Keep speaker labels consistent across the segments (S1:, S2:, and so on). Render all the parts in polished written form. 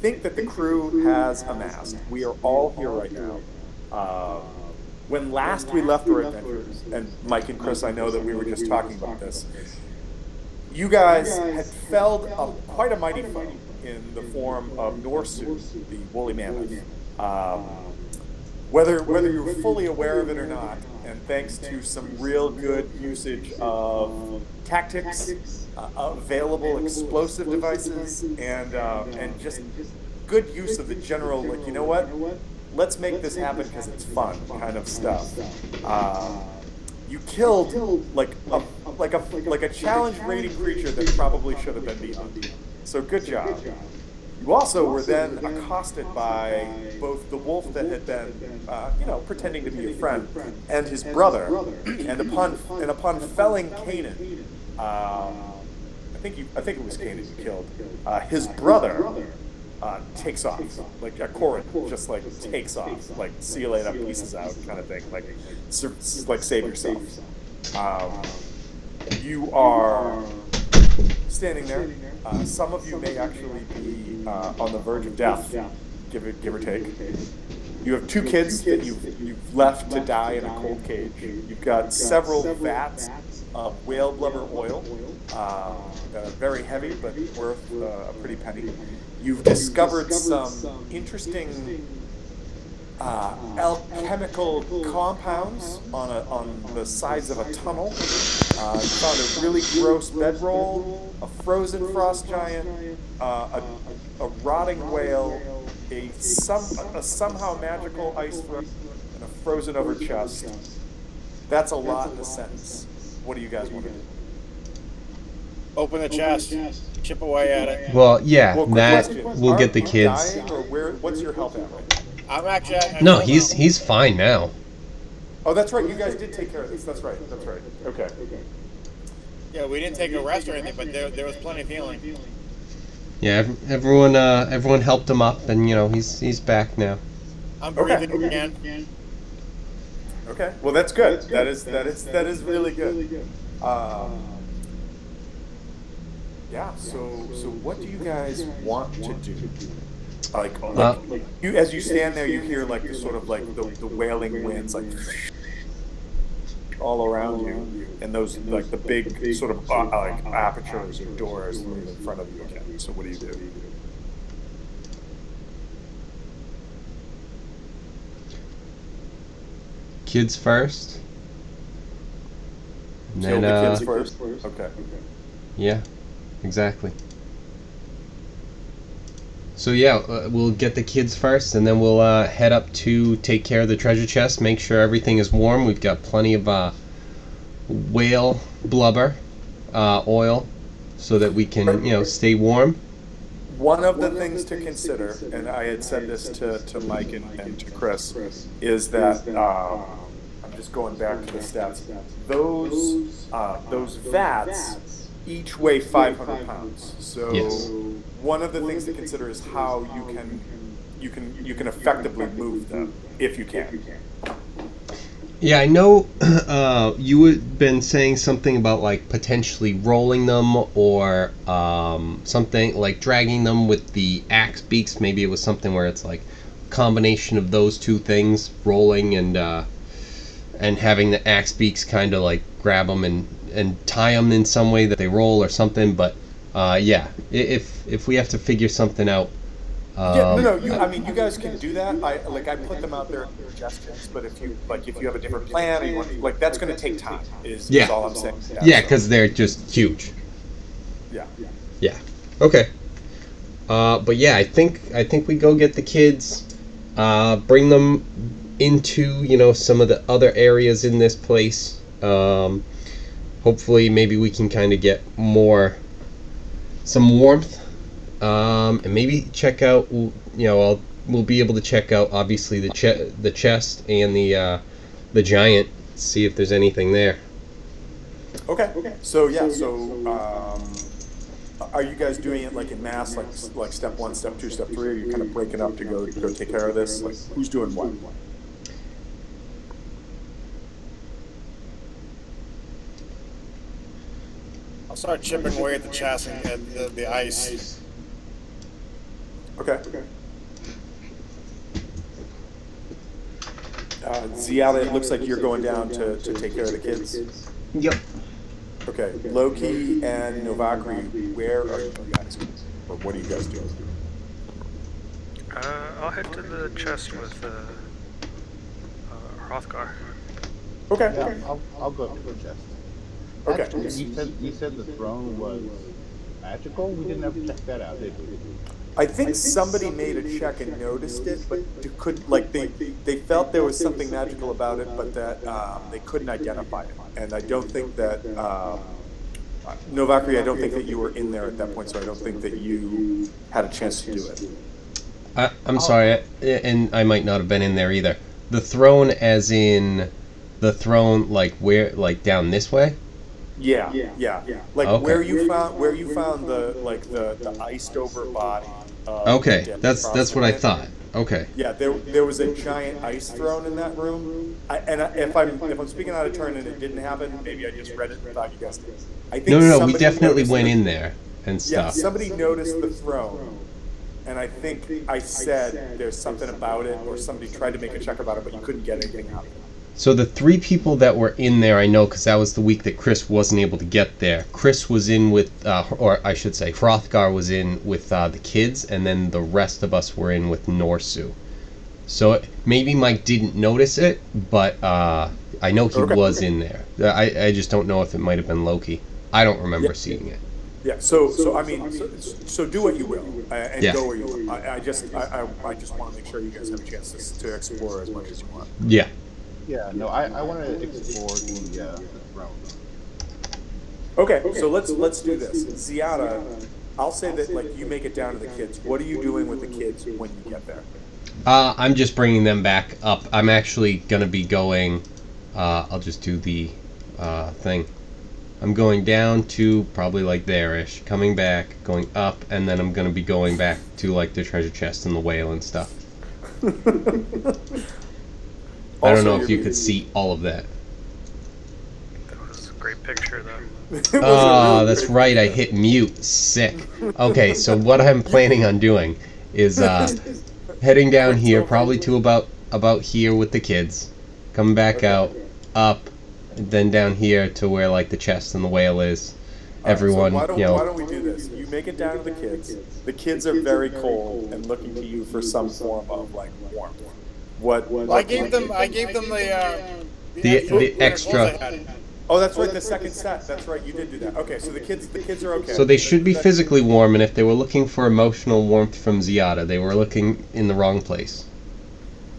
S1: think that the crew has amassed. We are all here right now. When last we left our adventures, and Mike and Chris, I know that we were just talking about this. You guys had felled quite a mighty foe in the form of Norsu, the woolly mammoth. Whether you're fully aware of it or not, and thanks to some real good usage of tactics, available explosive devices, and just good use of the general, like, you know what? Let's make this happen because it's fun kind of stuff. You killed like a challenge rating creature that probably should have been beyond. So good job. You also were then accosted by both the wolf that had been, pretending to be your friend, and his brother. And upon felling Kanan, I think it was Kanan you killed. His brother takes off, like a Corin, just like takes off, like see you later, pieces out, kind of thing, like save yourself. You are standing there. Some of you may actually be on the verge of death, give or take. You have two kids that you've left to die in a cold cage. You've got several vats of whale blubber oil that are very heavy but worth a pretty penny. You've discovered some interesting alchemical compounds on the sides of a tunnel. You found a really gross bedroll, a frozen frost giant, a rotting whale, a somehow magical ice rock, and a frozen over chest. That's a lot in a sentence. What do you guys want to do?
S2: Open the chest, chip away at it.
S3: Well, yeah,
S1: Well,
S3: that
S1: question.
S3: we'll get the
S1: Are you
S3: kids.
S1: dying, or what's your health at right now?
S2: I'm actually at
S3: No, he's fine now.
S1: Oh, that's right. You guys did take care of this. That's right. Okay.
S2: Yeah, we didn't take a rest or anything, but there was plenty of healing.
S3: Yeah, everyone helped him up, and he's back now.
S2: I'm breathing again.
S1: Okay. Well, that's good. That is really good. Yeah. So what do you guys want to do? Like you, as you stand there, you hear like the sort of like the wailing winds like all around you, and those like the big sort of like apertures or doors in front of you again. So what do you do?
S3: Kids first. And
S1: Kill
S3: then,
S1: the kids first. Okay.
S3: Yeah, exactly. So yeah, we'll get the kids first, and then we'll head up to take care of the treasure chest, make sure everything is warm. We've got plenty of whale blubber oil, so that we can stay warm.
S1: One of the things to consider, and I had said this to Mike and to Chris, is that I'm just going back to the stats. Those vats each weigh 500 pounds. So
S3: Yes.
S1: one of the things to consider is how you can effectively move them if you can.
S3: Yeah, I know you had been saying something about like potentially rolling them or something like dragging them with the axe beaks. Maybe it was something where it's like a combination of those two things, rolling and having the axe beaks kind of like grab them and tie them in some way that they roll or something. But yeah, if we have to figure something out.
S1: No. You guys can do that. I put them out there in suggestions, but if you have a different plan, or you want, that's going to take time. Is all I'm saying.
S3: Yeah, because they're just huge.
S1: Yeah.
S3: Yeah. Okay. But yeah, I think we go get the kids, bring them into some of the other areas in this place. Hopefully, maybe we can kind of get some warmth. And maybe check out. We'll be able to check out obviously the chest and the giant. See if there's anything there.
S1: Okay. So yeah. Are you guys doing it like in mass, like step 1, step 2, step 3? Or are you kind of breaking up to go take care of this? Like who's doing what?
S2: I'll start chipping away at the chest and at the ice.
S1: Okay. Ziala, it looks like you're going down to take care of the kids.
S3: Yep.
S1: Okay. Loki and Novakri, where are you guys? Or what are you guys doing?
S4: I'll head to the chest with Hrothgar.
S1: Okay.
S5: Yeah, I'll go to the chest.
S1: Okay.
S5: Actually, you said the throne was magical? We didn't ever check that out, did we?
S1: I think somebody made a check and noticed it, but they felt there was something magical about it, but that they couldn't identify it. And I don't think that Novakri, I don't think that you were in there at that point, so I don't think that you had a chance to do it.
S3: I'm sorry, and I might not have been in there either. The throne, as in the throne, like where, like down this way?
S1: Yeah. Like
S3: Okay.
S1: where you found the iced over body.
S3: Okay, that's what I thought. Okay.
S1: Yeah, there was a giant ice throne in that room. If I'm speaking out of turn and it didn't happen, maybe I just read it and thought you guys did. I think
S3: No, we
S1: somebody
S3: definitely
S1: noticed
S3: went
S1: the-
S3: in there and
S1: Yeah,
S3: stuff.
S1: somebody noticed the throne, and I think I said there's something about it, or somebody tried to make a check about it, but you couldn't get anything out of it.
S3: So the 3 people that were in there, I know, because that was the week that Chris wasn't able to get there. Chris was in with, or I should say, Hrothgar was in with the kids, and then the rest of us were in with Norsu. So maybe Mike didn't notice it, but I know he
S1: Okay.
S3: was in there. I just don't know if it might have been Loki. I don't remember
S1: Yeah.
S3: seeing it.
S1: Yeah. So I mean, so do what you will, and
S3: Yeah.
S1: go where you will. I just want to make sure you guys have a chance to explore as much as you want.
S3: Yeah.
S5: Yeah, no, I want to explore the throne.
S1: Okay, so let's do this. Ziada, I'll say that like you make it down to the kids. What are you doing with the kids when you get there?
S3: I'm just bringing them back up. I'm actually going to be going, I'll just do the thing. I'm going down to probably like there-ish, coming back, going up, and then I'm going to be going back to like the treasure chest and the whale and stuff. I don't know if you could see all of that.
S4: That was a great picture, though.
S3: Oh, that's right, I hit mute. Sick. Okay, so what I'm planning on doing is heading down here, probably to about here with the kids, coming back out, up, and then down here to where like the chest and the whale is. Everyone,
S1: so why
S3: you know.
S1: why don't we do this? You make it down to the kids. The kids are very cold and looking to you for some form of like warmth. What?
S2: I gave them the
S3: The extra.
S2: clothes I had.
S1: Oh, that's right. The second set. That's right. You did do that. Okay, so the kids are okay.
S3: So they should be physically warm, and if they were looking for emotional warmth from Ziada, they were looking in the wrong place.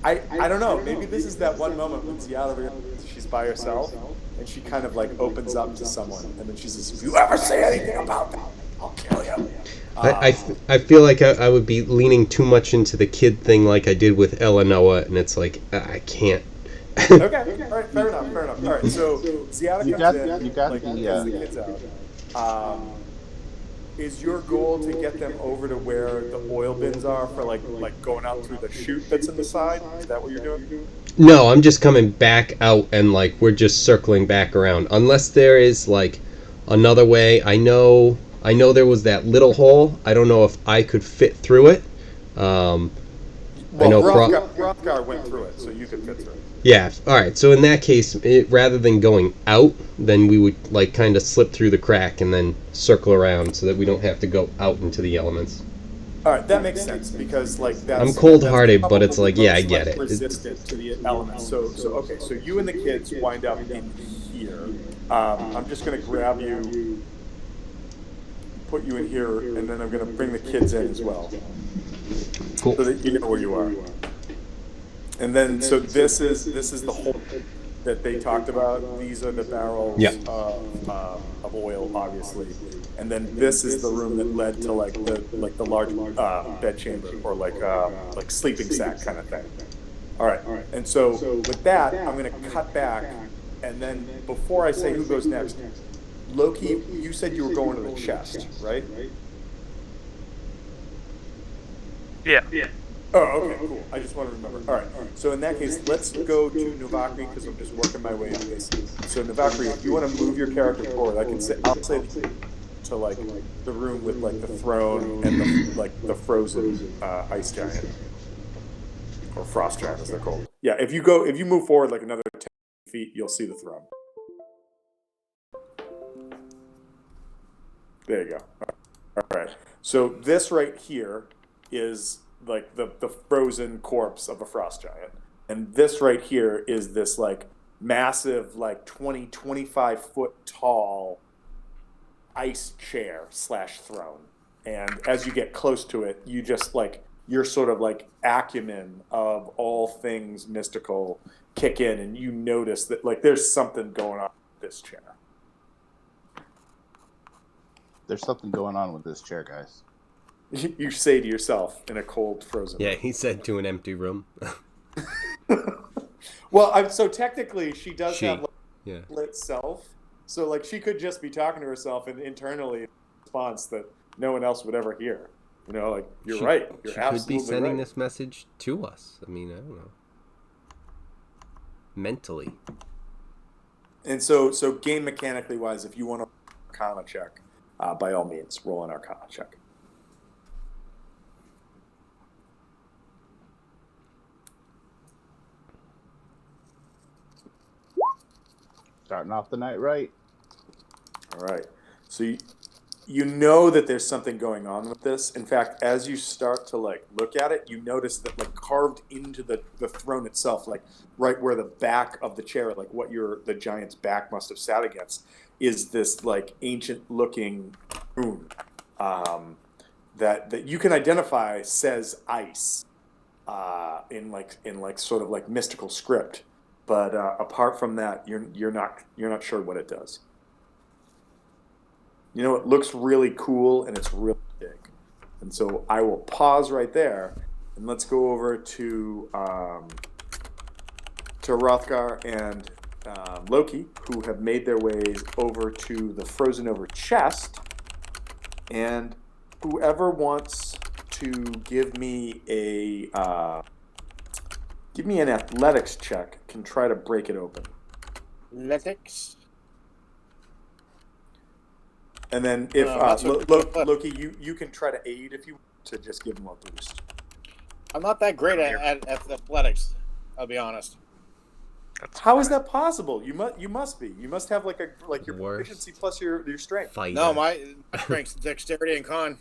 S1: I don't know. Maybe this is that one moment when Ziada realizes she's by herself and she kind of like opens up to someone, and then she says, "If you ever say anything about that, I'll kill you."
S3: I feel like I would be leaning too much into the kid thing like I did with Eleanor, and it's like, I can't.
S1: Okay. All right. Fair enough. All right. So Ziada
S5: You
S1: comes
S5: got-
S1: in.
S5: you got
S1: like,
S5: the,
S1: gets the kids out. Is your goal to get them over to where the oil bins are for like going out through the chute that's in the side? Is that what you're doing?
S3: No, I'm just coming back out, and like we're just circling back around. Unless there is like another way. I know there was that little hole. I don't know if I could fit through it. I know
S1: Hrothgar went through it, so you could fit through it.
S3: Yeah. All right. So in that case, rather than going out, then we would like kind of slip through the crack and then circle around so that we don't have to go out into the elements.
S1: All right, that makes sense because like that's.
S3: I'm cold-hearted,
S1: that's
S3: but it's like, yeah, I
S1: most,
S3: get
S1: like,
S3: it.
S1: Resistant to the elements. So okay. So you and the kids wind up in here. I'm just gonna grab you, put you in here, and then I'm gonna bring the kids in as well,
S3: Cool.
S1: so that you know where you are. And then, so this is the hole that they talked about. These are the barrels
S3: Yeah.
S1: of oil, obviously. And then this is the room that led to like the large bed chamber or like sleeping sack kind of thing. All right. And so with that, I'm gonna cut back, and then before I say who goes next, Loki, you said you were going to the chest, right?
S4: Yeah.
S1: Oh, okay, cool. I just want to remember. All right. So in that case, let's go to Novakri because I'm just working my way into this. So Novakri, if you want to move your character forward, I'll say to like the room with like the throne and the frozen ice giant or frost giant as they're called. Yeah, if you move forward like another 10 feet, you'll see the throne. There you go. All right. So this right here is like the frozen corpse of a frost giant. And this right here is this like massive, like 25 foot tall ice chair / throne. And as you get close to it, you just like your sort of like acumen of all things mystical kick in, and you notice that like there's something going on with this chair.
S5: There's something going on with this chair, guys.
S1: You say to yourself in a cold, frozen
S3: Yeah,
S1: room.
S3: he said to an empty room.
S1: Well, so technically she does have like
S3: Yeah.
S1: split self. So like she could just be talking to herself and internally in response that no one else would ever hear. You know, like you're right. You're
S3: she
S1: absolutely
S3: could be sending
S1: right.
S3: this message to us. I mean, I don't know. Mentally.
S1: And so game mechanically wise, if you want to Arcana check, by all means, roll an Arcana check.
S5: Starting off the night right.
S1: All right. So you know that there's something going on with this. In fact, as you start to like look at it, you notice that like carved into the throne itself, like right where the back of the chair, like what the giant's back must have sat against, is this like ancient looking rune that you can identify says ice in like sort of like mystical script. But apart from that, you're not sure what it does. You know, it looks really cool and it's really big. And so I will pause right there and let's go over to Rothgar and Loki, who have made their ways over to the frozen over chest. And whoever wants to give me an athletics check can try to break it open.
S2: Athletics.
S1: And then if Loki, you can try to aid if you want to just give him a boost.
S2: I'm not that great at athletics. I'll be honest.
S1: How is that possible? You must be. You must have like your
S3: Worse.
S1: proficiency plus your strength.
S3: Fighter.
S2: No, my strength's dexterity and con.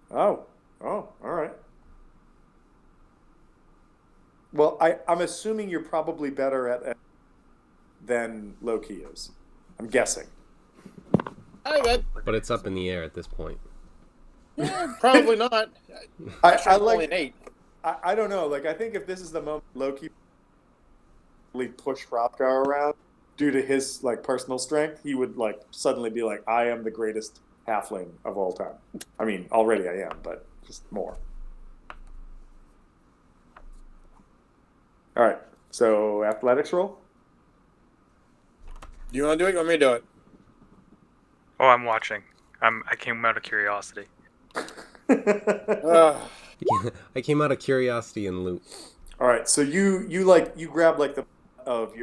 S1: Oh, all right. Well, I'm assuming you're probably better at than Loki is. I'm guessing.
S2: I bet.
S3: But it's up in the air at this point.
S2: Yeah, probably not.
S1: I like
S2: only an 8.
S1: I don't know. Like I think if this is the moment Loki really push Hrothgar around due to his like personal strength, he would like suddenly be like, I am the greatest halfling of all time. I mean, already I am, but just more. All right. So athletics roll.
S2: Do you want to do it? You want me to do it?
S4: Oh, I'm watching. I came out of curiosity.
S2: Uh,
S3: I came out of curiosity and loot.
S1: All right. So you grab like the of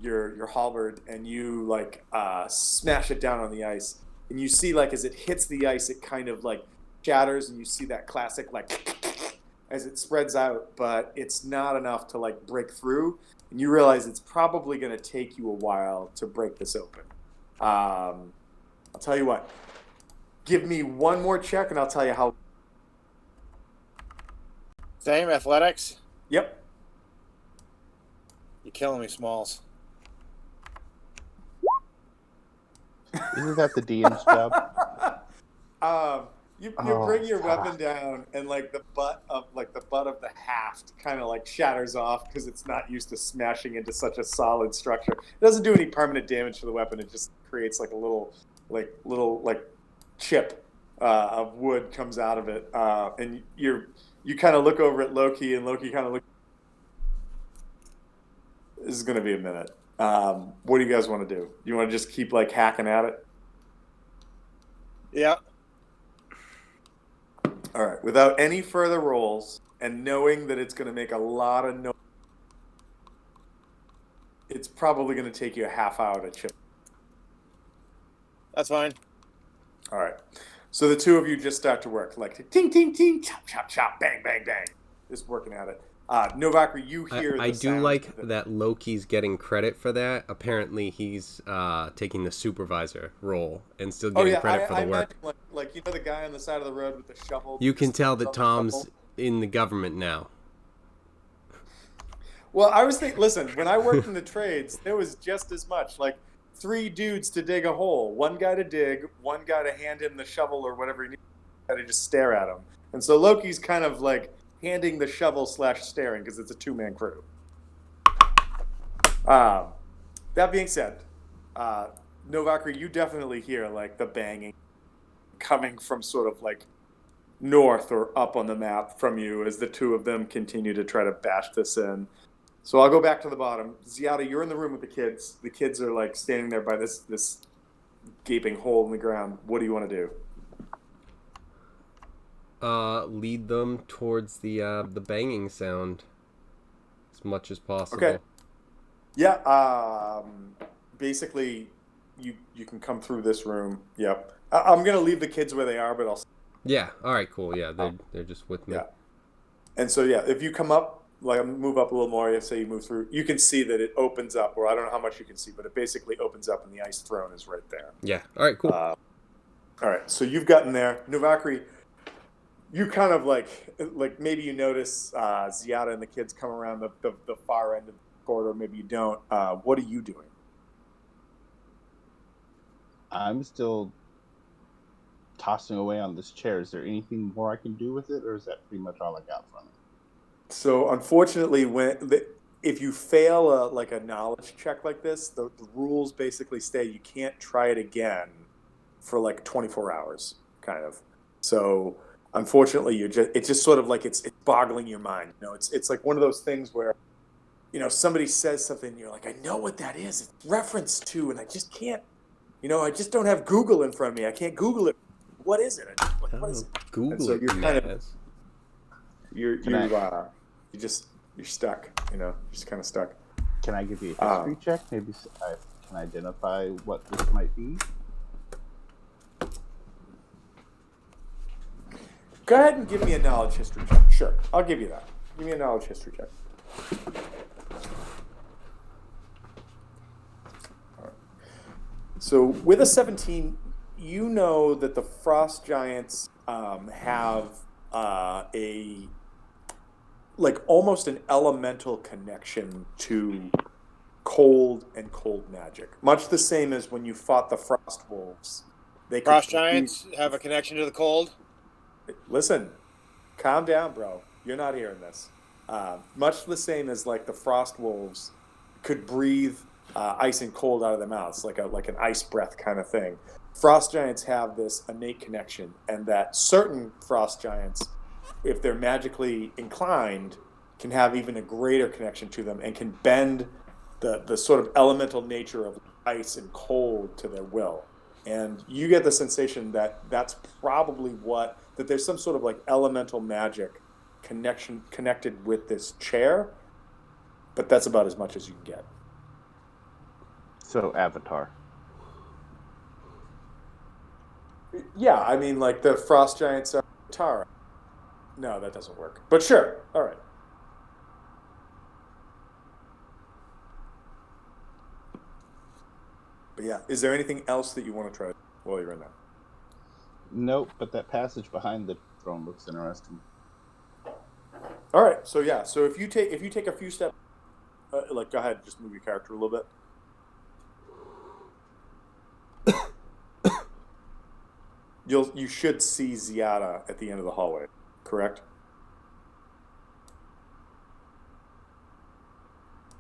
S1: your halberd and you like smash it down on the ice, and you see like as it hits the ice, it kind of like shatters, and you see that classic like as it spreads out, but it's not enough to like break through, and you realize it's probably going to take you a while to break this open. I'll tell you what. Give me one more check, and I'll tell you how.
S2: same athletics.
S1: Yep.
S2: You're killing me, Smalls.
S5: Isn't that the DM's job?
S1: You bring your weapon down, and like the butt of the haft kind of like shatters off because it's not used to smashing into such a solid structure. It doesn't do any permanent damage to the weapon. It just creates like a little chip of wood comes out of it, and you kind of look over at Loki, and Loki kind of looks. This is going to be a minute. What do you guys want to do? You want to just keep like hacking at it?
S2: Yeah.
S1: All right. Without any further rolls and knowing that it's going to make a lot of noise, it's probably going to take you a half hour to chip.
S2: That's fine.
S1: All right. So the two of you just start to work, like ting, ting, ting, chop, chop, chop, bang, bang, bang. Just working at it. Novakri, you hear
S3: I
S1: the
S3: do
S1: sounds
S3: like
S1: of the...
S3: that Loki's getting credit for that. Apparently, he's taking the supervisor role and still
S1: Oh
S3: getting
S1: yeah,
S3: credit for the
S1: I
S3: work.
S1: imagine like the guy on the side of the road with the shovel.
S3: You
S1: That
S3: can
S1: just
S3: tell
S1: stands
S3: that
S1: on the
S3: Tom's
S1: shovel.
S3: in the government now.
S1: Well, I was thinking. Listen, when I worked in the trades, there was just as much. Like 3 dudes to dig a hole. One guy to dig, one guy to hand him the shovel or whatever he needs. To just stare at him. And so Loki's kind of like handing the shovel / staring because it's a 2-man crew. That being said, Novakri, you definitely hear like the banging coming from sort of like north or up on the map from you as the two of them continue to try to bash this in. So I'll go back to the bottom. Ziada, you're in the room with the kids. The kids are like standing there by this gaping hole in the ground. What do you want to do?
S3: Lead them towards the banging sound as much as possible.
S1: Okay. Yeah. Basically, you can come through this room. Yep. I'm gonna leave the kids where they are, but I'll.
S3: Yeah. All right. Cool. Yeah. They're just with me.
S1: Yeah. And so yeah, if you come up, like move up a little more, say you move through, you can see that it opens up, or I don't know how much you can see, but it basically opens up, and the ice throne is right there.
S3: Yeah. All right. Cool.
S1: All right. So you've gotten there, Novakri. You kind of like maybe you notice Ziada and the kids come around the far end of the corridor. Maybe you don't. What are you doing?
S5: I'm still tossing away on this chair. Is there anything more I can do with it, or is that pretty much all I got from it?
S1: So unfortunately, if you fail a knowledge check like this, the rules basically say you can't try it again for like 24 hours, kind of. So unfortunately, it's just sort of like it's boggling your mind. You know, it's like one of those things where, you know, somebody says something, and you're like, I know what that is. It's referenced to, and I just can't. You know, I just don't have Google in front of me. I can't Google it. What is it? What is it?
S3: Google
S1: And so
S3: it.
S1: you're kind of you're stuck. You know, you're just kind of stuck.
S5: Can I give you a history check? Maybe I can identify what this might be.
S1: Go ahead and give me a knowledge history check. Sure, I'll give you that. Give me a knowledge history check. All right. So with a 17, you know that the frost giants have a almost an elemental connection to cold and cold magic, much the same as when you fought the frost wolves.
S2: Frost giants have a connection to the cold.
S1: Listen, calm down, bro. You're not hearing this. Much the same as like the frost wolves could breathe ice and cold out of their mouths, like an ice breath kind of thing. Frost giants have this innate connection, and that certain frost giants, if they're magically inclined, can have even a greater connection to them and can bend the sort of elemental nature of ice and cold to their will. And you get the sensation that that's probably that there's some sort of like elemental magic connected with this chair, but that's about as much as you can get.
S5: So Avatar.
S1: Yeah, I mean, like the frost giants are Tara. No, that doesn't work. But sure, all right. But yeah, is there anything else that you want to try while you're in there?
S5: Nope, but that passage behind the throne looks interesting.
S1: All right, so yeah, so if you take a few steps, go ahead, just move your character a little bit. You should see Ziada at the end of the hallway, correct?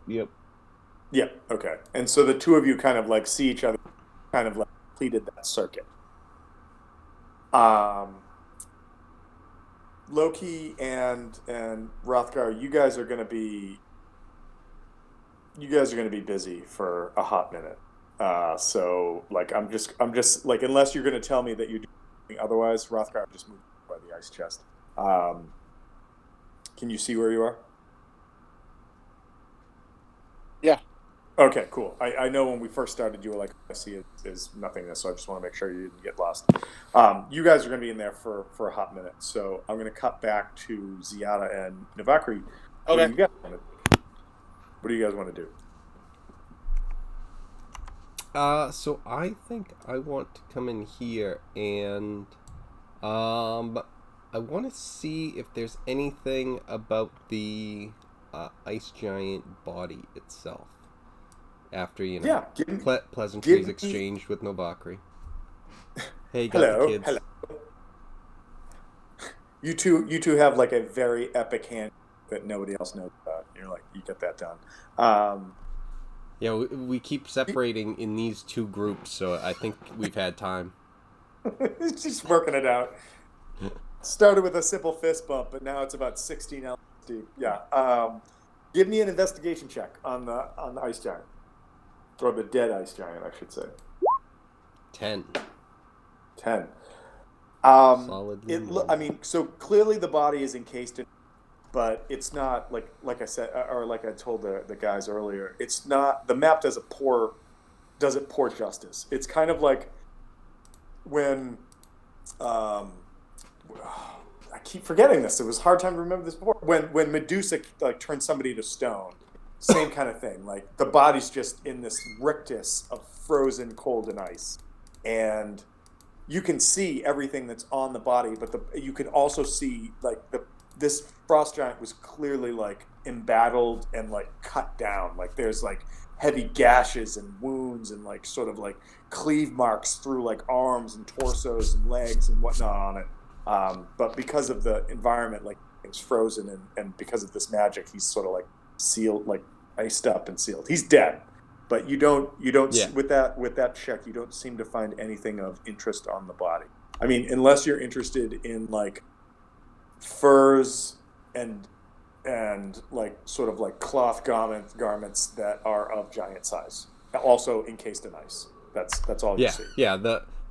S5: Yep.
S1: Yeah. Okay. And so the two of you kind of like see each other, kind of like completed that circuit. Loki and Rothgar, you guys are going to be busy for a hot minute. So like I'm just like, unless you're going to tell me that you're doing something otherwise, Rothgar just moved by the ice chest. Can you see where you are?
S2: Yeah.
S1: Okay, cool. I know when we first started, you were like, I see it is nothingness, so I just want to make sure you didn't get lost. You guys are going to be in there for a hot minute, so I'm going to cut back to Ziada and Navakri.
S2: Okay.
S1: What do you guys want to do?
S3: So I think I want to come in here and I want to see if there's anything about the ice giant body itself. After
S1: Yeah,
S3: pleasantries exchanged with Novakri. Hey, got
S1: hello,
S3: the kids.
S1: hello. You two have like a very epic hand that nobody else knows about. You're like, you get that done.
S3: Yeah, we keep separating in these two groups, so I think we've had time.
S1: Just working it out. Started with a simple fist bump, but now it's about 16 elements deep. Yeah. Give me an investigation check on the ice giant, or the dead ice giant, I should say.
S3: 10.
S1: 10.
S3: Solidly.
S1: I mean, so clearly the body is encased in, but it's not like I said, or like I told the guys earlier. It's not, the map does it poor justice. It's kind of like when I keep forgetting this. It was a hard time to remember this before. When Medusa like turns somebody to stone, same kind of thing. Like the body's just in this rictus of frozen cold and ice, and you can see everything that's on the body, but you can also see like this frost giant was clearly like embattled and like cut down. Like there's like heavy gashes and wounds and like sort of like cleave marks through like arms and torsos and legs and whatnot on it. But because of the environment, like it's frozen, and because of this magic, he's sort of like sealed, like iced up and sealed. He's dead, but you don't
S3: Yeah.
S1: with that check, you don't seem to find anything of interest on the body. I mean, unless you're interested in like furs and like sort of like cloth garments that are of giant size, also encased in ice. That's all you see.
S3: Yeah.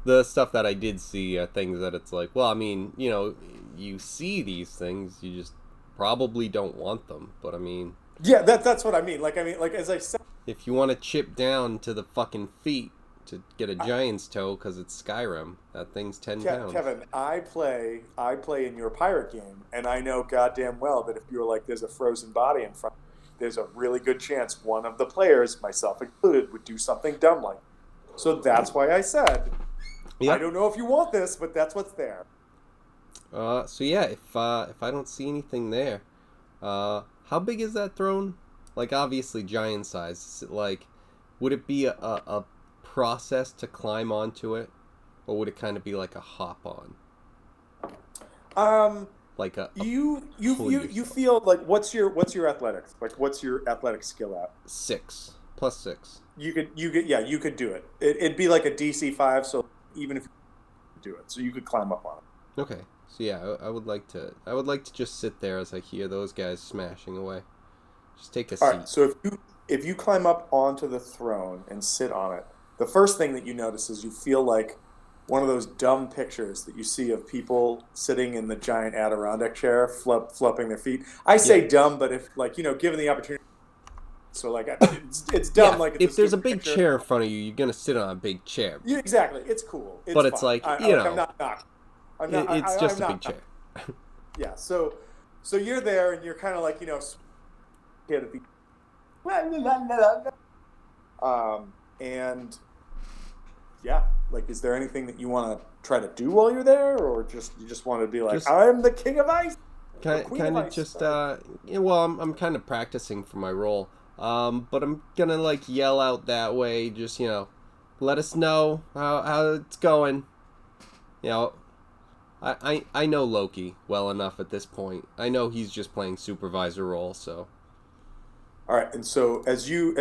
S3: The stuff that I did see are things that it's like, well, I mean, you see these things, you just probably don't want them. But I mean,
S1: yeah, that's what I mean. Like as I said,
S3: if you want to chip down to the fucking feet to get a giant's toe because it's Skyrim, that thing's 10 pounds.
S1: Kevin, I play in your pirate game, and I know goddamn well that if you were like, there's a frozen body in front, there's a really good chance one of the players, myself included, would do something dumb like. So that's why I said, I don't know if you want this, but that's what's there.
S3: So yeah, if I don't see anything there, how big is that throne? Like obviously giant size. Is it like, would it be a process to climb onto it, or would it kind of be like a hop on? Like a
S1: you feel like what's your athletics? Like what's your athletic skill at?
S3: 6 plus 6.
S1: You could do it. It'd be like a DC 5, so even if you do it, so you could climb up on it.
S3: Okay. So yeah, I would like to just sit there as I hear those guys smashing away. Just take a seat.
S1: All right. So if you climb up onto the throne and sit on it, the first thing that you notice is you feel like one of those dumb pictures that you see of people sitting in the giant Adirondack chair, flopping their feet. I say dumb, but if like given the opportunity, so like it's dumb.
S3: Yeah,
S1: like it's
S3: if there's a big
S1: picture.
S3: chair in front of you, you're gonna sit on a big chair.
S1: Yeah, exactly. It's cool.
S3: But it's
S1: fine.
S3: like
S1: I'm not knocking.
S3: It's just a big chair.
S1: Yeah. So you're there and you're kind of like and yeah, like, is there anything that you want to try to do while you're there, or you just want to be like, I'm the king of ice?
S3: Kind of just well, I'm kind of practicing for my role, but I'm gonna like yell out that way, just let us know how it's going. I know Loki well enough at this point. I know he's just playing supervisor role, so.
S1: All right, and so as you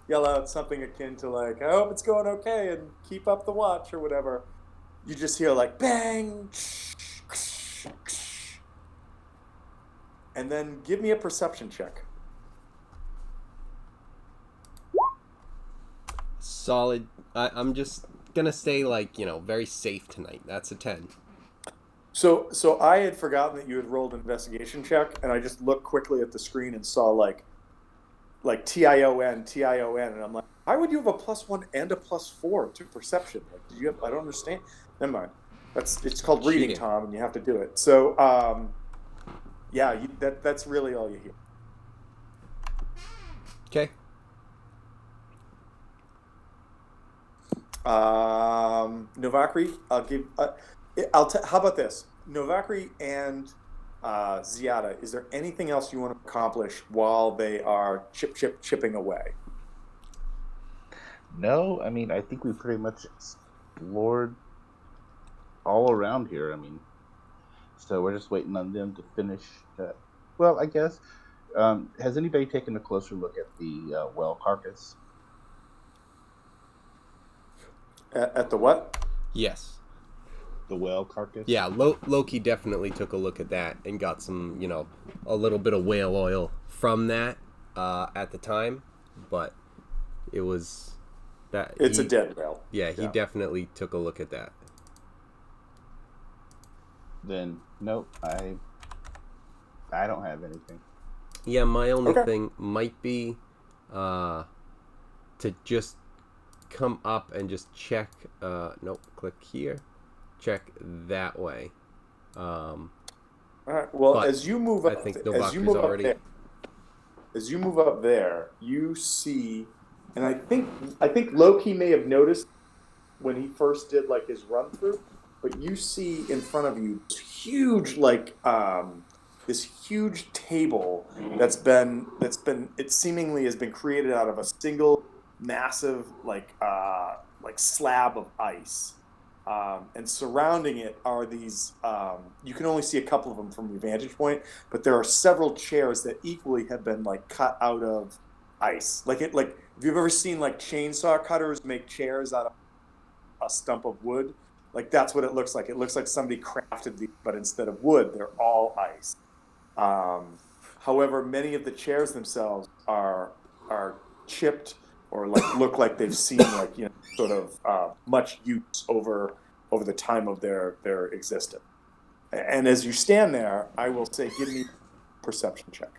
S1: yell out something akin to like, I hope it's going okay and keep up the watch or whatever, you just hear like bang, and then give me a perception check.
S3: Solid. I'm just gonna stay like very safe tonight. That's a 10.
S1: So I had forgotten that you had rolled an investigation check, and I just looked quickly at the screen and saw like like Tion, and I'm like, why would you have a +1 and a +4 to perception? Like, do you have? I don't understand. Never mind. It's called reading,
S3: Cheating.
S1: Tom, and you have to do it. So, yeah, that's really all you hear.
S3: Okay.
S1: Novakri, I'll give. How about this? Novakri and Ziada. Is there anything else you want to accomplish while they are chipping away?
S5: No, I mean, I think we pretty much explored all around here. I mean, so we're just waiting on them to finish. Well, I guess. Has anybody taken a closer look at the well carcass?
S1: At the what?
S3: Yes.
S5: The whale carcass?
S3: Yeah, Loki definitely took a look at that and got some, a little bit of whale oil from that at the time, but it was that
S1: It's a dead whale.
S3: Yeah, he definitely took a look at that.
S5: Then nope, I don't have anything.
S3: Yeah, my only thing might be to just come up and just check. Nope, click here. Check that way.
S1: All right. Well, as you move up, as you move up there, you see, and I think Loki may have noticed when he first did like his run through, but you see in front of you this huge table it seemingly has been created out of a single massive like slab of ice. And surrounding it are these, you can only see a couple of them from your vantage point, but there are several chairs that equally have been like cut out of ice. Like if you've ever seen like chainsaw cutters make chairs out of a stump of wood, like that's what it looks like. It looks like somebody crafted these, but instead of wood, they're all ice. However, many of the chairs themselves are chipped or like look like they've seen like sort of much use over the time of their existence. And as you stand there, I will say, give me a perception check.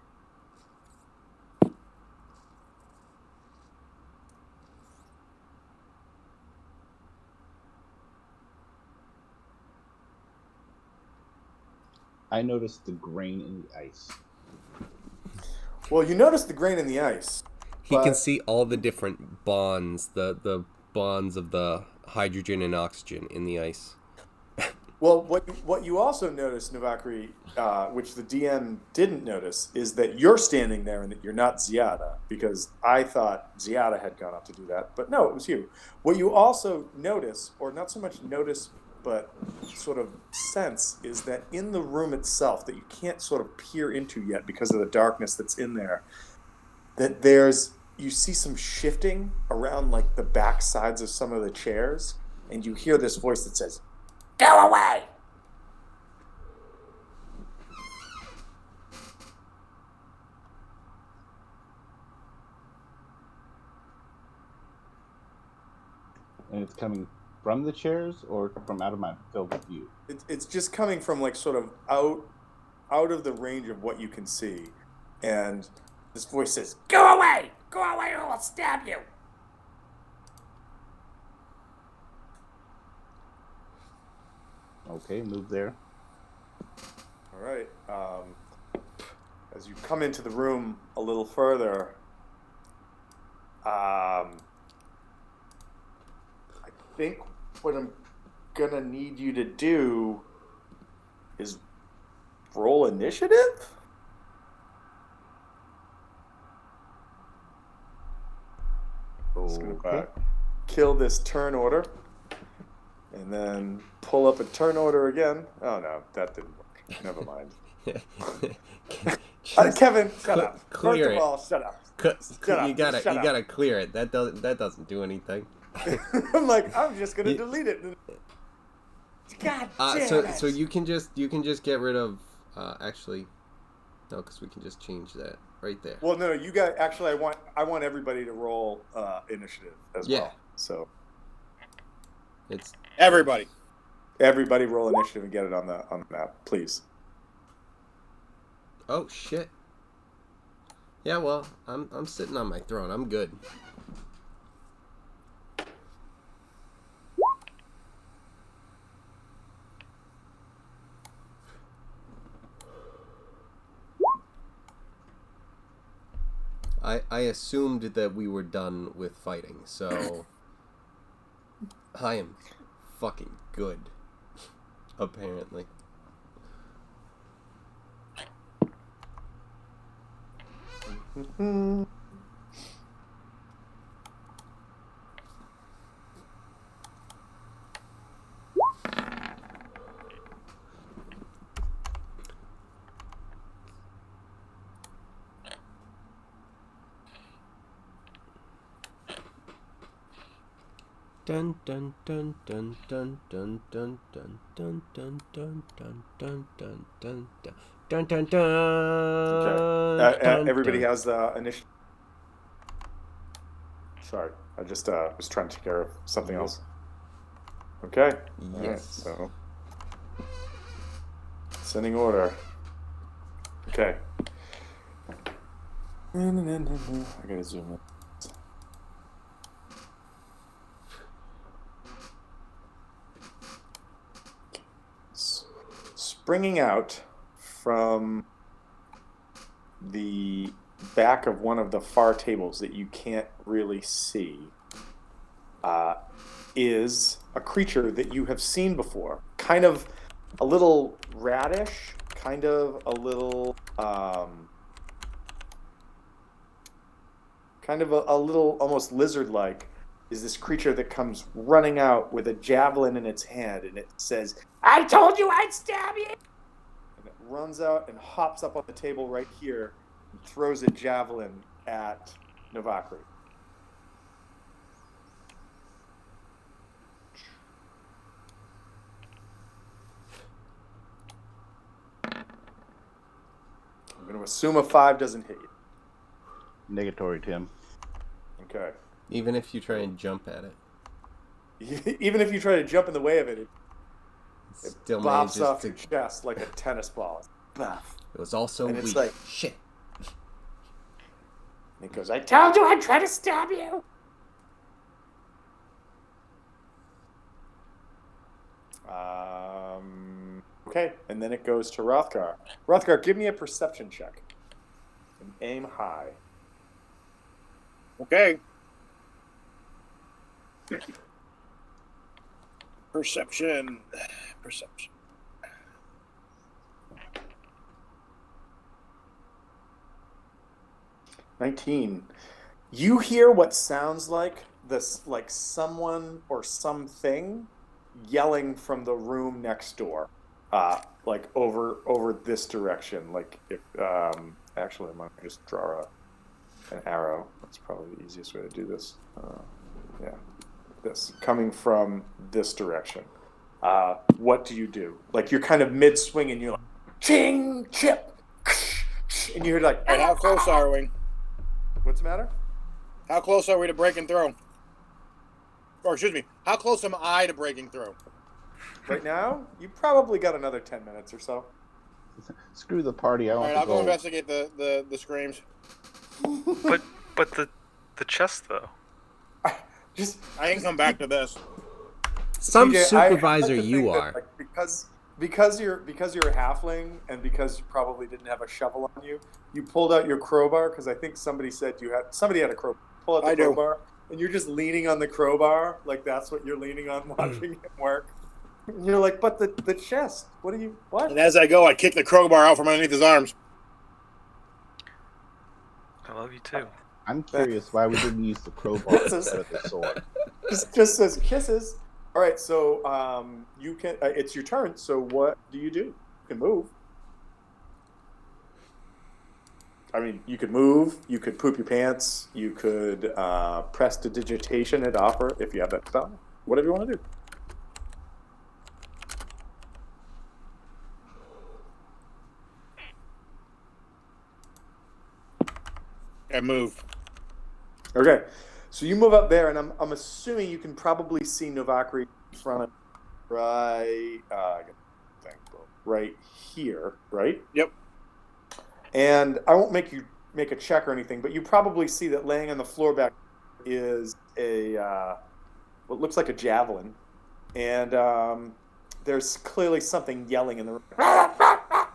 S5: I noticed the grain in the ice.
S1: Well, you notice the grain in the ice.
S3: He can see all the different bonds, the bonds of the hydrogen and oxygen in the ice.
S1: Well, what you also notice, Novakri, which the DM didn't notice, is that you're standing there and that you're not Ziada, because I thought Ziada had gone up to do that, but no, it was you. What you also notice, or not so much notice, but sort of sense, is that in the room itself that you can't sort of peer into yet because of the darkness that's in there, that you see some shifting around like the back sides of some of the chairs, and you hear this voice that says, "Go away!"
S5: And it's coming from the chairs or from out of my field of view?
S1: It's just coming from like sort of out of the range of what you can see, and this voice says, "Go away! Go away, or I'll stab you!"
S5: Okay, move there.
S1: All right. As you come into the room a little further, I think what I'm gonna need you to do is roll initiative. Just gonna kill this turn order, and then pull up a turn order again. Oh no, that didn't work. Never mind. Kevin, shut up. First of all, shut up.
S3: You gotta clear it. That doesn't do anything.
S1: I'm like, I'm just gonna delete it. God damn it.
S3: So you can just get rid of actually no, because we can just change that right there.
S1: Well, no, you got actually. I want everybody to roll initiative as well. So
S2: it's everybody
S1: roll initiative and get it on the map, please.
S3: Oh shit! Yeah, well, I'm sitting on my throne. I'm good. I assumed that we were done with fighting, so I am fucking good. Apparently. Dun dun dun dun dun dun dun dun dun dun dun dun dun dun dun dun dun dun
S1: Okay.
S3: dun
S1: Everybody
S3: dun.
S1: has initiative. Sorry, I just was trying to take care of something
S3: Yep.
S1: else. Okay. All right.
S3: Yes.
S1: So, sending order. Okay. I gotta zoom in. Springing out from the back of one of the far tables that you can't really see is a creature that you have seen before. Kind of a little radish, kind of a little, a little almost lizard-like, is this creature that comes running out with a javelin in its hand, and it says, "I told you I'd stab you!" And it runs out and hops up on the table right here and throws a javelin at Novakri. I'm going to assume a 5 doesn't hit you.
S5: Negatory, Tim.
S1: Okay.
S3: Even if you try and jump at it,
S1: Even if you try to jump in the way of it, it
S3: still
S1: bops
S3: manages
S1: off
S3: to.
S1: your chest like a tennis ball. Buff.
S3: It was also
S1: And it's
S3: weak.
S1: like-
S3: Shit.
S1: And it goes, "I told you I'd try to stab you!" Okay, and then it goes to Rothgar. Rothgar, give me a perception check. And aim high.
S2: Okay. Perception.
S1: 19. You hear what sounds like this, like someone or something yelling from the room next door, like over this direction. Like if actually, I might just draw an arrow. That's probably the easiest way to do this. Yeah, this coming from this direction. What do you do? Like you're kind of mid swing and you're like, ching, chip, and you hear like,
S2: All right, how close are we?
S1: What's the matter?
S2: How close are we to breaking through? Or excuse me, how close am I to breaking through?
S1: Right now, you probably got another 10 minutes or so.
S5: Screw the party. I
S2: All
S5: want
S2: right,
S5: the
S2: I'll go
S5: gold.
S2: investigate the screams.
S4: But the chest though.
S1: Just
S2: I can come back to this.
S3: Some
S1: TJ,
S3: supervisor
S1: I like to
S3: you
S1: think that,
S3: are.
S1: like, because you're a halfling and because you probably didn't have a shovel on you, you pulled out your crowbar because I think somebody said somebody had a crowbar. Pull out the
S2: I do.
S1: crowbar and you're just leaning on the crowbar, like that's what you're leaning on watching him work. And you're like, but the chest. What?
S2: And as I go, I kick the crowbar out from underneath his arms.
S4: I love you too.
S5: I'm curious why we didn't use the crowbar instead of the sword.
S1: Just says kisses. All right, so you can. It's your turn. So what do? You can move. I mean, you could move. You could poop your pants. You could prestidigitation at offer if you have that spell. Whatever you want to do.
S2: I move.
S1: Okay, so you move up there, and I'm assuming you can probably see Novakri in front of right here, right?
S2: Yep.
S1: And I won't make you make a check or anything, but you probably see that laying on the floor back is a what looks like a javelin, and there's clearly something yelling in the room. What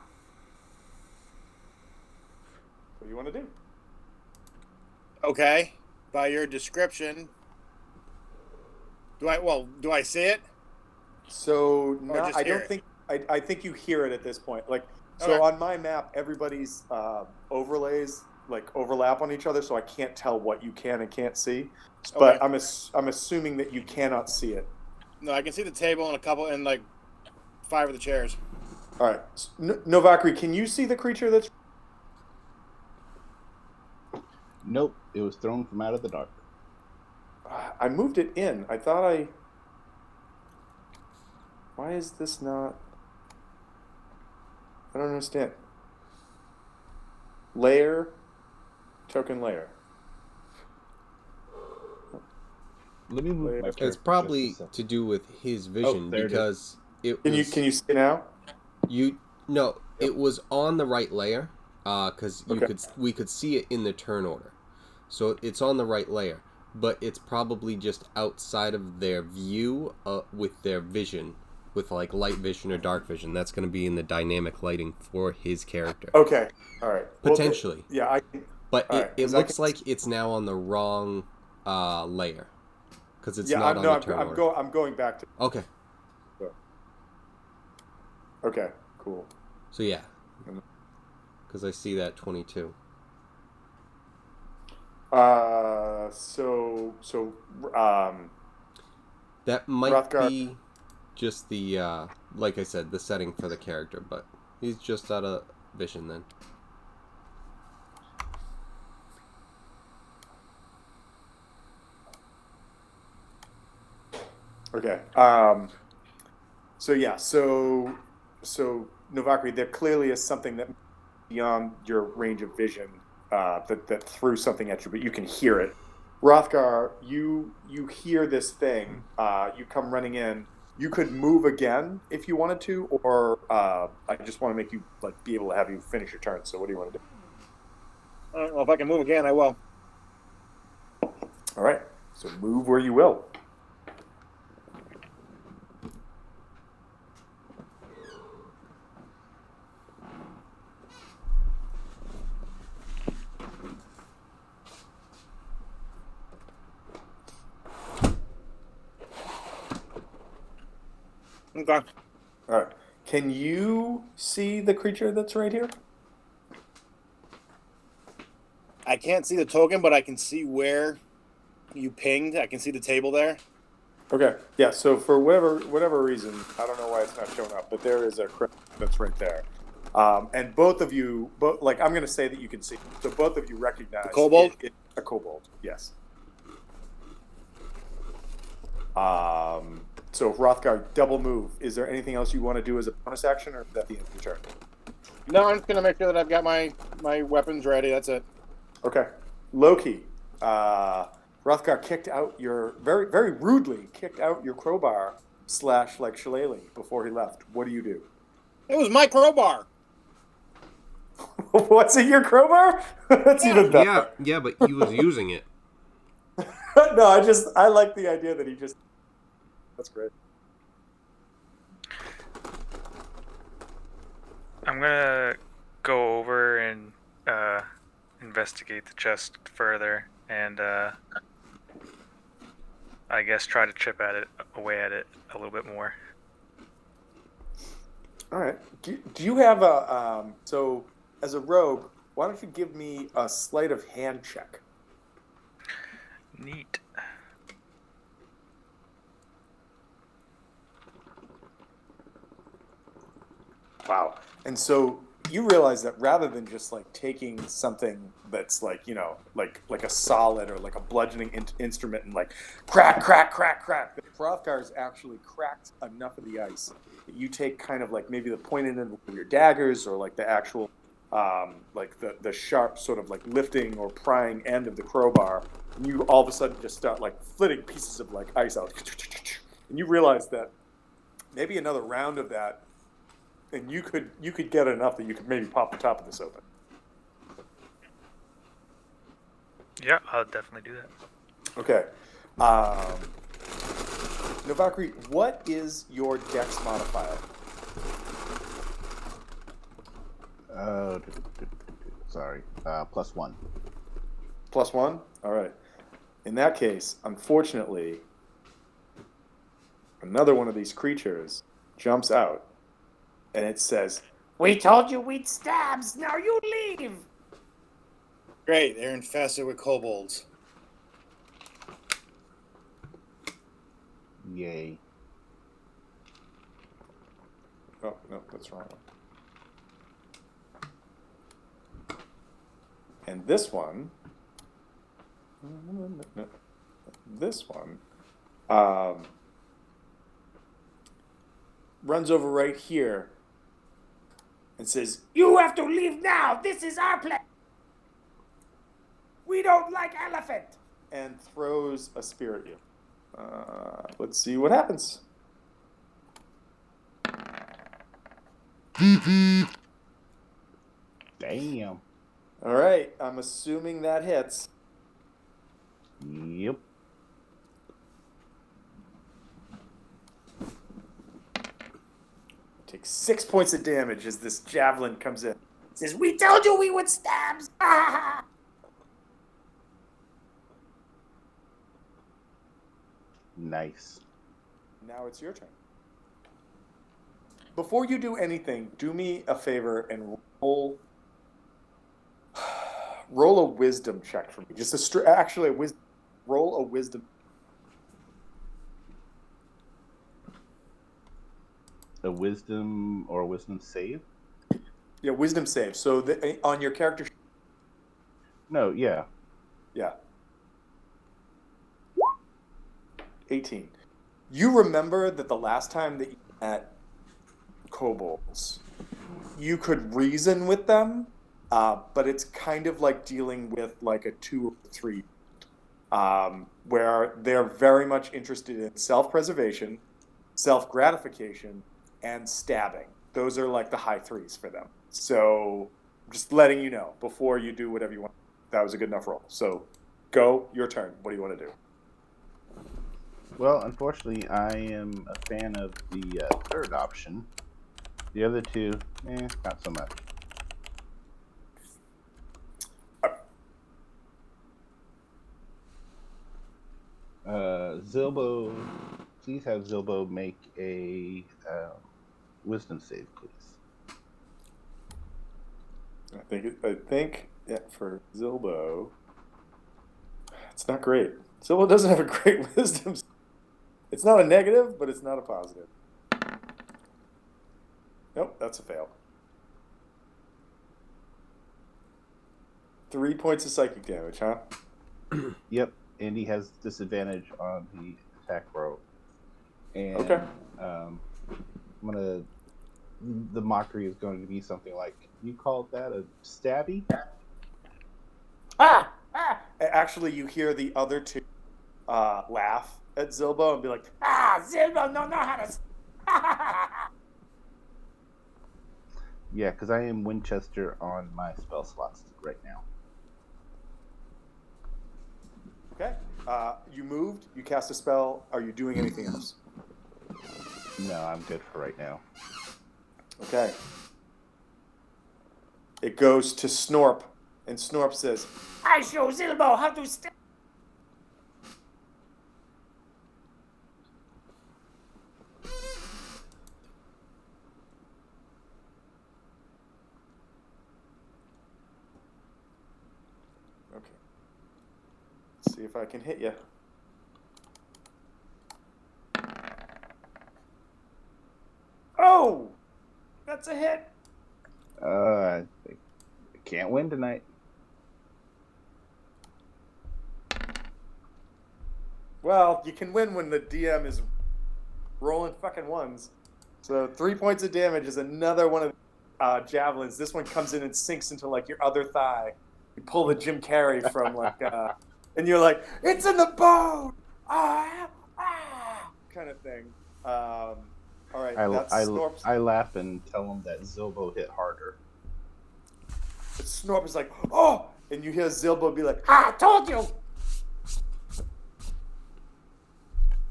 S1: do you want to do?
S2: Okay. By your description, do I see it?
S1: So
S2: Or just
S1: I
S2: hear
S1: don't
S2: it?
S1: think I think you hear it at this point. Like so
S2: Okay.
S1: on my map, everybody's overlays like overlap on each other, so I can't tell what you can and can't see. But
S2: Okay.
S1: I'm assuming that you cannot see it.
S2: No, I can see the table and a couple and like 5 of the chairs.
S1: All right, Novakri, can you see the creature that's?
S5: Nope, it was thrown from out of the dark.
S1: I moved it in. I thought I. Why is this not? I don't understand. Layer, token layer.
S5: Let me move my character
S3: It's
S5: just
S3: probably
S5: a second.
S3: to do with his vision
S5: there it is.
S3: because it
S1: Can
S3: was.
S1: you see it now?
S3: No, it was on the right layer, because
S1: Okay.
S3: we could see it in the turn order, so it's on the right layer. But it's probably just outside of their view, with their vision, with like light vision or dark vision. That's going to be in the dynamic lighting for his character,
S1: Okay. All right.
S3: potentially.
S1: Yeah. I.
S3: But
S1: All
S3: it,
S1: right,
S3: it
S1: 'cause I
S3: looks
S1: can-
S3: like it's now on the wrong layer, because it's
S1: Yeah.
S3: not on the turn
S1: I'm
S3: order.
S1: I'm going back to.
S3: Okay,
S1: Okay. Cool.
S3: so yeah, because I see that 22. That might
S1: Hrothgar-
S3: be just the, like I said, the setting for the character, but he's just out of vision then.
S1: Okay. So yeah. So Novakri, there clearly is something that beyond your range of vision that threw something at you, but you can hear it. Hrothgar, you hear this thing. You come running in. You could move again if you wanted to, or I just want to make you like be able to have you finish your turn. So what do you want to do?
S2: Well, if I can move again, I will.
S1: All right. So move where you will.
S2: Okay.
S1: All right. Can you see the creature that's right here?
S2: I can't see the token, but I can see where you pinged. I can see the table there.
S1: Okay. Yeah. So for whatever reason, I don't know why it's not showing up, but there is a creature that's right there. And both of you, like I'm going to say that you can see. So both of you recognize
S2: The kobold?
S1: a kobold. Yes. So Hrothgar, double move. Is there anything else you want to do as a bonus action, or is that the end of your turn?
S2: No, I'm just gonna make sure that I've got my weapons ready. That's it.
S1: Okay. Loki, Hrothgar kicked out your very rudely kicked out your crowbar / like shillelagh before he left. What do you do?
S2: It was my crowbar.
S1: What's it, your crowbar? That's even better.
S3: Yeah, but he was using it.
S1: No, I like the idea that he just. That's great.
S4: I'm gonna go over and investigate the chest further, and I guess try to chip away at it a little bit more.
S1: All right. Do you have a so as a rogue? Why don't you give me a sleight of hand check?
S4: Neat.
S1: Wow. And so you realize that rather than just like taking something that's like, like a solid or like a bludgeoning instrument and like crack, the Hrothgar has actually cracked enough of the ice that you take kind of like maybe the pointed end of your daggers or like the actual, like the sharp sort of like lifting or prying end of the crowbar. And you all of a sudden just start like flitting pieces of like ice out. And you realize that maybe another round of that and you could get enough that you could maybe pop the top of this open.
S4: Yeah, I'll definitely do that.
S1: Okay. Novakri, what is your dex modifier?
S5: Sorry. +1.
S1: +1? All right. In that case, unfortunately, another one of these creatures jumps out, and it says, "We told you we'd stabs. Now you leave."
S2: Great, they're infested with kobolds.
S5: Yay.
S1: Oh, no, that's the wrong one. And this one, runs over right here and says, "You have to leave now. This is our place. We don't like elephant." And throws a spear at you. Let's see what happens.
S5: Damn.
S1: All right, I'm assuming that hits.
S5: Yep.
S1: Take 6 points of damage as this javelin comes in. It says, "We told you we would stabs."
S5: Nice.
S1: Now it's your turn. Before you do anything, do me a favor and roll a wisdom check for me. Just actually roll a wisdom.
S5: A wisdom or a wisdom save?
S1: Yeah, wisdom save. So on your character.
S5: No, yeah.
S1: Yeah. 18. You remember that the last time that you met kobolds, you could reason with them, but it's kind of like dealing with like a 2 or 3, where they're very much interested in self-preservation, self-gratification, and stabbing. Those are like the high 3s for them. So just letting you know before you do whatever you want. That was a good enough roll. So go, your turn. What do you want to do?
S5: Well, unfortunately, I am a fan of the third option. The other two, not so much. Zilbo, please have Zilbo make a wisdom save, please.
S1: I think for Zilbo, it's not great. Zilbo doesn't have a great wisdom. It's not a negative, but it's not a positive. Nope, that's a fail. 3 points of psychic damage, huh?
S5: Yep, and he has disadvantage on the attack roll. And
S1: Okay.
S5: the mockery is going to be something like, you called that a stabby?
S1: Ah! Actually, you hear the other two laugh at Zilbo and be like, Zilbo don't know how to...
S5: Yeah, because I am Winchester on my spell slots right now.
S1: Okay. You moved, you cast a spell. Are you doing anything else?
S5: No, I'm good for right now.
S1: Okay. It goes to Snorp, and Snorp says, "I show Zilbo how to stab." Okay. Let's see if I can hit you. Oh! That's a hit.
S5: I can't win tonight.
S1: Well, you can win when the DM is rolling fucking ones. So 3 points of damage is another one of javelins. This one comes in and sinks into like your other thigh. You pull the Jim Carrey from like, and you're like, "It's in the bone!" Kind of thing. All right, that's Snorp's.
S5: I laugh and tell him that Zilbo hit harder.
S1: Snorp is like, "Oh, and you hear Zilbo be like, "Ah, I told you."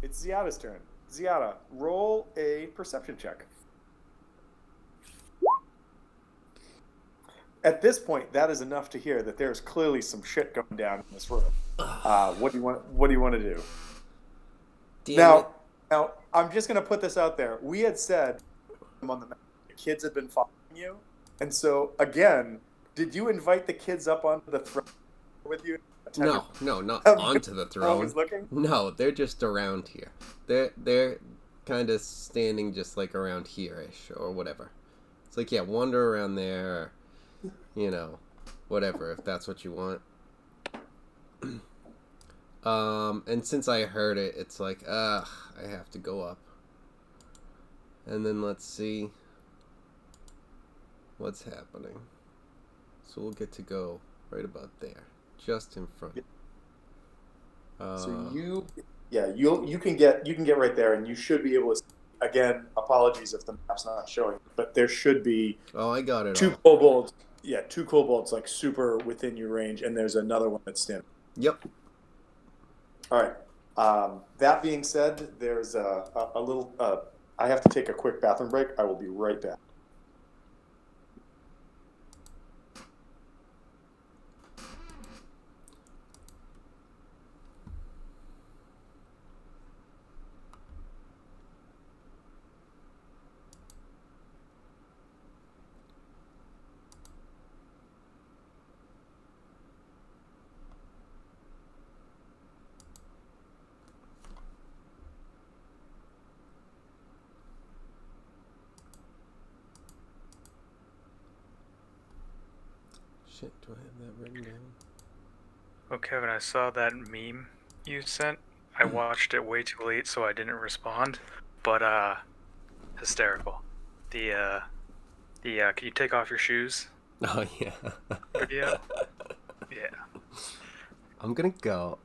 S1: It's Ziada's turn. Ziada, roll a perception check. At this point, that is enough to hear that there's clearly some shit going down in this room. What do you want to do? Now, I'm just going to put this out there. We had said on the kids had been following you, and so again, did you invite the kids up onto the throne with you?
S6: No, not onto the throne.
S1: Looking?
S6: No, they're just around here. They're kind of standing just like around here-ish or whatever. It's like, yeah, wander around there, whatever, if that's what you want. And since I heard it, it's like, I have to go up. And then let's see what's happening. So we'll get to go right about there, just in front.
S1: So you can get right there, and you should be able to. Again, apologies if the map's not showing, but there should be.
S6: Oh, I got it.
S1: Two kobolds. Yeah, two kobolds like super within your range, and there's another one that's standing.
S6: Yep.
S1: All right. That being said, there's a little. I have to take a quick bathroom break. I will be right back.
S6: Shit, do I have that written down?
S4: Oh, Kevin, I saw that meme you sent. I watched it way too late, so I didn't respond. But hysterical. The can you take off your shoes?
S6: Oh yeah.
S4: Video. Yeah.
S6: I'm gonna go.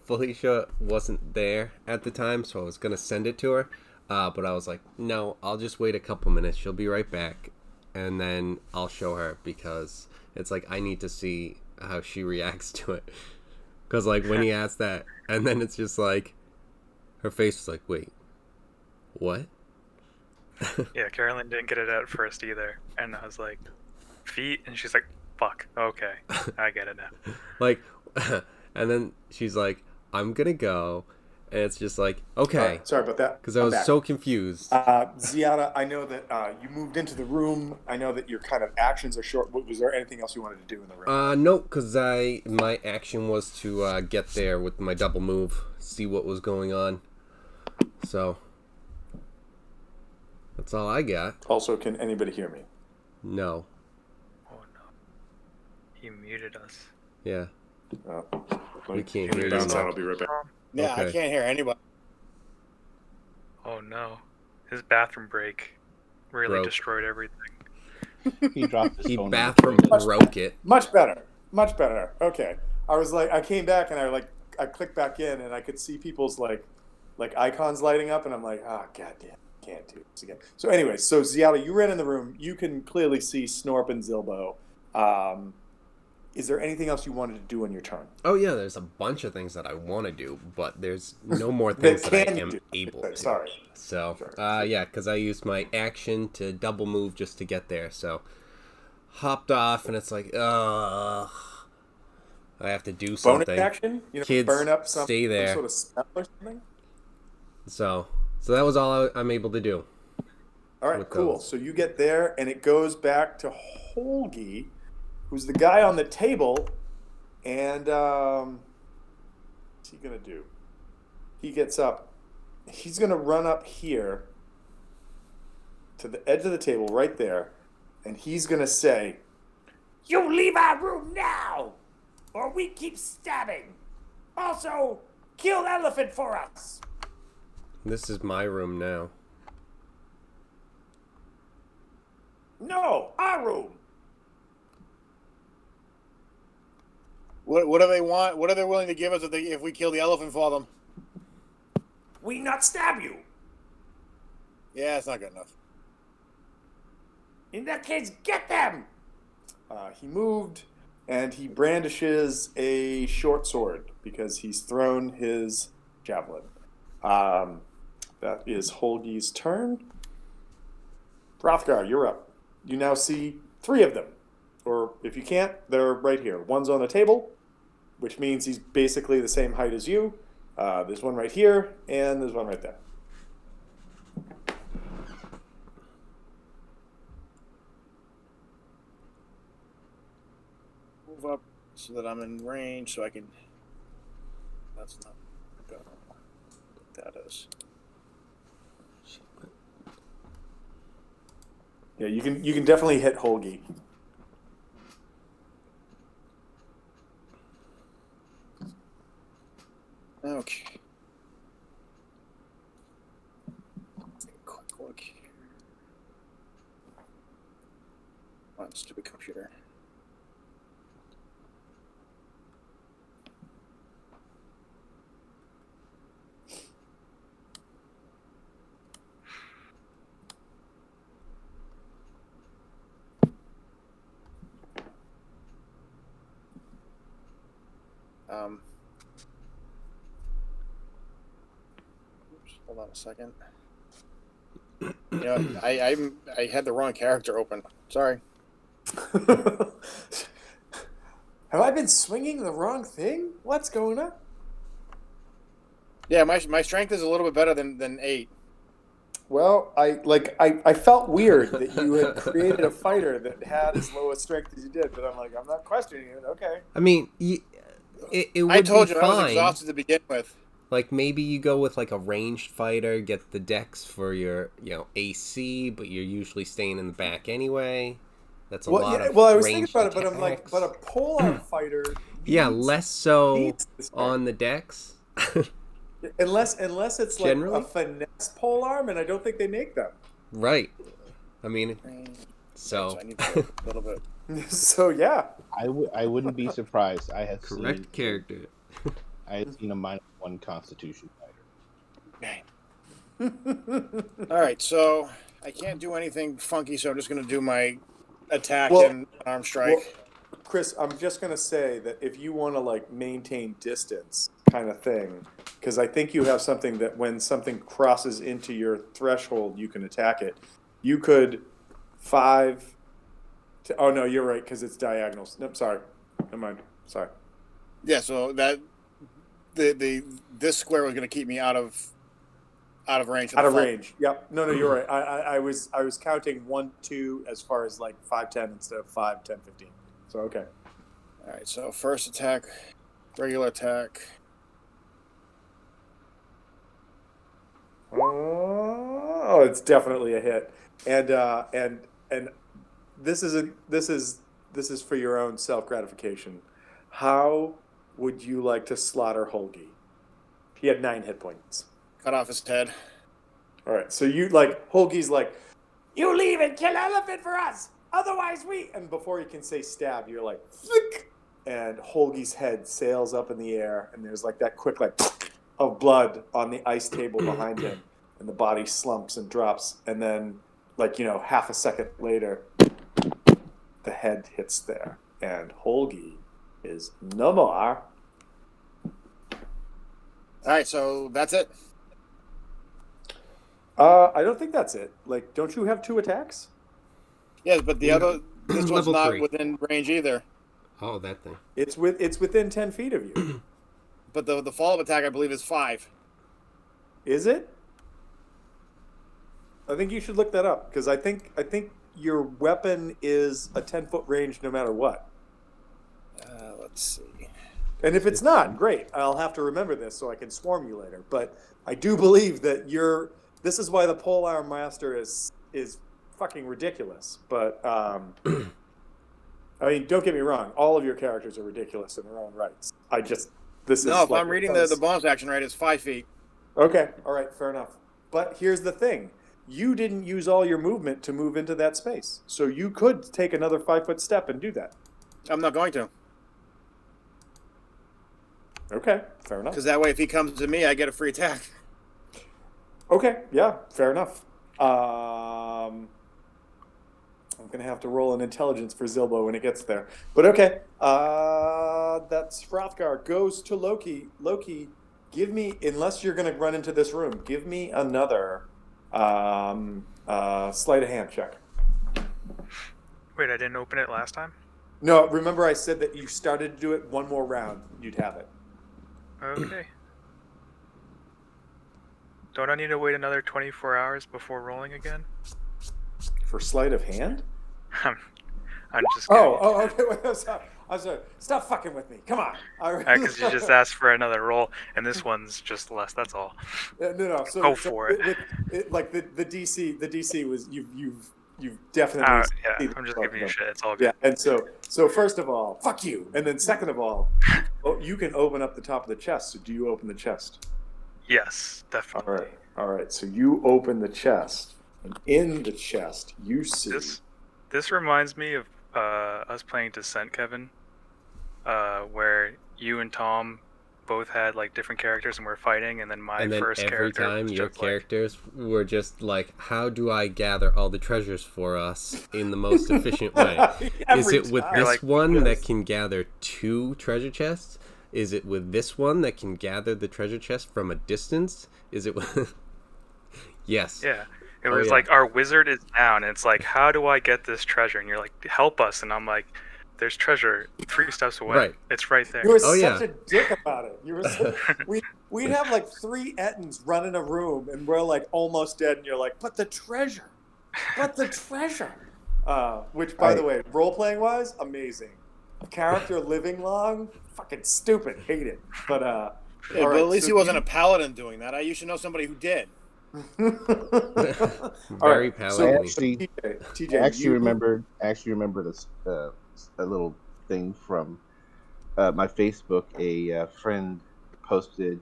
S6: Felicia wasn't there at the time, so I was gonna send it to her. But I was like, no, I'll just wait a couple minutes. She'll be right back. And then I'll show her, because it's like I need to see how she reacts to it. Because like when he asked that, and then it's just like her face was like, wait, what?
S4: Yeah, Carolyn didn't get it at first either, and I was like, feet, and she's like, fuck, okay, I get it now.
S6: Like, and then she's like, I'm gonna go. And it's just like, okay.
S1: Sorry about that.
S6: Because I was so confused.
S1: Ziada, I know that you moved into the room. I know that your kind of actions are short. Was there anything else you wanted to do in the room?
S6: No, because my action was to get there with my double move, see what was going on. So, that's all I got.
S1: Also, can anybody hear me?
S6: No.
S4: Oh no. He muted us.
S6: Yeah. We can't
S1: hear
S6: hear you.
S1: I'll be right back.
S2: Yeah,
S6: Okay.
S2: I can't hear anybody.
S4: Oh no. His bathroom break really
S6: Broke.
S4: destroyed everything.
S5: He dropped his
S6: He
S5: phone.
S6: bathroom broke it.
S1: Much better. Much better. Okay. I was like, I came back and I clicked back in and I could see people's like icons lighting up, and I'm like, oh goddamn, can't do this again. So anyway, so Ziada, you ran in the room. You can clearly see Snorp and Zilbo. Is there anything else you wanted to do on your turn?
S6: Oh yeah, there's a bunch of things that I want to do, but there's no more things that I am able to.
S1: Sorry.
S6: So,
S1: Sure.
S6: yeah, because I used my action to double move just to get there. So, hopped off, and it's like, I have to do something.
S1: Bonus action?
S6: Kids,
S1: burn up some
S6: stay there.
S1: sort of spell or something?
S6: So that was all I'm able to do.
S1: All right,
S6: with
S1: cool.
S6: those.
S1: So you get there, and it goes back to Holgi, who's the guy on the table, and what's he going to do? He gets up. He's going to run up here to the edge of the table right there, and he's going to say, "You leave our room now, or we keep stabbing. Also, kill elephant for us."
S6: This is my room now.
S1: No, our room.
S2: What do they want? What are they willing to give us if we kill the elephant for them?
S1: We not stab you.
S2: Yeah, it's not good enough.
S1: In that case, get them. He moved, and he brandishes a short sword because he's thrown his javelin. That is Holgi's turn. Hrothgar, you're up. You now see 3 of them. Or if you can't, they're right here. One's on a table, which means he's basically the same height as you. There's one right here, and there's one right there.
S2: Move up so that I'm in range, so I can. That's not good. That is.
S1: Yeah, you can definitely hit Holgi.
S2: Okay. Quick look here. Come on, stupid computer. Oops, hold on a second. You know, I had the wrong character open. Sorry.
S1: Have I been swinging the wrong thing? What's going on?
S2: Yeah, my strength is a little bit better than 8.
S1: Well, I felt weird that you had created a fighter that had as low a strength as you did, but I'm like, I'm not questioning it. Okay.
S6: I mean, it would
S2: I told
S6: be
S2: you
S6: fine.
S2: I was exhausted to begin with.
S6: Like maybe you go with like a ranged fighter, get the dex for your AC, but you're usually staying in the back anyway. That's a lot of
S1: well, I was thinking
S6: ranged
S1: about it, but I'm like,
S6: attacks.
S1: but a polearm fighter.
S6: Yeah, less so
S1: needs this
S6: on the dex.
S1: Unless it's like
S6: Generally?
S1: a finesse polearm, and I don't think they make them.
S6: Right. I mean,
S2: So I need to go a little bit.
S1: So yeah,
S5: I wouldn't be surprised. I have
S6: correct character.
S5: I have seen a -1 Constitution fighter.
S2: Okay. All right, so I can't do anything funky, so I'm just going to do my attack
S1: Well-
S2: and arm strike.
S1: Well, Chris, I'm just gonna say that if you want to like maintain distance, kind of thing, because I think you have something that when something crosses into your threshold, you can attack it. You could 5. Oh no, you're right because it's diagonals. Nope, sorry. Never mind. Sorry.
S2: Yeah, so that this square was going to keep me out of range.
S1: Out of range. Yep. No, you're right. I was counting 1, 2 as far as like 5, 10 instead of 5, 10, 15. So okay.
S2: All right, so first attack, regular attack.
S1: Oh, it's definitely a hit. And this is for your own self gratification. How would you like to slaughter Holgi? He had 9 hit points.
S2: Cut off his head.
S1: All right, so you like Holgi's like, you leave and kill elephant for us. Otherwise, we. And before you can say stab, you're like, flick, and Holgi's head sails up in the air, and there's like that quick like of blood on the ice table behind him, and the body slumps and drops, and then like half a second later, the head hits there, and Holgi is no more.
S2: All right, so that's it.
S1: I don't think that's it. Like, don't you have 2 attacks?
S2: Yes, but this one's
S6: Level
S2: not
S6: 3.
S2: within range either.
S6: Oh, that thing.
S1: It's within 10 feet of you.
S2: But the follow-up attack, I believe, is 5.
S1: Is it? I think you should look that up because I think your weapon is a 10-foot range no matter what.
S2: Let's see.
S1: And if it's not, great. I'll have to remember this so I can swarm you later. But I do believe that this is why the polearm master is fucking ridiculous. But I mean, don't get me wrong. All of your characters are ridiculous in their own rights.
S2: If I'm reading the bonus action right, it's 5 feet.
S1: Okay, all right, fair enough. But here's the thing. You didn't use all your movement to move into that space. So you could take another 5-foot step and do that.
S2: I'm not going to.
S1: Okay, fair enough.
S2: Because that way, if he comes to me, I get a free attack.
S1: Okay, yeah, fair enough. I'm gonna have to roll an intelligence for Zilbo when it gets there. But okay, that's Hrothgar goes to Loki. Loki, give me, unless you're gonna run into this room, give me another sleight of hand check.
S4: Wait, I didn't open it last time?
S1: No, remember I said that you started to do it one more round, you'd have it.
S4: Okay. Don't I need to wait another 24 hours before rolling again?
S1: For sleight of hand?
S4: I'm just kidding.
S1: Okay. Wait, I'm sorry. Stop fucking with me. Come on. All right.
S4: Because you just asked for another roll, and this one's just less. That's all.
S1: No. So,
S4: Go for it.
S1: Like the DC was you've definitely.
S4: Yeah, I'm just giving you shit. It's all good.
S1: Yeah, and so first of all, fuck you, and then second of all, you can open up the top of the chest. So do you open the chest?
S4: Yes, definitely.
S1: All right. So you open the chest, and in the chest you see.
S4: This reminds me of us playing Descent, Kevin, where you and Tom both had like different characters and we're fighting, and then first
S6: every
S4: character
S6: time
S4: was
S6: your
S4: just
S6: characters were just like, how do I gather all the treasures for us in the most efficient way? Is it with this one that can gather 2 treasure chests? Is it with this one that can gather the treasure chest from a distance? Is it with... Yes.
S4: Yeah. It was like, our wizard is down, and it's like, how do I get this treasure? And you're like, help us. And I'm like, there's treasure 3 steps away.
S6: Right.
S4: It's right there.
S1: You were such a dick about it. You were we'd have like 3 Ettins run in a room, and we're like almost dead, and you're like, but the treasure. Which, by the way, role-playing wise, amazing. Character living long, fucking stupid. Hate it. But
S2: but at least he wasn't a paladin doing that. I used to know somebody who did.
S6: Very paladin.
S1: TJ,
S5: I actually remembered this a little thing from my Facebook. A friend posted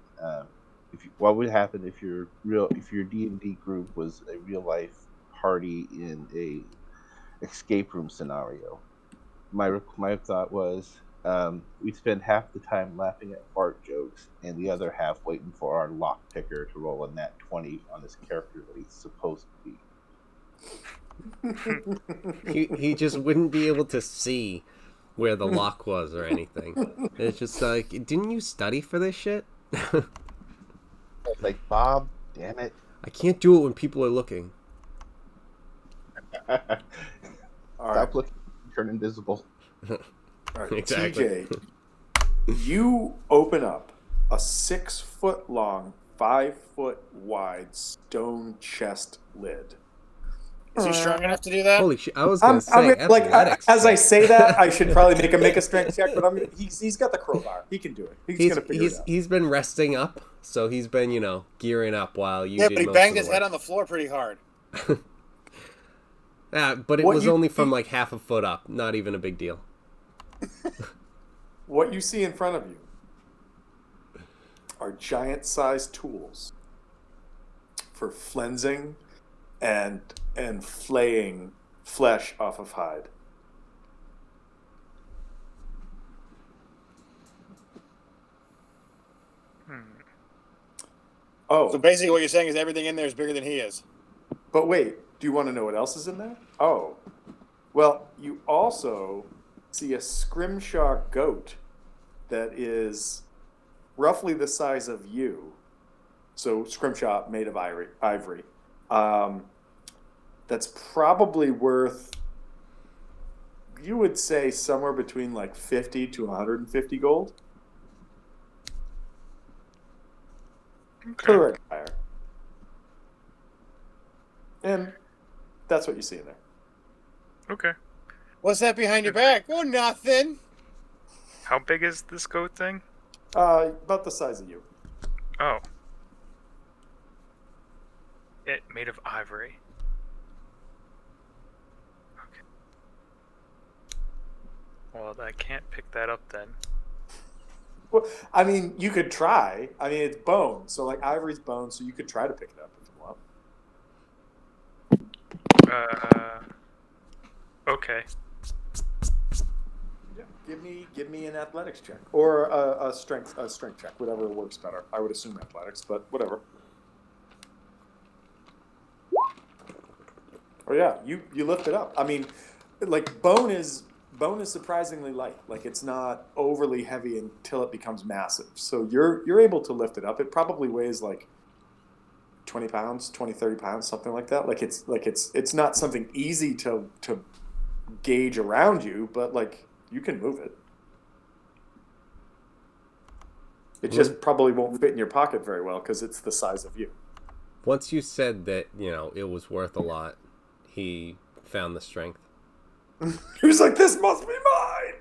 S5: what would happen if your D&D group was a real life party in a escape room scenario. My thought was we'd spend half the time laughing at fart jokes and the other half waiting for our lock picker to roll a nat 20 on his character that he's supposed to be.
S6: he just wouldn't be able to see where the lock was or anything. It's just like, didn't you study for this shit?
S5: Like, Bob, damn it.
S6: I can't do it when people are looking.
S5: Stop looking, turn invisible.
S1: All right,
S6: Exactly.
S1: TJ, you open up a 6-foot long, 5-foot wide stone chest lid.
S2: Is he strong enough to do that?
S6: Holy shit! I was gonna say athletics.
S1: As I say that, I should probably make a strength check, but he's got the crowbar. He can do it. He's gonna figure it out.
S6: He's been resting up, so he's been gearing up while you.
S2: Yeah,
S6: did
S2: but he
S6: most
S2: banged
S6: of
S2: his
S6: the
S2: head
S6: work.
S2: on the floor pretty hard.
S6: But it was only from like half a foot up. Not even a big deal.
S1: What you see in front of you are giant-sized tools for flensing and flaying flesh off of hide. Oh,
S2: So basically what you're saying is everything in there is bigger than he is.
S1: but wait, do you want to know what else is in there? Oh, well, you also see a Scrimshaw Goat that is roughly the size of you. So Scrimshaw made of ivory. That's probably worth, you would say, somewhere between like 50 to 150 gold. Correct. Higher. And that's what you see in there.
S4: Okay.
S2: What's that behind your back? Oh, nothing.
S4: How big is this goat thing?
S1: About the size of you.
S4: Oh. It made of ivory. Okay. Well, I can't pick that up then.
S1: Well, I mean, you could try. I mean, it's bone, so like ivory's bone, so you could try to pick it up if you want.
S4: Okay.
S1: Yeah. Give me an athletics check or a strength check, whatever works better. I would assume athletics, but whatever. Oh yeah, you lift it up. I mean, like bone is surprisingly light. Like it's not overly heavy until it becomes massive. So you're able to lift it up. It probably weighs like 20 pounds, 20, 30 pounds, something like that. Like it's not something easy to gauge around you, but like you can move it. It just probably won't fit in your pocket very well because it's the size of you.
S6: Once you said that, it was worth a lot, he found the strength.
S1: He was like, "This must be mine."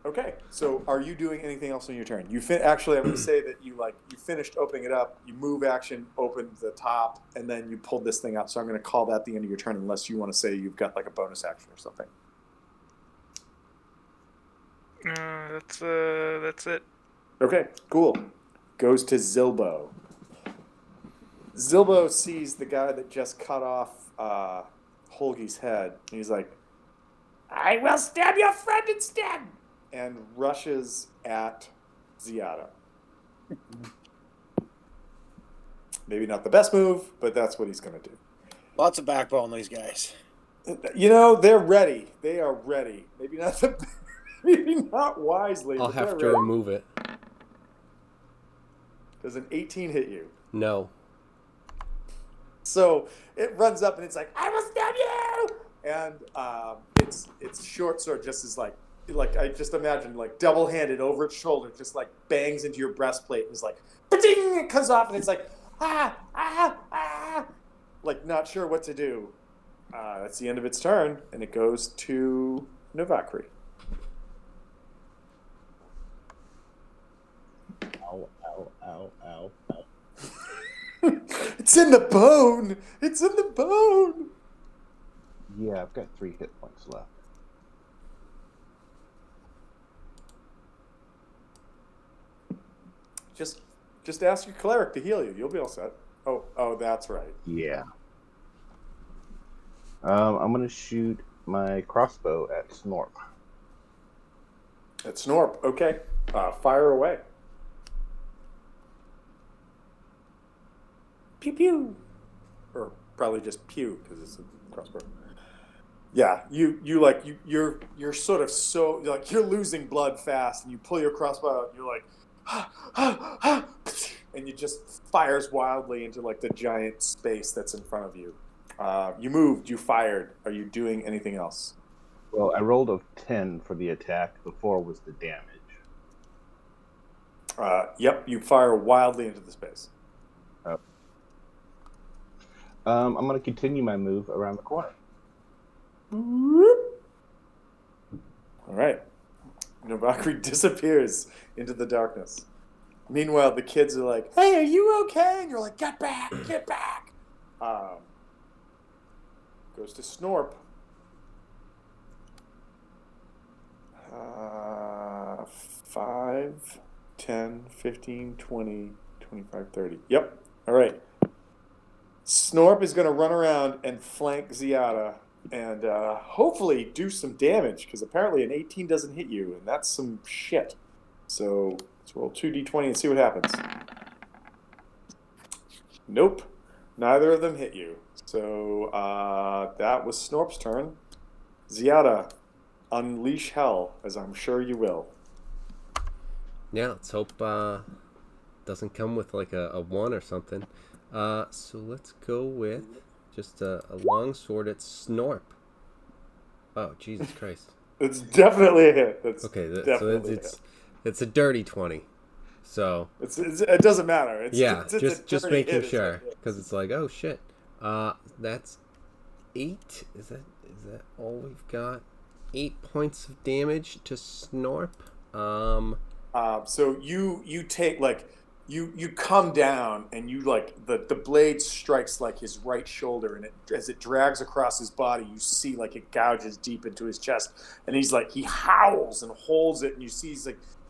S1: Okay, so are you doing anything else on your turn? Actually, I'm going to say that you finished opening it up. You move action, opened the top, and then you pulled this thing out. So I'm going to call that the end of your turn, unless you want to say you've got like a bonus action or something.
S4: That's it.
S1: Okay, cool. Goes to Zilbo. Zilbo sees the guy that just cut off Holgi's head, and he's like, "I will stab your friend instead!" and rushes at Ziada. Maybe not the best move, but that's what he's going to do.
S2: Lots of backbone, these guys.
S1: They're ready. They are ready. Maybe not wisely.
S6: I'll
S1: but
S6: have
S1: they're
S6: to
S1: ready.
S6: remove it.
S1: Does an 18 hit you?
S6: No.
S1: So it runs up and it's like, "I will stab you!" And its short sword just is like I just imagine like double-handed over its shoulder, just like bangs into your breastplate and is like, "Ba-ding!" It comes off and it's like, like not sure what to do. That's the end of its turn, and it goes to Novakri.
S5: Ow, ow, ow, ow, ow.
S1: It's in the bone. It's in the bone.
S5: Yeah, I've got 3 hit points left.
S1: Just ask your cleric to heal you. You'll be all set. Oh, that's right.
S5: Yeah. I'm gonna shoot my crossbow at Snorp.
S1: At Snorp. Okay. Fire away. Pew pew. Or probably just pew because it's a crossbow. Yeah, you're sort of so like you're losing blood fast, and you pull your crossbow out, and you're like, and you just fires wildly into like the giant space that's in front of you. You moved, you fired. Are you doing anything else?
S5: Well, I rolled a 10 for the attack. The 4 was the damage.
S1: Yep, you fire wildly into the space.
S5: Oh. I'm going to continue my move around the corner.
S1: All right. Novakri disappears into the darkness. Meanwhile, the kids are like, "Hey, are you okay?" And you're like, "Get back, get back." Goes to Snorp. 5, 10, 15, 20, 25, 30. Yep. All right. Snorp is going to run around and flank Ziada and hopefully do some damage, because apparently an 18 doesn't hit you, and that's some shit. So let's roll 2d20 and see what happens. Nope. Neither of them hit you. So that was Snorp's turn. Ziada, unleash hell, as I'm sure you will.
S6: Yeah, let's hope doesn't come with like a 1 or something. So let's go with just a long sword at Snorp. Oh, Jesus Christ.
S1: It's definitely a hit.
S6: It's a dirty 20. So
S1: it doesn't matter.
S6: Just making sure, because it's like, oh shit. That's 8. Is that all we've got? 8 points of damage to Snorp.
S1: So you take like you come down, and you like the blade strikes like his right shoulder, and as it drags across his body, you see like it gouges deep into his chest, and he howls and holds it, and you see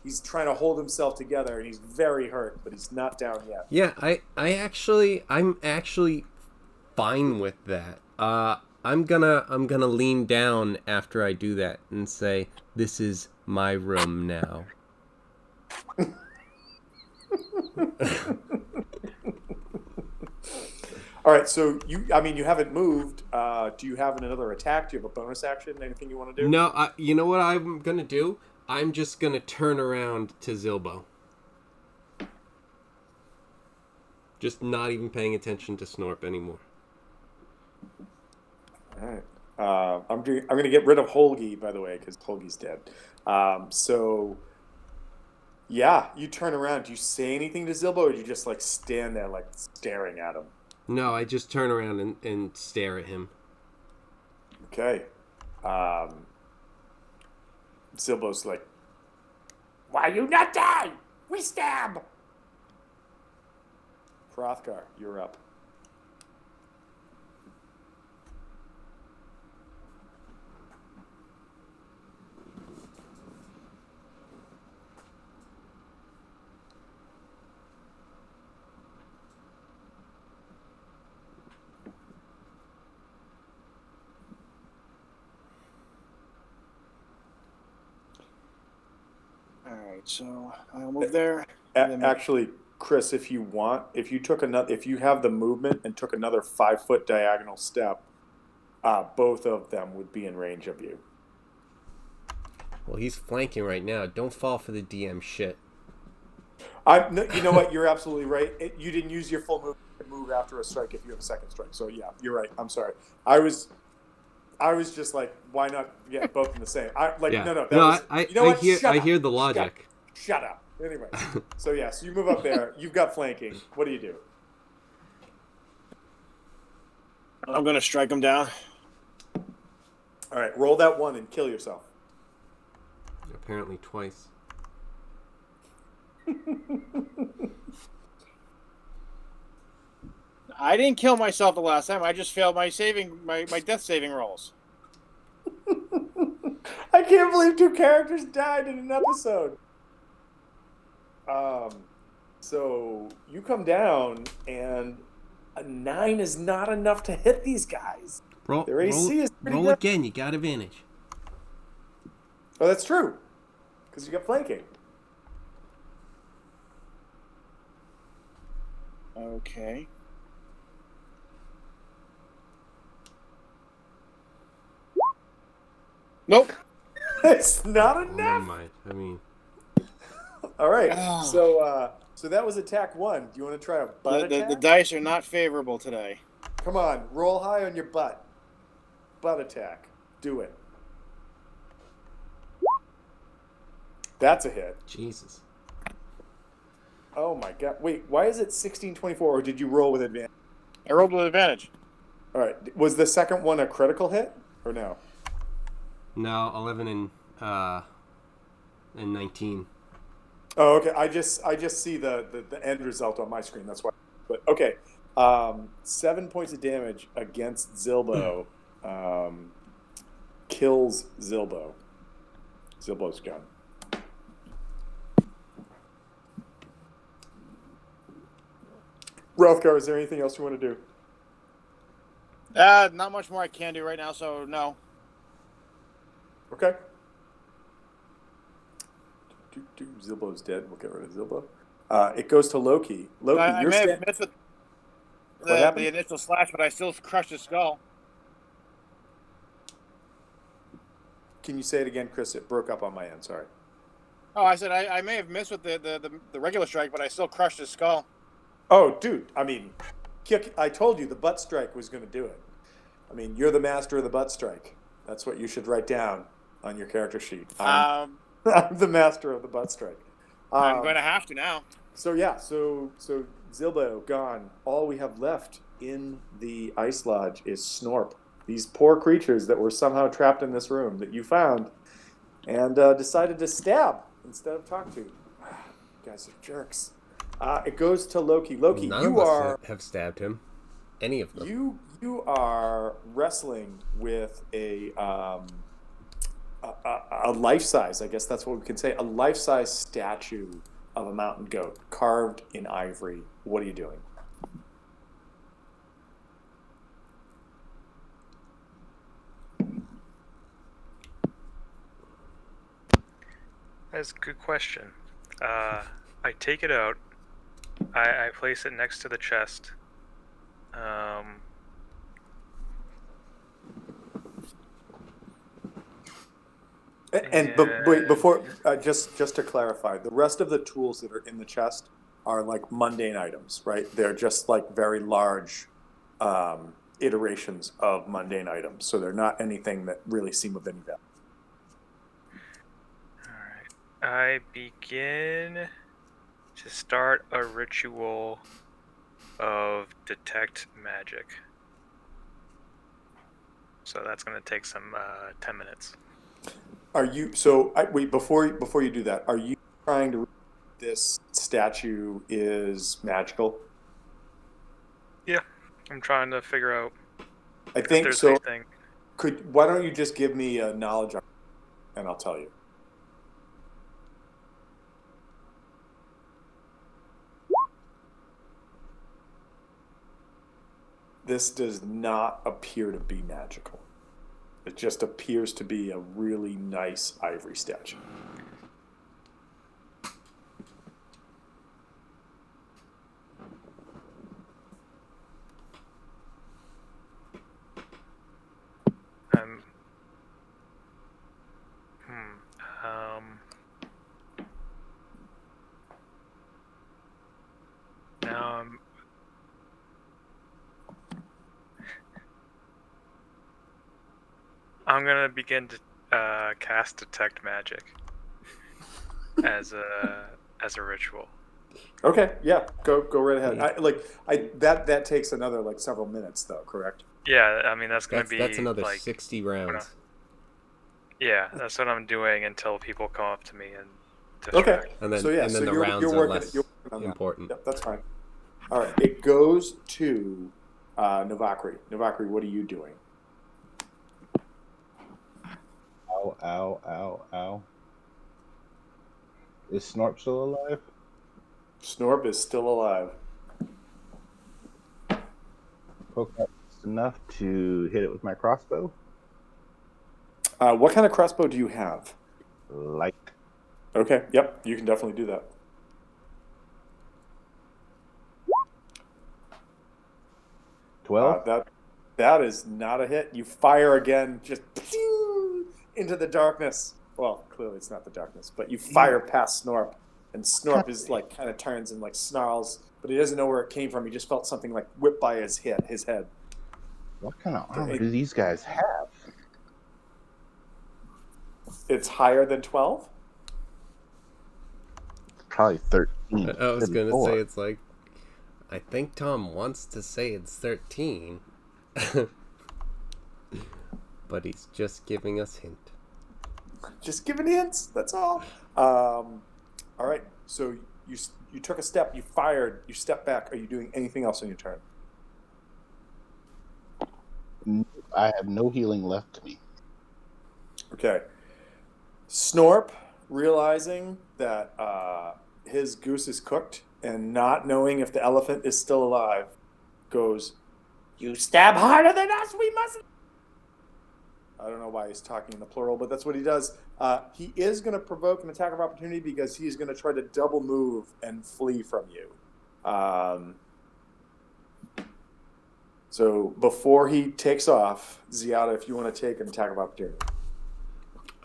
S1: he's trying to hold himself together, and he's very hurt, but he's not down yet.
S6: Yeah, I'm actually fine with that. I'm gonna lean down after I do that and say, "This is my room now."
S1: All right, so you haven't moved. Do you have another attack? Do you have a bonus action? Anything you want to do?
S6: No, you know what I'm gonna do? I'm just gonna turn around to Zilbo. Just not even paying attention to Snorp anymore.
S1: All right. I'm going to get rid of Holgi, by the way, because Holgi's dead. So yeah, you turn around. Do you say anything to Zilbo, or do you just like stand there like staring at him?
S6: No, I just turn around and stare at him.
S1: Okay. Zilbo's like, "Why you not die? We stab." Hrothgar, you're up.
S2: All right, so I'll move there.
S1: Actually, Chris, if you want, if you have the movement and took another 5-foot diagonal step, both of them would be in range of you.
S6: Well, he's flanking right now. Don't fall for the DM shit.
S1: No, you know what? You're absolutely right. You didn't use your full move after a strike if you have a second strike. So yeah, you're right. I'm sorry. I was just like, why not get both in the same?
S6: I hear the logic.
S1: Shut up. Anyway, so yeah, so you move up there. You've got flanking. What do you do?
S2: I'm gonna strike him down.
S1: All right, roll that one and kill yourself.
S6: Apparently twice.
S2: I didn't kill myself the last time. I just failed my death saving rolls.
S1: I can't believe 2 characters died in an episode. So you come down, and a 9 is not enough to hit these guys. Their AC is pretty
S6: roll
S1: good.
S6: again. You got advantage.
S1: Oh, that's true, because you got flanking.
S2: Okay. Nope.
S1: It's not
S6: Never
S1: enough.
S6: mind. I mean,
S1: All right. So that was attack 1. Do you want to try a butt attack?
S2: The dice are not favorable today.
S1: Come on, roll high on your butt. Butt attack. Do it. That's a hit.
S6: Jesus.
S1: Oh my god. Wait, why is it 16-24, or did you roll with advantage?
S2: I rolled with advantage.
S1: All right. Was the second one a critical hit or no?
S6: No, 11 and 19.
S1: Oh, okay. I just see the end result on my screen. That's why. But okay. 7 points of damage against Zilbo. Kills Zilbo. Zilbo's gone. Hrothgar, is there anything else you want to do?
S2: Not much more I can do right now, so no.
S1: Okay. Zilbo's dead. We'll get rid of Zilbo. It goes to Loki. Loki,
S2: I may have missed the initial slash, but I still crushed his skull.
S1: Can you say it again, Chris? It broke up on my end. Sorry.
S2: Oh, I said I may have missed with the regular strike, but I still crushed his skull.
S1: Oh, dude. I mean, I told you the butt strike was going to do it. I mean, you're the master of the butt strike. That's what you should write down on your character sheet. I'm the master of the butt strike.
S2: I'm going to have to now.
S1: So yeah, so Zilbo gone. All we have left in the ice lodge is Snorp. These poor creatures that were somehow trapped in this room that you found and decided to stab instead of talk to. You guys are jerks. It goes to Loki. Loki,
S6: None
S1: you
S6: of us
S1: are
S6: have stabbed him. Any of them.
S1: you are wrestling with a life-size, I guess that's what we can say, a life-size statue of a mountain goat carved in ivory. What are you doing?
S4: That's a good question. I take it out. I place it next to the chest. Um,
S1: But wait,
S4: and
S1: before just to clarify, the rest of the tools that are in the chest are like mundane items, right? They're just like very large iterations of mundane items, so they're not anything that really seem of any value.
S4: all right, I begin to start a ritual of detect magic. So that's going to take some 10 minutes.
S1: Are you wait before you do that? Are you trying to this statue is magical?
S4: Yeah, I'm trying to figure out
S1: I
S4: if
S1: think
S4: there's
S1: so.
S4: anything.
S1: Why don't you just give me a knowledge and I'll tell you. This does not appear to be magical. It just appears to be a really nice ivory statue.
S4: Um, hmm. Now I'm gonna begin to cast detect magic as a ritual.
S1: Okay, yeah, go right ahead. That takes another like several minutes though, correct?
S4: Yeah, I mean that's gonna
S6: That's
S4: be
S6: another
S4: like
S6: 60
S4: when I-
S6: rounds.
S4: yeah, that's what I'm doing until people come up to me and
S1: Okay,
S4: distract.
S6: And then
S1: so yeah,
S6: and then
S1: so
S6: the
S1: you're
S6: rounds are
S1: working
S6: less
S1: on that.
S6: important.
S1: Yep, that's fine. All right, it goes to Novakri. Novakri, what are you doing?
S5: Ow, ow, ow, ow. Is Snorp still alive?
S1: Snorp is still alive.
S5: Poke out just enough to hit it with my crossbow.
S1: What kind of crossbow do you have?
S5: Light.
S1: Okay, yep, you can definitely do that.
S5: 12?
S1: That is not a hit. You fire again, just into the darkness. Well, clearly it's not the darkness, but you fire past Snorp, and Snorp is like kind of turns and like snarls, but he doesn't know where it came from. He just felt something like whip by his head.
S5: What kind of armor do these guys have?
S1: It's higher than 12.
S5: Probably 13.
S6: I was
S5: Could be
S6: gonna
S5: 4.
S6: say it's like, I think Tom wants to say it's 13, but he's just giving us hint.
S1: Just giving hints. That's all. All right. So you took a step. You fired. You stepped back. Are you doing anything else on your turn?
S5: I have no healing left to me.
S1: Okay. Snorp, realizing that his goose is cooked and not knowing if the elephant is still alive, goes, "You stab harder than us. We mustn't." I don't know why he's talking in the plural, but that's what he does. He is going to provoke an attack of opportunity because he's going to try to double move and flee from you. So before he takes off, Ziada, if you want to take an attack of opportunity.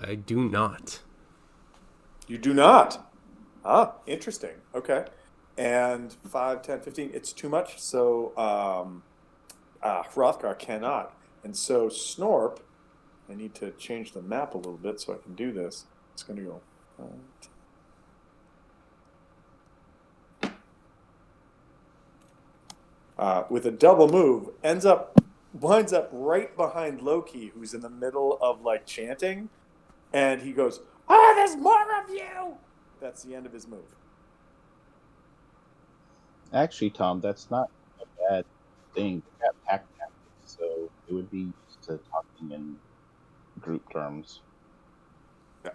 S6: I do not.
S1: You do not. Ah, interesting. Okay. And 5, 10, 15, it's too much. So Hrothgar cannot. And so Snorp, I need to change the map a little bit so I can do this. It's going to go 5, with a double move, winds up right behind Loki, who's in the middle of like chanting, and he goes, "Oh, there's more of you!" That's the end of his move.
S5: Actually, Tom, that's not a bad thing. They got pack tactics, so it would be used to talking in group terms.
S1: Yeah.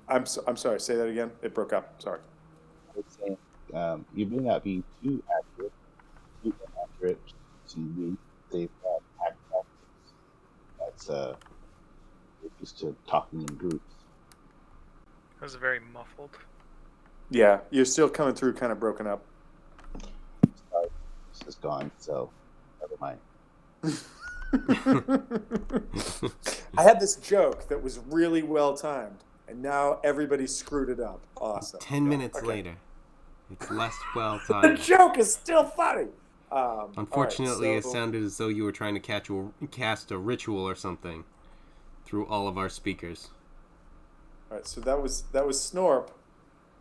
S1: I'm sorry, say that again. It broke up. Sorry.
S5: I would say you may not be too accurate. Too inaccurate. They've got pack tactics. That's they're used to talking in groups.
S4: It was very muffled.
S1: Yeah, you're still coming through kind of broken up.
S5: Sorry, this is gone, so Mine.
S1: I had this joke that was really well timed, and now everybody screwed it up. Awesome.
S6: 10
S1: Yeah,
S6: minutes
S1: okay.
S6: later. It's less well
S1: The
S6: timed.
S1: joke is still funny.
S6: Unfortunately,
S1: all right,
S6: it sounded as though you were trying to cast a ritual or something through all of our speakers.
S1: All right, so that was Snorp.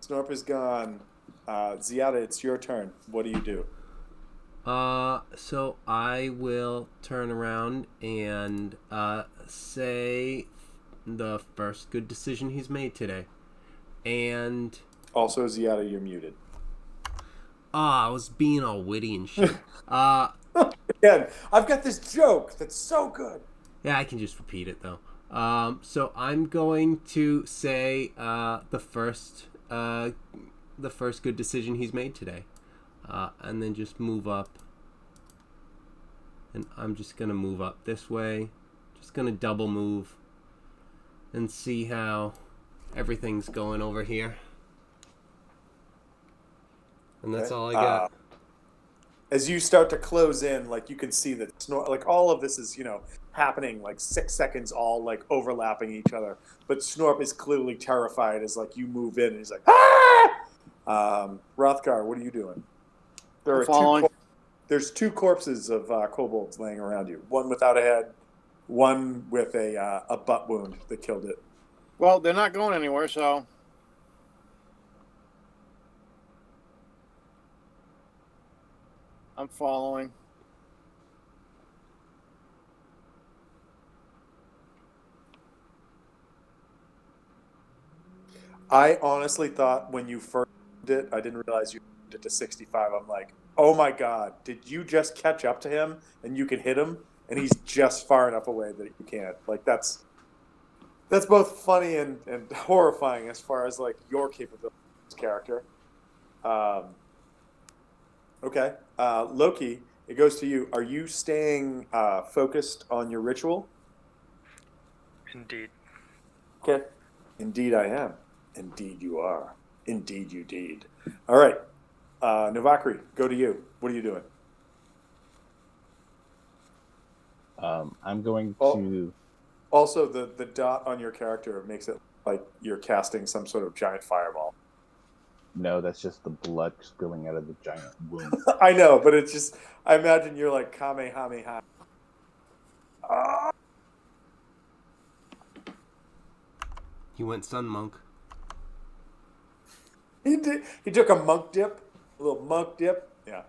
S1: Snorp is gone. Ziada, it's your turn. What do you do?
S6: So I will turn around and say the first good decision he's made today. And
S1: Also, Ziada, you're muted.
S6: I was being all witty and shit.
S1: Again, I've got this joke that's so good.
S6: Yeah, I can just repeat it though. So I'm going to say the first good decision he's made today, and then just move up. And I'm just gonna move up this way. Just gonna double move, and see how everything's going over here. And that's
S1: Okay.
S6: all I got.
S1: As you start to close in, like you can see that Snorp, like all of this is, happening like 6 seconds, all like overlapping each other. But Snorp is clearly terrified as like you move in, and he's like, ah! Rothgar, what are you doing? There are
S2: following.
S1: there's two corpses of kobolds laying around you. One without a head, one with a butt wound that killed it.
S2: Well, they're not going anywhere, so I'm following.
S1: I honestly thought when you first did it, I didn't realize you moved it to 65. I'm like, oh my God, did you just catch up to him and you can hit him? And he's just far enough away that you can't. Like, that's both funny and horrifying as far as like your capabilities as character. Okay. Loki, it goes to you. Are you staying focused on your ritual?
S4: Indeed.
S1: Okay. Indeed I am. Indeed you are. Indeed you deed. All right. Novakri, go to you. What are you doing?
S5: I'm going to.
S1: Also, the dot on your character makes it like you're casting some sort of giant fireball.
S5: No, that's just the blood spilling out of the giant wound.
S1: I know, but it's just, I imagine you're like Kamehameha.
S6: He went sun monk.
S1: He did. He took a monk dip, a little monk dip. Yeah.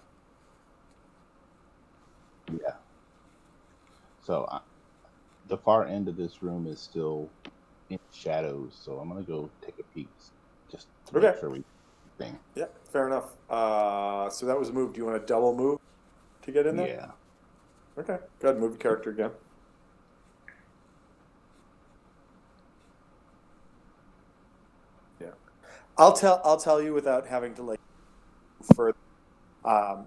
S5: Yeah. So the far end of this room is still in shadows, so I'm gonna go take a peek, just to make sure we thing.
S1: Yeah, fair enough. So that was a move. Do you want a double move to get in there?
S5: Yeah.
S1: Okay. Go ahead, move your character again. Yeah. I'll tell you without having to like further.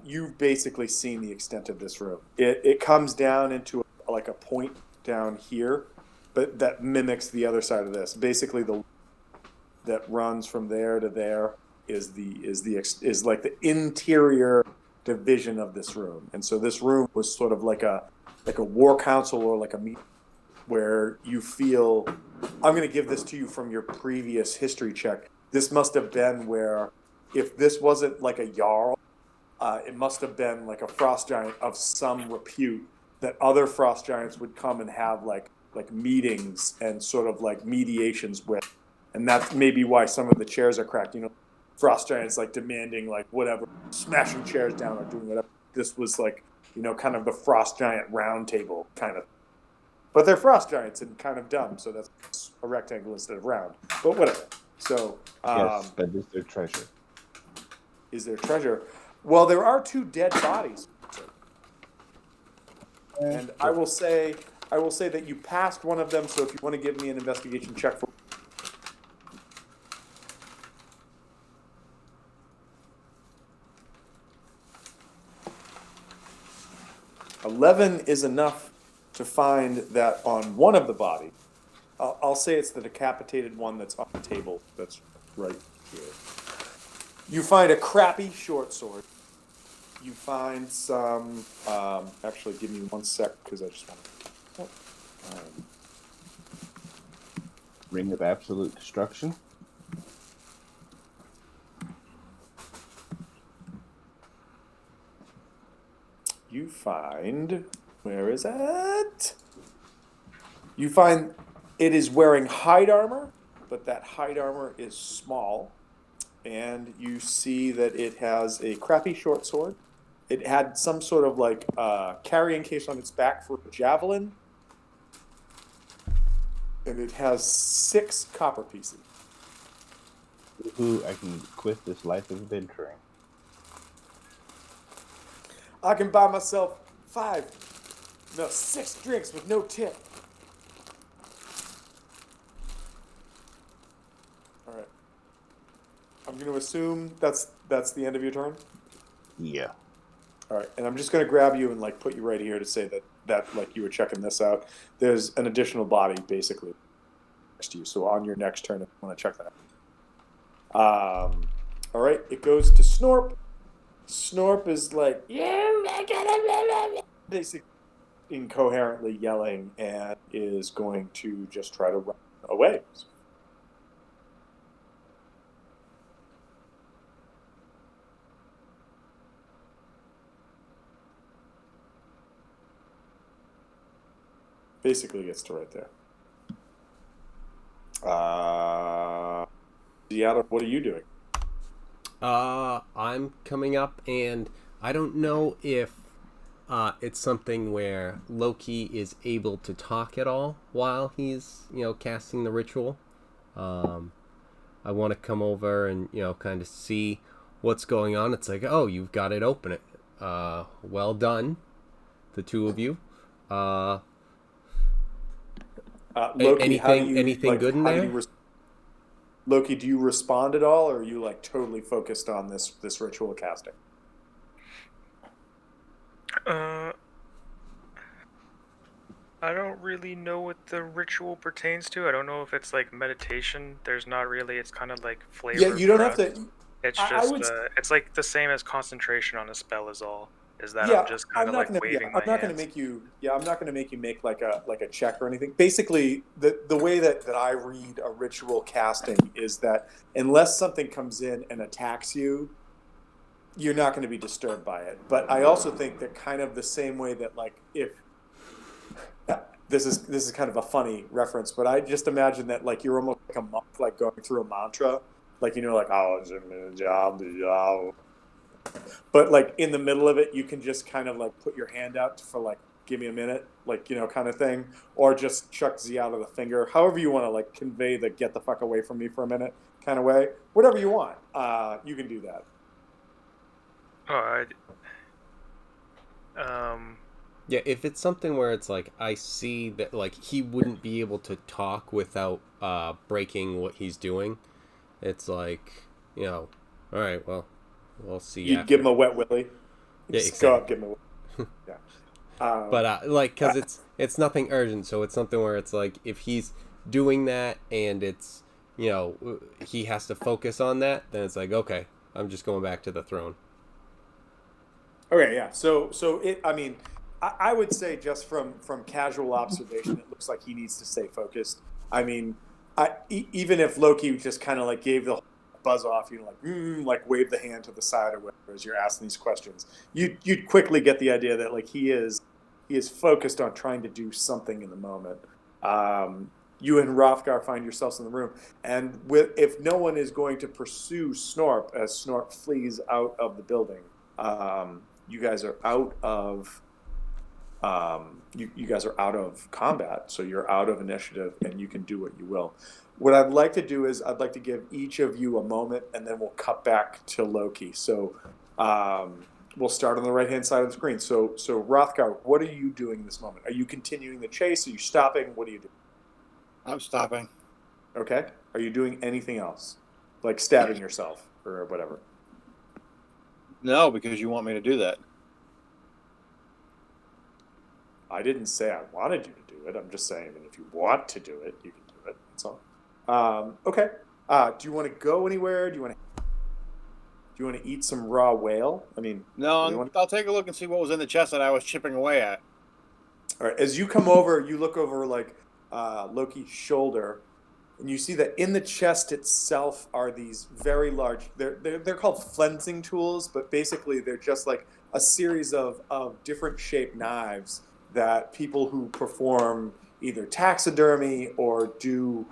S1: You've basically seen the extent of this room. It comes down into like a point down here, but that mimics the other side of this. Basically, the that runs from there to there is like the interior division of this room. And so this room was sort of like a war council or like a meeting where you feel, I'm going to give this to you from your previous history check. This must have been where, if this wasn't like a Jarl, it must have been like a frost giant of some repute that other frost giants would come and have like meetings and sort of like mediations with. And that's maybe why some of the chairs are cracked. Frost giants like demanding like whatever, smashing chairs down or doing whatever. This was like, kind of the frost giant round table kind of. But they're frost giants and kind of dumb, so that's a rectangle instead of round. But whatever. So
S5: yes, but is there treasure?
S1: Is there treasure? Well, there are 2 dead bodies. And I will say that you passed one of them, so if you want to give me an investigation check for 11 is enough to find that on one of the bodies, I'll say it's the decapitated one that's on the table that's right here. You find a crappy short sword. You find some. Actually, give me 1 sec because I just want to.
S5: Ring of Absolute Destruction.
S1: You find. Where is it? You find it is wearing hide armor, but that hide armor is small. And you see that it has a crappy short sword. It had some sort of like carrying case on its back for a javelin. And it has 6 copper pieces.
S5: Who I can quit this life of adventuring.
S1: I can buy myself 6 drinks with no tip. All right. I'm going to assume that's the end of your turn.
S5: Yeah.
S1: All right, and I'm just going to grab you and like put you right here to say that like you were checking this out. There's an additional body basically next to you. So on your next turn, if you want to check that out. All right, it goes to Snorp. Snorp is like, basically incoherently yelling and is going to just try to run away. Basically gets to right there. Seattle, what are you doing?
S6: I'm coming up, and I don't know if it's something where Loki is able to talk at all while he's, casting the ritual. I want to come over and, kind of see what's going on. It's like, oh, you've got it open. It. Well done, the two of you.
S1: Loki,
S6: anything good in there?
S1: Loki, do you respond at all, or are you like totally focused on this ritual casting?
S4: I don't really know what the ritual pertains to. I don't know if it's like meditation. There's not really. It's kind of like flavor.
S1: Yeah, you don't have
S4: us.
S1: to.
S4: It's just it's like the same as concentration on a spell is all. Is that
S1: yeah,
S4: I'm just kind of like waving my hands.
S1: I'm not going to make you make like a check or anything. Basically, the way that I read a ritual casting is that unless something comes in and attacks you, you're not going to be disturbed by it. But I also think that kind of the same way that like if this is kind of a funny reference, but I just imagine that like you're almost like a monk, like going through a mantra, like like but like in the middle of it, you can just kind of like put your hand out for like give me a minute, like kind of thing, or just chuck Z out of the finger, however you want to like convey the get the fuck away from me for a minute kind of way, whatever you want, you can do that.
S6: Yeah, if it's something where it's like I see that like he wouldn't be able to talk without breaking what he's doing, it's like, all right, well, we'll see.
S1: You'd give him a wet willy.
S6: Yeah,
S1: just
S6: exactly.
S1: Go up, give him a yeah.
S6: But like, because it's nothing urgent, so it's something where it's like if he's doing that and it's he has to focus on that, then it's like, okay, I'm just going back to the throne.
S1: Okay, yeah. So it. I mean, I would say just from casual observation, it looks like he needs to stay focused. I mean, even if Loki just kind of like gave the buzz off, like wave the hand to the side or whatever as you're asking these questions, you'd quickly get the idea that like he is focused on trying to do something in the moment. You and Hrothgar find yourselves in the room, and if no one is going to pursue Snorp as Snorp flees out of the building, you guys are out of you guys are out of combat, so you're out of initiative, and you can do what you will. What I'd like to do is I'd like to give each of you a moment, and then we'll cut back to Loki. So we'll start on the right-hand side of the screen. So Hrothgar, what are you doing in this moment? Are you continuing the chase? Are you stopping? What are you doing?
S2: I'm stopping.
S1: Okay. Are you doing anything else? Like stabbing yourself or whatever?
S2: No, because you want me to do that.
S1: I didn't say I wanted you to do it. I'm just saying that if you want to do it, you can do it. That's all. Okay. Do you want to go anywhere? Do you want to... Do you want to eat some raw whale? I mean,
S2: No, I'll take a look and see what was in the chest that I was chipping away at.
S1: all right. As you come over, you look over like Loki's shoulder, and you see that in the chest itself are these very large. They're called flensing tools, but basically they're just like a series of different shaped knives that people who perform either taxidermy or do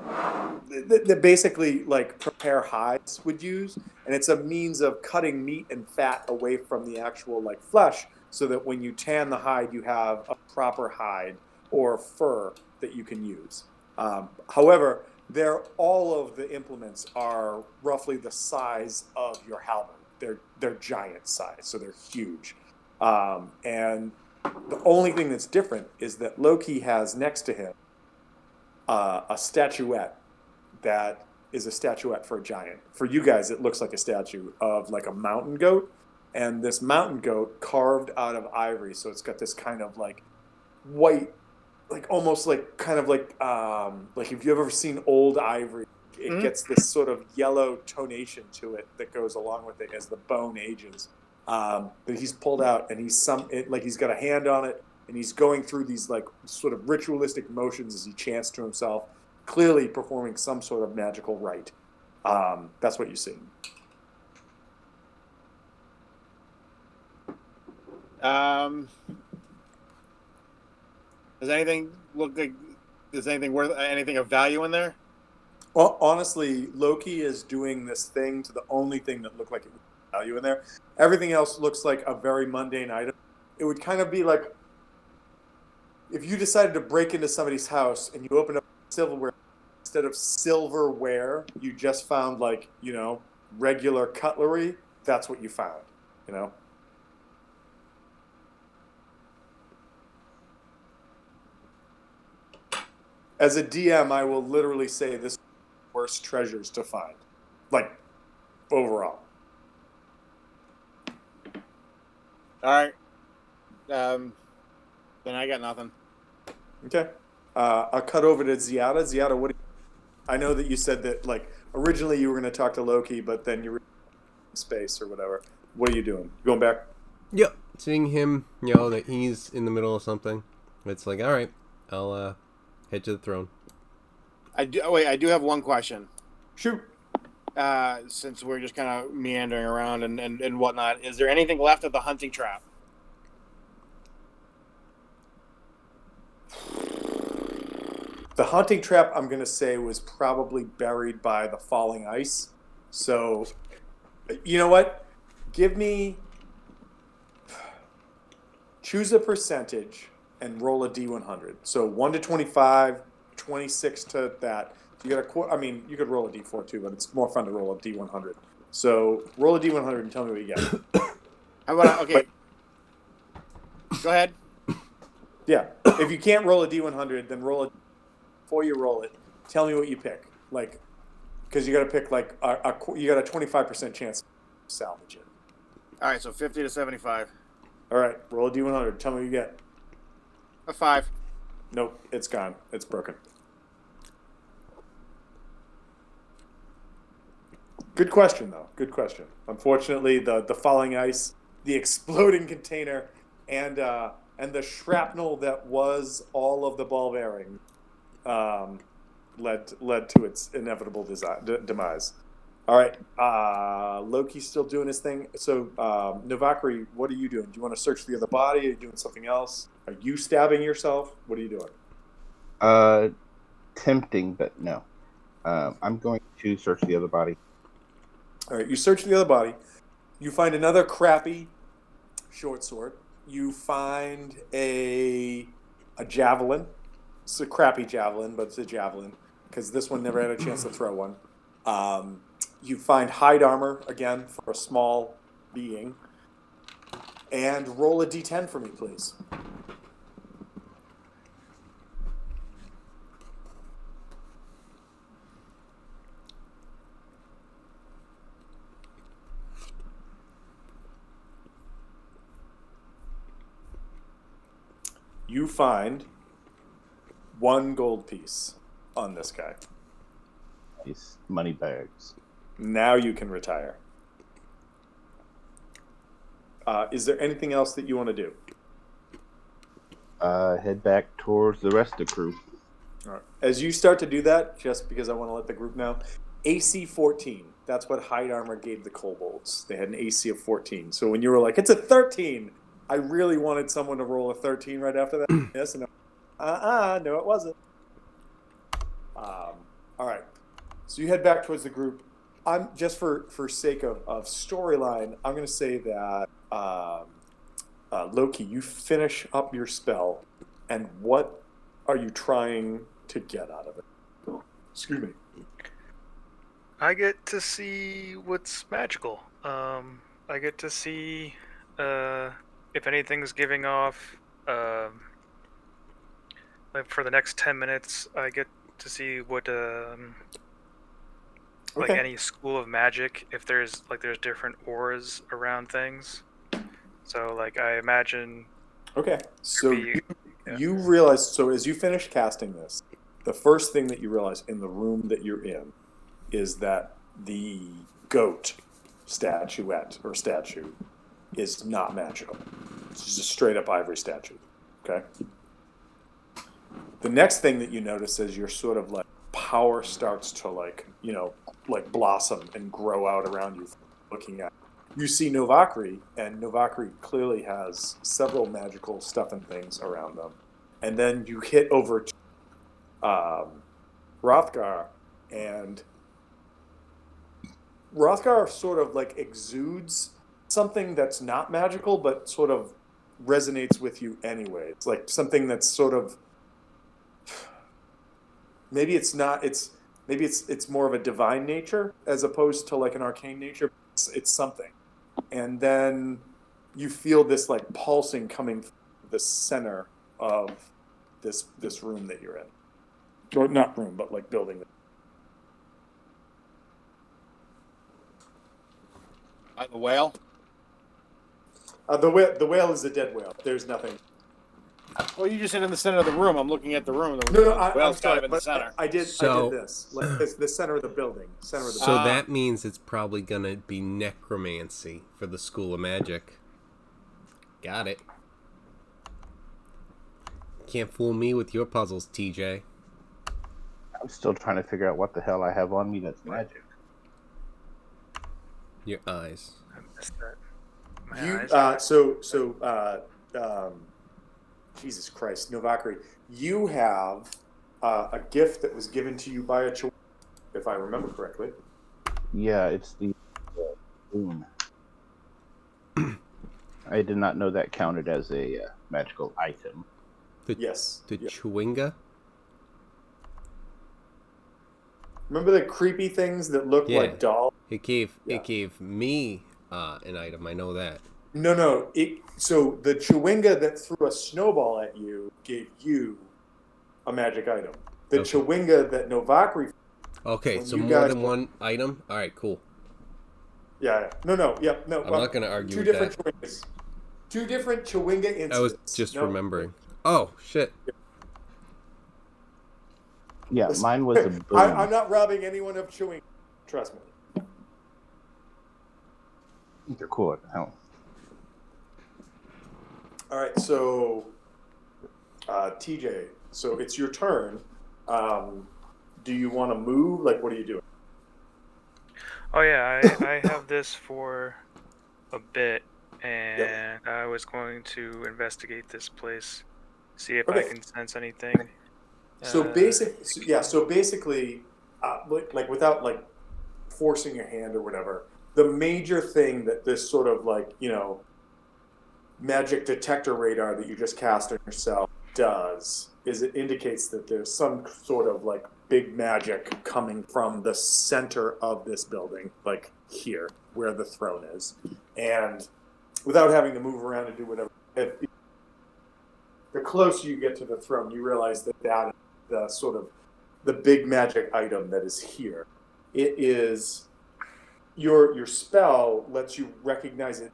S1: they basically like prepare hides would use, and it's a means of cutting meat and fat away from the actual like flesh, so that when you tan the hide, you have a proper hide or fur that you can use. However, all of the implements are roughly the size of your halberd. They're giant size, so they're huge. And the only thing that's different is that Loki has next to him a statuette that is a statuette for a giant. For you guys, it looks like a statue of like a mountain goat, and this mountain goat carved out of ivory. So it's got this kind of like white, like almost like kind of like if you've ever seen old ivory, it gets this sort of yellow tonation to it that goes along with it as the bone ages. That he's pulled out, and he's got a hand on it, and he's going through these like sort of ritualistic motions as he chants to himself, clearly performing some sort of magical rite. That's what you see.
S2: Does anything look like? Is anything worth anything of value in there?
S1: Well, honestly, Loki is doing this thing to the only thing that looked like it was value in there. Everything else looks like a very mundane item. It would kind of be like if you decided to break into somebody's house and you open up silverware. Instead of silverware, you just found like, regular cutlery. That's what you found, As a DM, I will literally say this is the worst treasures to find. Like, overall.
S2: All right. Then I got nothing.
S1: Okay. I'll cut over to Ziada. Ziada, what do you... I know that you said that, like, originally you were going to talk to Loki, but then you were in space or whatever. What are you doing? You going back?
S6: Yep. Seeing him, that he's in the middle of something. It's like, all right, I'll head to the throne.
S2: I do have one question.
S1: Shoot.
S2: Since we're just kind of meandering around and whatnot, is there anything left of the hunting trap?
S1: The hunting trap, I'm going to say, was probably buried by the falling ice. So, you know what? Choose a percentage and roll a D100. So 1 to 25, 26 to that. You could roll a D4 too, but it's more fun to roll a D100. So roll a D100 and tell me what you get.
S2: Okay. Go ahead.
S1: Yeah. If you can't roll a D100, then roll a... Before you roll it, tell me what you pick. Like, because you got to pick like you got a 25% chance to salvage it.
S2: All right, so 50 to 75.
S1: All right, roll a D100. Tell me what you get.
S2: A 5.
S1: Nope, it's gone. It's broken. Good question, though. Good question. Unfortunately, the falling ice, the exploding container, and the shrapnel that was all of the ball bearing led to its inevitable demise. All right, Loki's still doing his thing. So, Novakri, what are you doing? Do you want to search the other body? Are you doing something else? Are you stabbing yourself? What are you doing?
S5: Tempting, but no. I'm going to search the other body.
S1: All right, you search the other body. You find another crappy short sword. You find a javelin. It's a crappy javelin, but it's a javelin because this one never had a chance to throw one. You find hide armor, again, for a small being. And roll a d10 for me, please. You find 1 gold piece on this guy.
S5: These money bags.
S1: Now you can retire. Is there anything else that you want to do?
S5: Head back towards the rest of the crew.
S1: All right. As you start to do that, just because I want to let the group know, AC 14. That's what hide armor gave the kobolds. They had an AC of 14. So when you were like, it's a 13, I really wanted someone to roll a 13 right after that. Yes, and no, it wasn't. All right. So you head back towards the group. I'm just for sake of storyline, I'm going to say that Loki, you finish up your spell, and what are you trying to get out of it? Excuse me.
S4: I get to see what's magical. I get to see if anything's giving off. Like for the next 10 minutes, I get to see what like
S1: Okay.
S4: any school of magic, if there's different auras around things. So like I imagine.
S1: Okay. So
S4: Yeah.
S1: you realize, so as you finish casting this, the first thing that you realize in the room that you're in is that the goat statuette or statue is not magical. It's just a straight up ivory statue. Okay. The next thing that you notice as your sort of like power starts to like blossom and grow out around you, looking at, you see Novakri, and Novakri clearly has several magical stuff and things around them. And then you hit over to Rothgar, and Rothgar sort of like exudes something that's not magical, but sort of resonates with you anyway. It's like something that's sort of, maybe it's more of a divine nature as opposed to like an arcane nature. It's something. And then you feel this like pulsing coming from the center of this room that you're in. Or not room, but like building.
S2: The whale?
S1: The whale is a dead whale. There's nothing.
S2: Well, you just said in the center of the room. I'm looking at the room. The
S1: No,
S2: whale's
S1: I'm
S2: kind of
S1: sorry,
S2: in the
S1: but
S2: center.
S1: I did this. Like it's the center of the building.
S6: So that means it's probably gonna be necromancy for the School of Magic. Got it. Can't fool me with your puzzles, TJ.
S5: I'm still trying to figure out what the hell I have on me that's magic.
S6: Your eyes.
S4: I missed that.
S1: Jesus Christ, Novakri, you have a gift that was given to you by a Chihuahua, if I remember correctly.
S5: Yeah, it's the boon. I did not know that counted as a magical item.
S1: Yes.
S6: The Chewinga?
S1: Remember the creepy things that look like dolls?
S6: It gave me an item. I know that.
S1: No. So the Chewinga that threw a snowball at you gave you a magic item. The Chewinga that Novakri.
S6: Okay, so more than one item. All right, cool.
S1: Yeah. No. Yep. No.
S6: I'm not going to argue with that.
S1: Chewingas. Two different Chewinga instances.
S6: I was just remembering. Oh shit.
S5: Yeah,
S1: Listen,
S5: mine was a boon.
S1: I'm not robbing anyone of Chewinga. Trust me.
S5: They're cool. Hell.
S1: All right, so TJ, so it's your turn. Do you want to move? Like, what are you doing?
S4: Oh yeah, I have this for a bit, and I was going to investigate this place, see if I can sense anything.
S1: So basically, like without like forcing your hand or whatever, the major thing that this sort of like magic detector radar that you just cast on yourself does is it indicates that there's some sort of like big magic coming from the center of this building, like here where the throne is, and without having to move around and do whatever. The closer you get to the throne, you realize that is the sort of the big magic item that is here. It is your spell lets you recognize it,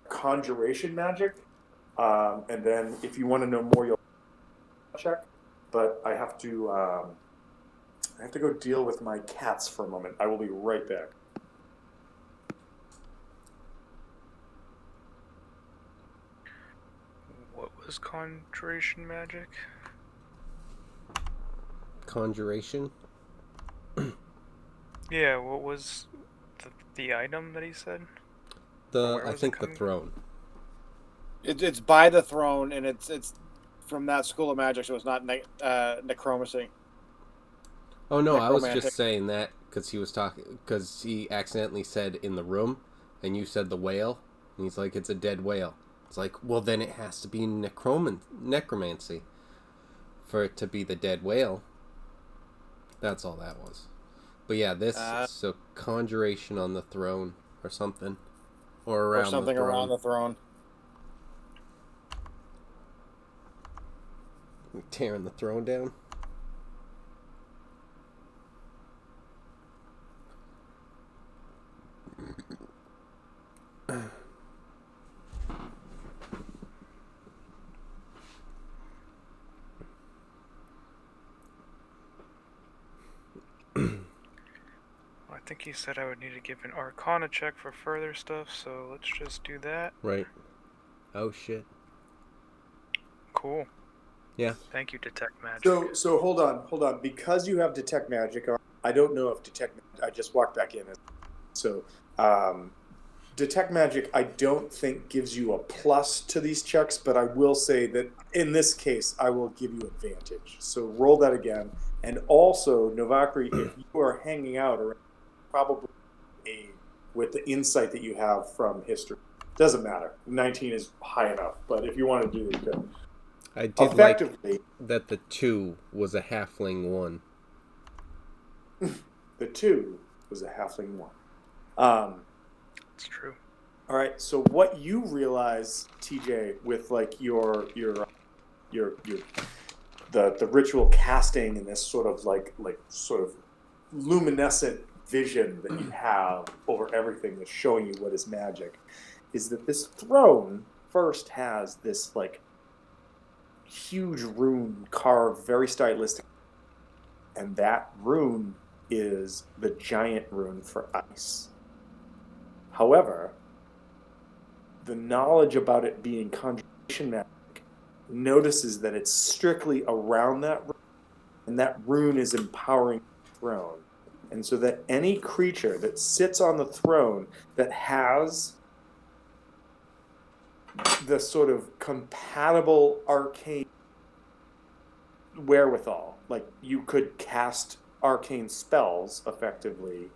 S1: conjuration magic, and then if you want to know more, you'll check. But I have to go deal with my cats for a moment. I will be right back.
S4: was conjuration magic?
S6: Conjuration?
S4: Yeah, what was the item that he said?
S6: I think the throne.
S2: It's by the throne, and it's from that school of magic, so it's not necromancy.
S6: Oh no, I was
S2: Necromantic.
S6: just saying that because he accidentally said in the room, and you said the whale, and he's like, it's a dead whale. It's like, well then it has to be necromancy for it to be the dead whale. That's all that was. But yeah, so conjuration on the throne or something, or around
S2: Or something
S6: the throne.
S2: around the throne.
S6: Tearing the throne down.
S4: I think he said I would need to give an Arcana check for further stuff, so let's just do that.
S6: Right. Oh shit.
S4: Cool.
S6: Yeah.
S4: Thank you, Detect Magic.
S1: So hold on. Because you have Detect Magic, I don't know if I just walked back in. So Detect Magic, I don't think gives you a plus to these checks, but I will say that in this case, I will give you advantage. So roll that again. And also, Novakri, if you are hanging out around, probably aid with the insight that you have from history. Doesn't matter. 19 is high enough, but if you want to do it, good.
S6: I did like that the 2 was a halfling 1.
S1: The 2 was a halfling 1.
S4: It's true.
S1: All right. So what you realize, TJ, with like your the ritual casting and this sort of like sort of luminescent vision that you have over everything that's showing you what is magic, is that this throne first has this like huge rune carved very stylistic, and that rune is the giant rune for ice. However, the knowledge about it being conjuration magic notices that it's strictly around that rune, and that rune is empowering the throne. And so that any creature that sits on the throne that has the sort of compatible arcane wherewithal, like you could cast arcane spells effectively,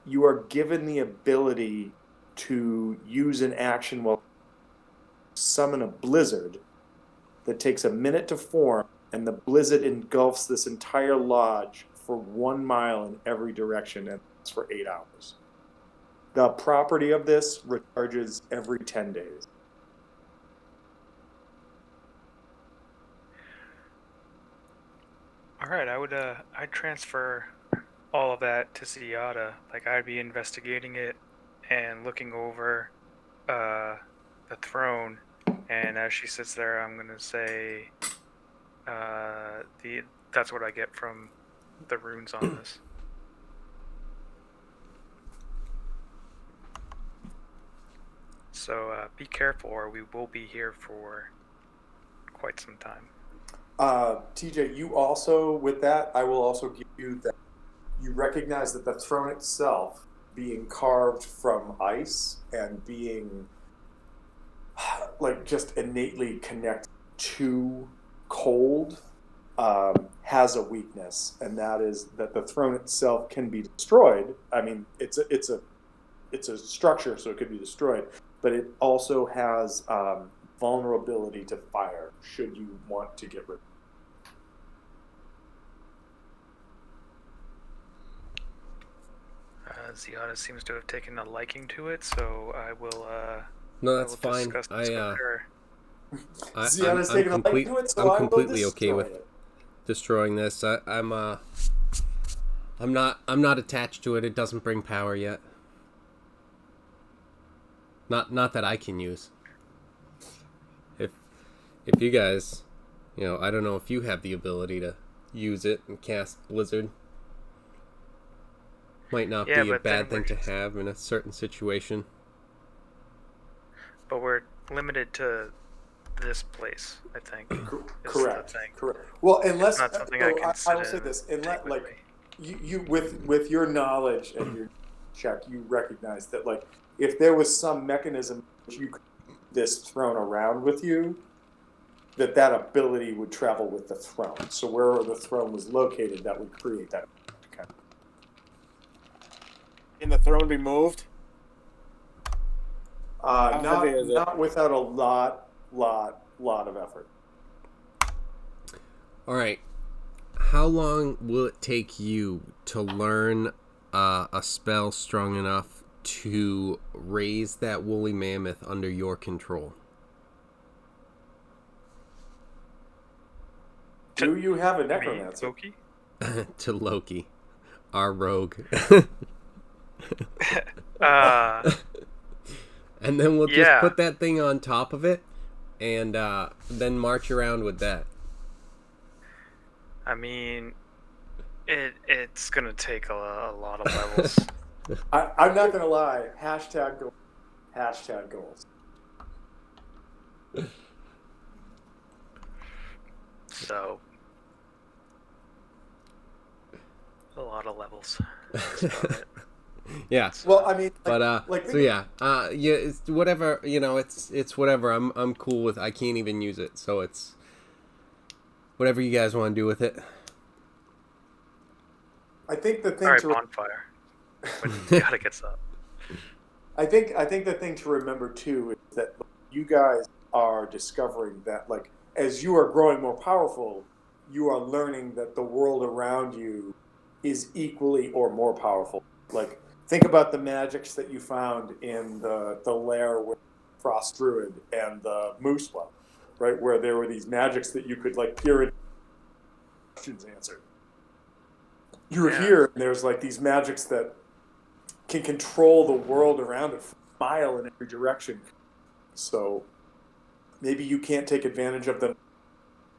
S1: you are given the ability to use an action while summon a blizzard that takes a minute to form, and the blizzard engulfs this entire lodge for 1 mile in every direction, and it's for 8 hours. The property of this recharges every 10 days.
S4: All right, I'd transfer all of that to Ziada. Like, I'd be investigating it and looking over the throne, and as she sits there, I'm gonna say that's what I get from the runes on this. So be careful, or we will be here for quite some time.
S1: TJ, you also, with that, I will also give you that you recognize that the throne itself, being carved from ice and being like just innately connected to cold, has a weakness, and that is that the throne itself can be destroyed. I mean, it's a structure, so it could be destroyed, but it also has vulnerability to fire should you want to get rid of it.
S4: Ziada seems to have taken a liking to it, so I will
S6: No, that's
S4: I will
S6: fine.
S4: discuss this with her.
S6: I'm completely okay with destroying this. I'm not attached to it. It doesn't bring power yet. Not that I can use. If you guys, I don't know if you have the ability to use it and cast Blizzard. Might not be a bad thing to have in a certain situation.
S4: But we're limited to this place. I think. Is
S1: Correct.
S4: The thing.
S1: Correct. Well, unless
S4: Not something
S1: so
S4: I can
S1: I will
S4: sit
S1: say
S4: in
S1: this,
S4: and
S1: unless
S4: take with
S1: like
S4: me.
S1: you with your knowledge and your check, you recognize that like if there was some mechanism which you could this throne around with you, that ability would travel with the throne. So wherever the throne was located, that would create that kind of.
S2: Can the throne be moved?
S1: Not
S2: heavy is it?
S1: not without a lot of effort.
S6: All right. How long will it take you to learn a spell strong enough to raise that woolly mammoth under your control?
S1: Do you have a necromancer?
S4: Loki?
S6: To Loki, our rogue. And then we'll just put that thing on top of it and then march around with that.
S4: I mean, it's gonna take a lot of levels.
S1: I'm not gonna lie. Hashtag goals. Hashtag goals.
S4: So, a lot of levels. That's about it.
S6: Yeah.
S1: Well, I mean,
S6: so yeah, it's whatever, it's whatever. I'm cool with. I can't even use it, so it's whatever you guys want to do with it.
S1: I think the thing
S4: All right,
S1: to
S4: bonfire. When you gotta get up.
S1: I think the thing to remember too is that you guys are discovering that like as you are growing more powerful, you are learning that the world around you is equally or more powerful. Like think about the magics that you found in the lair with Frost Druid and the Moose Well, right? Where there were these magics that you could like peer in questions answered. You're here and there's like these magics that can control the world around it from a mile in every direction. So maybe you can't take advantage of them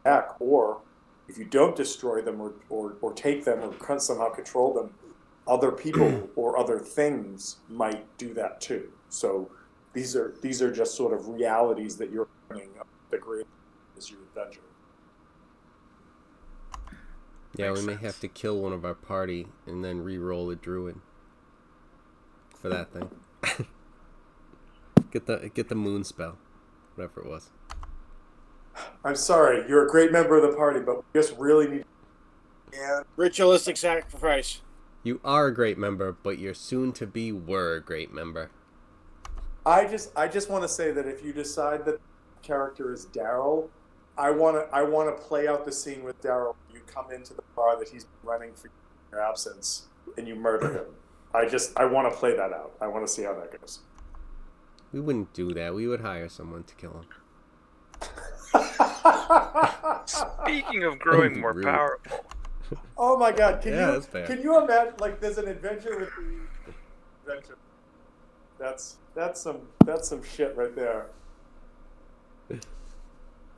S1: back, or if you don't destroy them or take them or somehow control them, other people or other things might do that too. So these are just sort of realities that you're learning the great as you adventure.
S6: Yeah, we may have to kill one of our party and then re-roll a druid for that thing. Get the moon spell, whatever it was.
S1: I'm sorry, you're a great member of the party, but we just really need.
S2: Ritualistic sacrifice.
S6: You are a great member, but you're soon to be were a great member.
S1: I just want to say that if you decide that the character is Daryl, I want to play out the scene with Daryl. You come into the bar that he's been running for your absence, and you murder him. I want to play that out. I want to see how that goes.
S6: We wouldn't do that. We would hire someone to kill him.
S4: Speaking of growing more powerful.
S1: Oh my God! Can you imagine? Like, there's an adventure with adventure. That's some shit right there.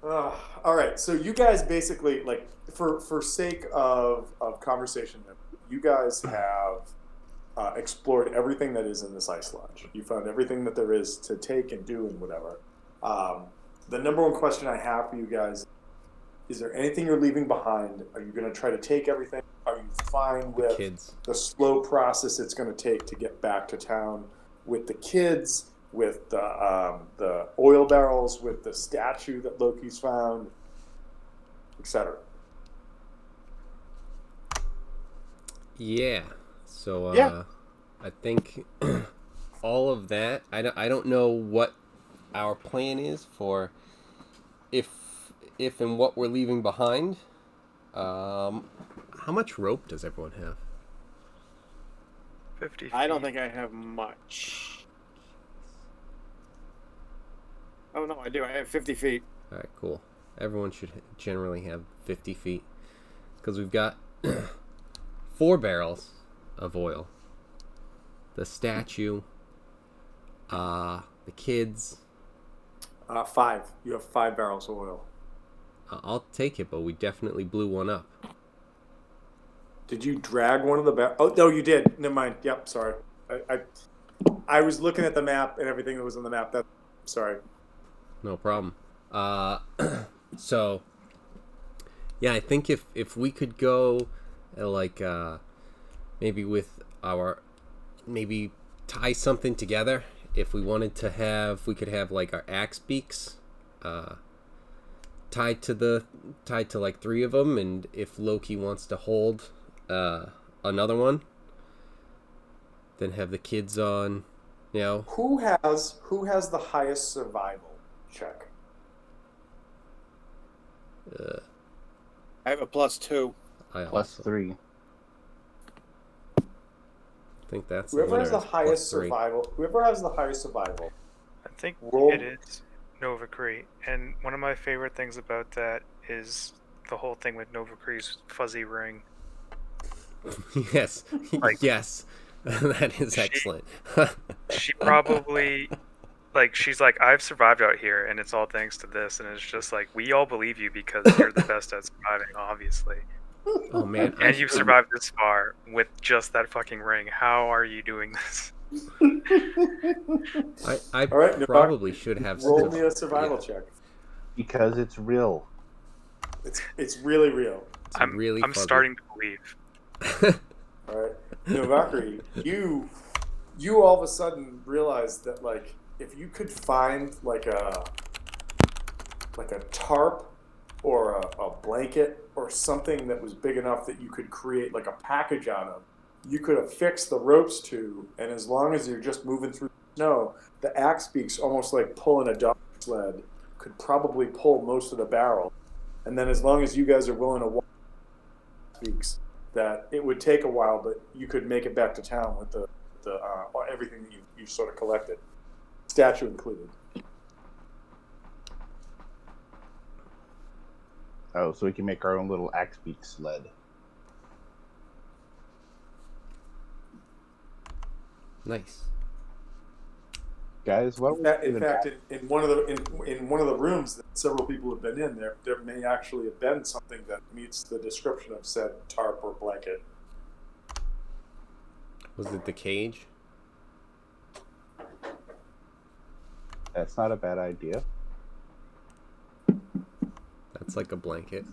S1: All right, so you guys basically like for sake of conversation, you guys have explored everything that is in this ice lodge. You found everything that there is to take and do and whatever. The number one question I have for you guys: is there anything you're leaving behind? Are you going to try to take everything? Are you fine with the slow process it's going to take to get back to town with the kids, with the oil barrels, with the statue that Loki's found, etc.?
S6: Yeah. So I think all of that. I don't know what our plan is for if and what we're leaving behind. How much rope does everyone have?
S4: 50 feet.
S2: I don't think I have much. Oh no, I do. I have 50 feet.
S6: All right, cool. Everyone should generally have 50 feet because we've got 4 barrels of oil. The statue, the kids.
S1: 5. You have 5 barrels of oil.
S6: I'll take it, but we definitely blew one up.
S1: Did you drag one of the barrels? Oh, no, you did. Never mind. Yep, sorry. I was looking at the map and everything that was on the map. Sorry.
S6: No problem. So yeah, I think if we could go like maybe with our maybe tie something together. If we wanted to have, we could have like our axe beaks tied to like 3 of them, and if Loki wants to hold another one, then have the kids on, you know.
S1: Who has the highest survival check?
S2: I have a +2.
S6: I
S5: Plus
S6: also
S5: 3.
S6: think that's
S1: Whoever has the
S6: winner.
S1: highest
S6: +3.
S1: survival. Whoever has the highest survival.
S4: I think
S1: Roll.
S4: it is Nova Cree, and one of my favorite things about that is the whole thing with Nova Cree's fuzzy ring.
S6: Yes,
S4: Like-
S6: yes, that is excellent.
S4: She probably, like, she's like, I've survived out here, and it's all thanks to this, and it's just like, we all believe you because you're the best at surviving, obviously.
S6: Oh man,
S4: And you've survived this far with just that fucking ring. How are you doing this?
S6: I
S1: All right,
S6: probably should have
S1: Roll me a survival
S6: yeah.
S1: check.
S5: Because it's real.
S1: It's really real.
S6: It's
S4: I'm
S6: really fuzzy.
S4: starting to believe.
S1: All right, Novakri, you all of a sudden realize that like if you could find like a tarp or a blanket or something that was big enough that you could create like a package out of, you could affix the ropes to, and as long as you're just moving through the snow, the axe beaks, almost like pulling a dog sled, could probably pull most of the barrel. And then as long as you guys are willing to walk beaks, that it would take a while, but you could make it back to town with the everything that you sort of collected, statue included.
S5: Oh, so we can make our own little axe beak sled.
S6: Nice.
S5: Guys, what
S1: In fact, in one of the rooms that several people have been in, there may actually have been something that meets the description of said tarp or blanket.
S6: Was it the cage?
S5: That's not a bad idea.
S6: That's like a blanket.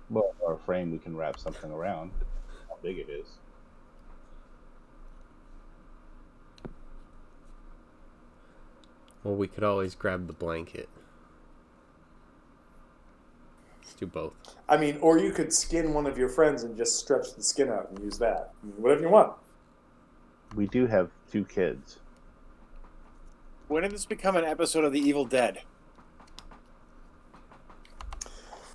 S5: Well, or a frame we can wrap something around. How big it is.
S6: Well, we could always grab the blanket. Let's do both.
S1: I mean, or you could skin one of your friends and just stretch the skin out and use that. I mean, whatever you want.
S5: We do have 2 kids.
S2: When did this become an episode of The Evil Dead?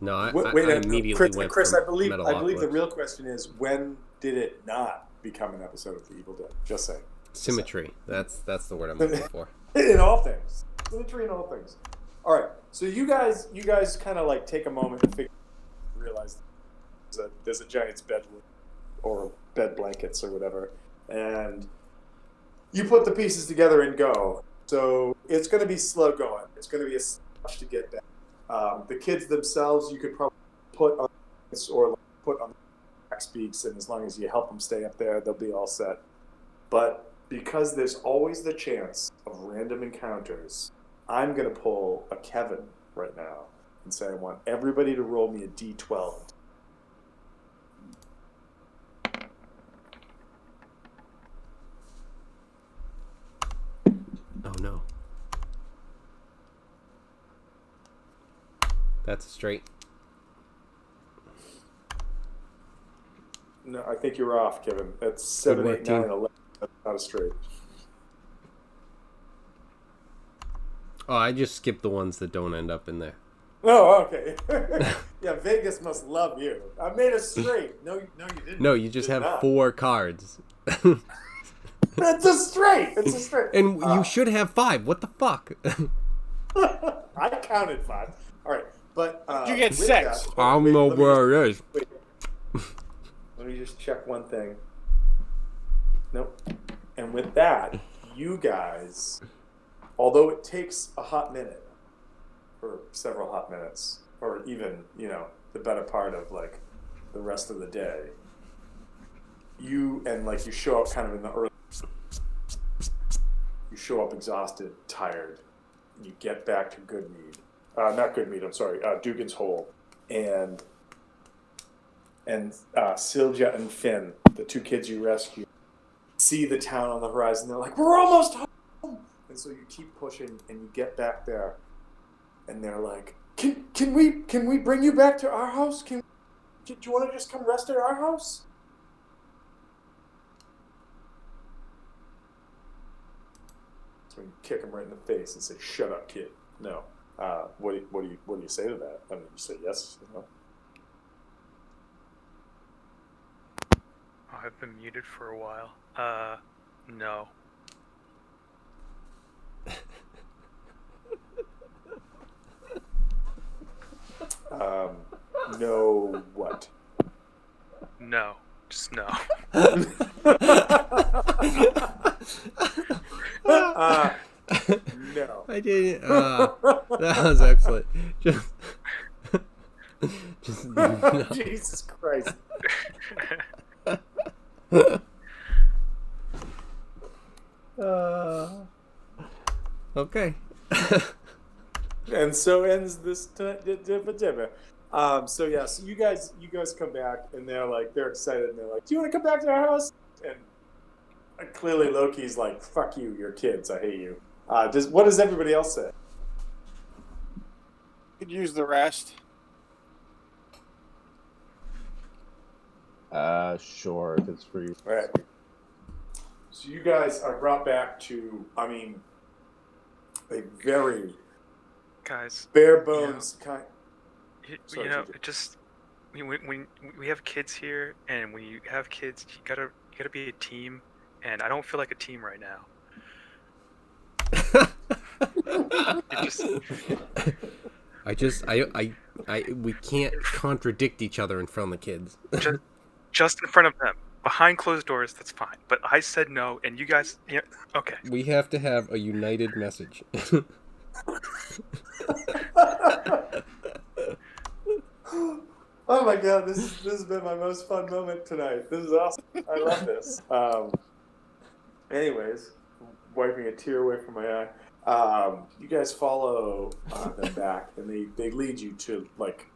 S6: No, I
S1: Wait,
S6: immediately went
S1: Chris,
S6: for
S1: I believe
S6: Metalocalypse.
S1: the real question is, when did it not become an episode of The Evil Dead? Just saying.
S6: Symmetry. That's the word I'm looking for.
S1: In all things. Symmetry in all things. All right. So you guys kind of like take a moment and realize there's a giant's bed or bed blankets or whatever, and you put the pieces together and go. So it's going to be slow going. It's going to be a rush to get back. The kids themselves, you could probably put on or put on axe beaks, and as long as you help them stay up there, they'll be all set. But because there's always the chance of random encounters, I'm going to pull a Kevin right now and say I want everybody to roll me a D12.
S6: Oh no. That's a straight.
S1: No, I think you're off, Kevin. That's 7,
S6: Good work,
S1: 8, 9,
S6: team.
S1: 11. That's not a straight.
S6: Oh, I just skipped the ones that don't end up in there.
S1: Oh, okay. Yeah, Vegas must love you. I made a straight. No, you didn't.
S6: No, you just
S1: Did
S6: have
S1: not.
S6: 4 cards.
S1: It's a straight. It's a straight.
S6: And you should have 5. What the fuck?
S1: I counted 5. All right, but
S2: You get
S1: with
S2: 6.
S1: that-
S6: I don't
S1: wait,
S6: know
S1: let me
S6: where it is.
S1: Let me just check one thing. Nope. And with that, you guys, although it takes a hot minute, or several hot minutes, or even, the better part of like the rest of the day, you show up kind of in the early, you show up exhausted, tired. you get back to Goodmead. Not Goodmead, I'm sorry, Dugan's Hole. And Sylvia and Finn, the two kids you rescued, see the town on the horizon. They're like, we're almost home! And so you keep pushing, and you get back there, and they're like, can we bring you back to our house? Do you want to just come rest at our house? So you kick him right in the face and say, shut up, kid. No. What do you say to that? I mean, you say yes, you know?
S4: Oh, I've been muted for a while. No.
S1: No what?
S4: No. Just no.
S1: No.
S6: I didn't. That was excellent. Just no.
S1: Jesus Christ.
S6: Okay.
S1: And so ends this. So you guys come back, and they're excited, and they're like, "Do you want to come back to our house?" And clearly Loki's like, "Fuck you, you're kids. I hate you." What does everybody else say?
S2: Could use the rest.
S5: Sure, if it's free.
S1: All right. So you guys are brought back to, a very
S4: Guys,
S1: bare bones kind.
S4: you know, it just when we have kids here, and when you have kids, you gotta be a team, and I don't feel like a team right now.
S6: We can't contradict each other in front of the kids.
S4: just in front of them, behind closed doors, that's fine. But I said no, and you guys, okay.
S6: We have to have a united message.
S1: Oh my god, this has been my most fun moment tonight. This is awesome. I love this. Anyways, wiping a tear away from my eye. You guys follow them back, and they lead you to, like,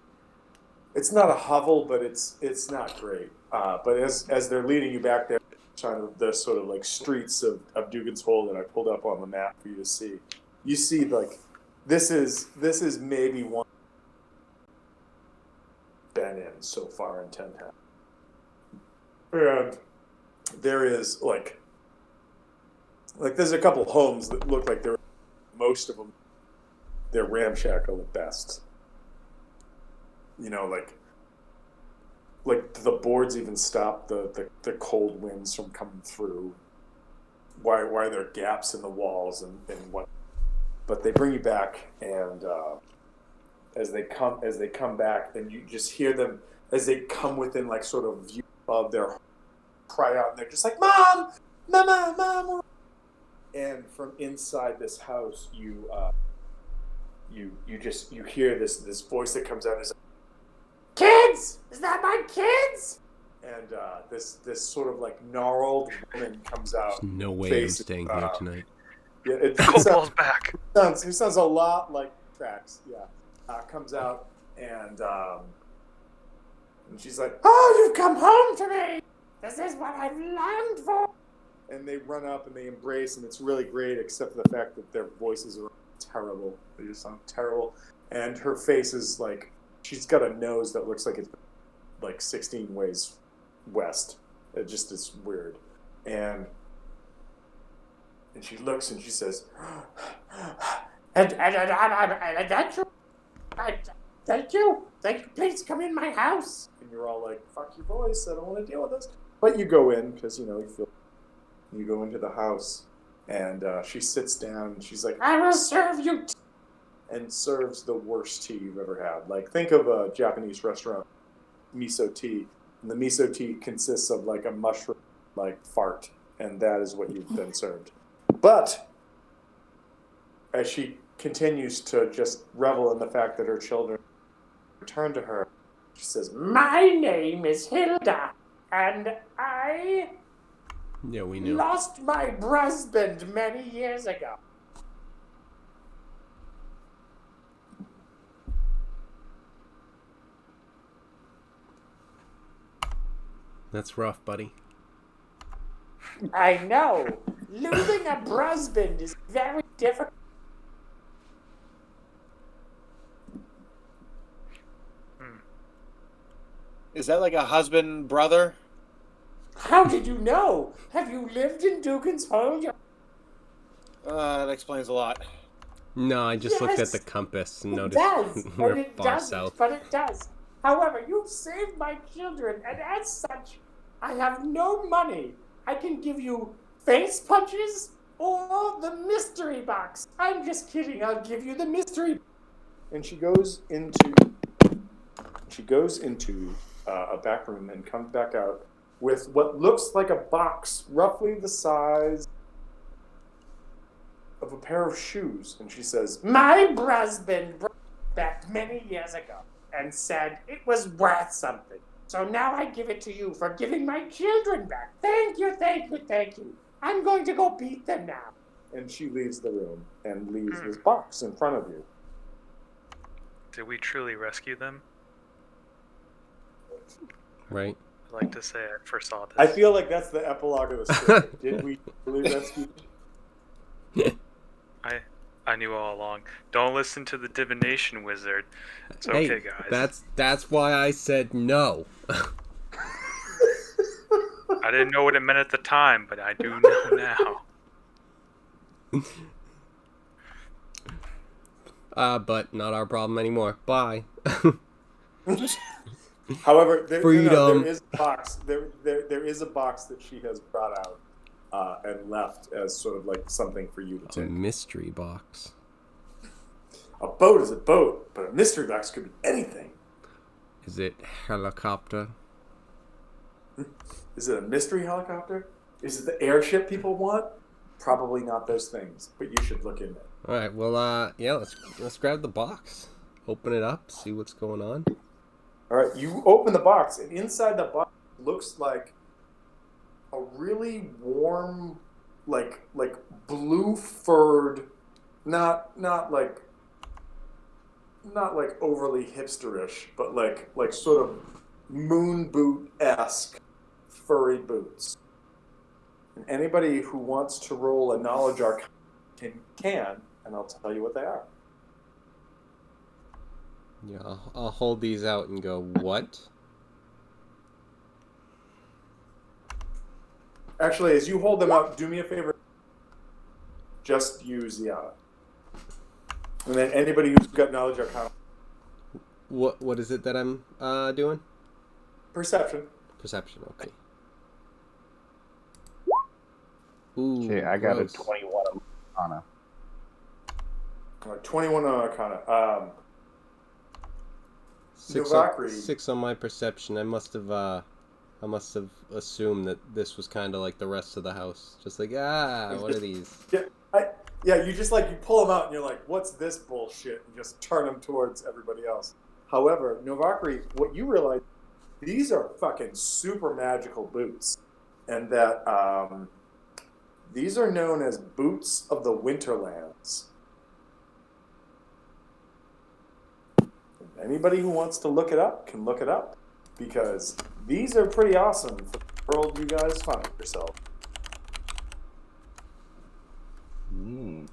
S1: it's not a hovel, but it's not great. But as they're leading you back there, trying to the sort of like streets of Dugan's Hole that I pulled up on the map for you to see, you see like this is maybe one been in so far in 10 Town. And there is like there's a couple homes that look like most of them, they're ramshackle at best. You know, like the boards even stop the cold winds from coming through. Why there are gaps in the walls and what? But they bring you back, and as they come back, and you just hear them as they come within like sort of view of their cry out, and they're just like, "Mom, Mama, Mom!" And from inside this house, you hear this voice that comes out and is like, "Kids, is that my kids?" And this sort of like gnarled woman comes out.
S6: There's no way I'm staying here tonight.
S1: Yeah, it
S4: back.
S1: It sounds a lot like Tracks. Yeah, comes out and she's like, "Oh, you've come home to me. This is what I've longed for." And they run up and they embrace, and it's really great, except for the fact that their voices are terrible. They just sound terrible, and her face is like, she's got a nose that looks like it's like 16 ways west. It just is weird. And she looks and she says, and thank you, please come in my house. And you're all like, "Fuck your voice, I don't want to deal with this." But you go in because, you know, you go into the house, and she sits down and she's like, "I will serve you," and serves the worst tea you've ever had. Like, think of a Japanese restaurant miso tea, and the miso tea consists of like a mushroom like fart, and that is what you've been served. But as she continues to just revel in the fact that her children return to her, she says, "My name is Hilda, and I
S6: Yeah, we knew.
S1: lost my husband many years ago.
S6: That's rough, buddy.
S7: I know. Losing a husband is very difficult.
S2: Is that like a husband brother?
S7: How did you know? Have you lived in Dugan's Hole?
S2: That explains a lot.
S6: No, I just looked at the
S7: Yes,
S6: compass and
S7: It
S6: noticed
S7: does,
S6: we're
S7: and it
S6: far
S7: doesn't,
S6: south.
S7: but it does. However, you've saved my children, and as such, I have no money. I can give you face punches or the mystery box. I'm just kidding. I'll give you the mystery.
S1: And she goes into a back room and comes back out with what looks like a box, roughly the size of a pair of shoes. And she says,
S7: My husband brought it back many years ago and said it was worth something. So now I give it to you for giving my children back. Thank you, thank you, thank you. I'm going to go beat them now.
S1: and she leaves the room and leaves this box in front of you.
S4: Did we truly rescue them?
S6: Right.
S4: I'd like to say I first saw this.
S1: I feel like that's the epilogue of the story. Did we really rescue?
S4: I knew all along. Don't listen to the divination wizard. It's
S6: Hey,
S4: okay, guys.
S6: that's why I said no.
S4: I didn't know what it meant at the time, but I do know now.
S6: But not our problem anymore. Bye.
S1: However, there
S6: Freedom.
S1: is a box. There is a box that she has brought out and left as sort of like something for you to
S6: A
S1: take.
S6: mystery box.
S1: A boat is a boat, but a mystery box could be anything.
S6: Is it helicopter?
S1: Is it a mystery helicopter? Is it the airship people want? Probably not those things, but you should look into it.
S6: All right. Well, yeah. Let's grab the box, open it up, see what's going on.
S1: All right, you open the box, and inside the box looks like a really warm, like blue furred, not like overly hipsterish, but like sort of moon boot-esque furry boots. And anybody who wants to roll a knowledge arcana can, and I'll tell you what they are.
S6: Yeah, I'll hold these out and go, what?
S1: Actually, as you hold them up, do me a favor. Just use Ziana. And then anybody who's got knowledge arcana.
S6: What is it that I'm doing?
S1: Perception.
S6: Perception, okay. Ooh,
S5: Okay, I got
S6: gross.
S5: a 21 Arcana.
S1: 21 on arcana.
S6: Six on my perception. I must have assumed that this was kind of like the rest of the house. Just like, what are these?
S1: You just you pull them out and you're like, what's this bullshit? And just turn them towards everybody else. However, Novakri, what you realize, these are fucking super magical boots. And that these are known as boots of the Winterlands. Anybody who wants to look it up can look it up. Because these are pretty awesome for the world you guys find yourself.
S5: Mm.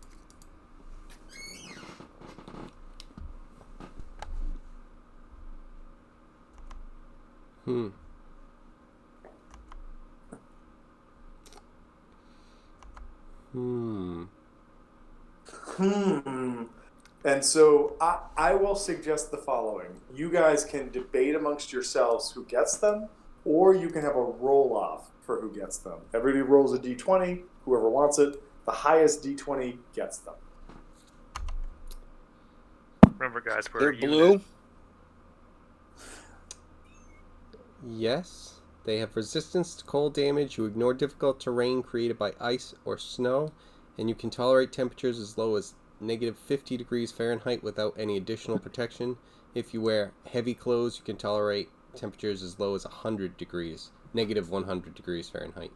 S5: And so I will suggest the following. You guys can debate amongst yourselves who gets them, or you can have a roll-off for who gets them. Everybody rolls a d20, whoever wants it. The highest d20 gets them.
S4: Remember, guys, we're
S2: They're
S4: a unit.
S2: blue.
S6: Yes. They have resistance to cold damage. You ignore difficult terrain created by ice or snow, and you can tolerate temperatures as low as negative 50 degrees Fahrenheit without any additional protection. If you wear heavy clothes, you can tolerate temperatures as low as 100 degrees, negative 100 degrees Fahrenheit.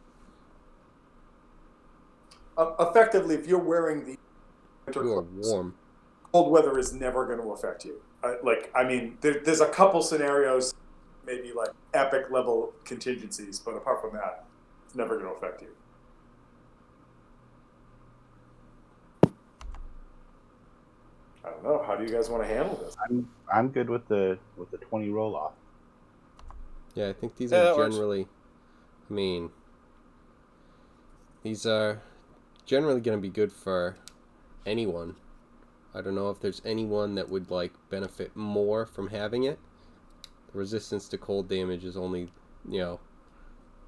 S1: Effectively, if you're wearing the winter
S6: You are
S1: clothes,
S6: warm.
S1: cold weather is never going to affect you. There's a couple scenarios maybe like epic level contingencies, but apart from that, it's never going to affect you. I don't know. How do you guys want to handle this?
S5: I'm good with the 20 roll off.
S6: Yeah, I think these
S2: Yeah,
S6: are
S2: that works.
S6: generally. I mean, these are generally going to be good for anyone. I don't know if there's anyone that would like benefit more from having it. The resistance to cold damage is only,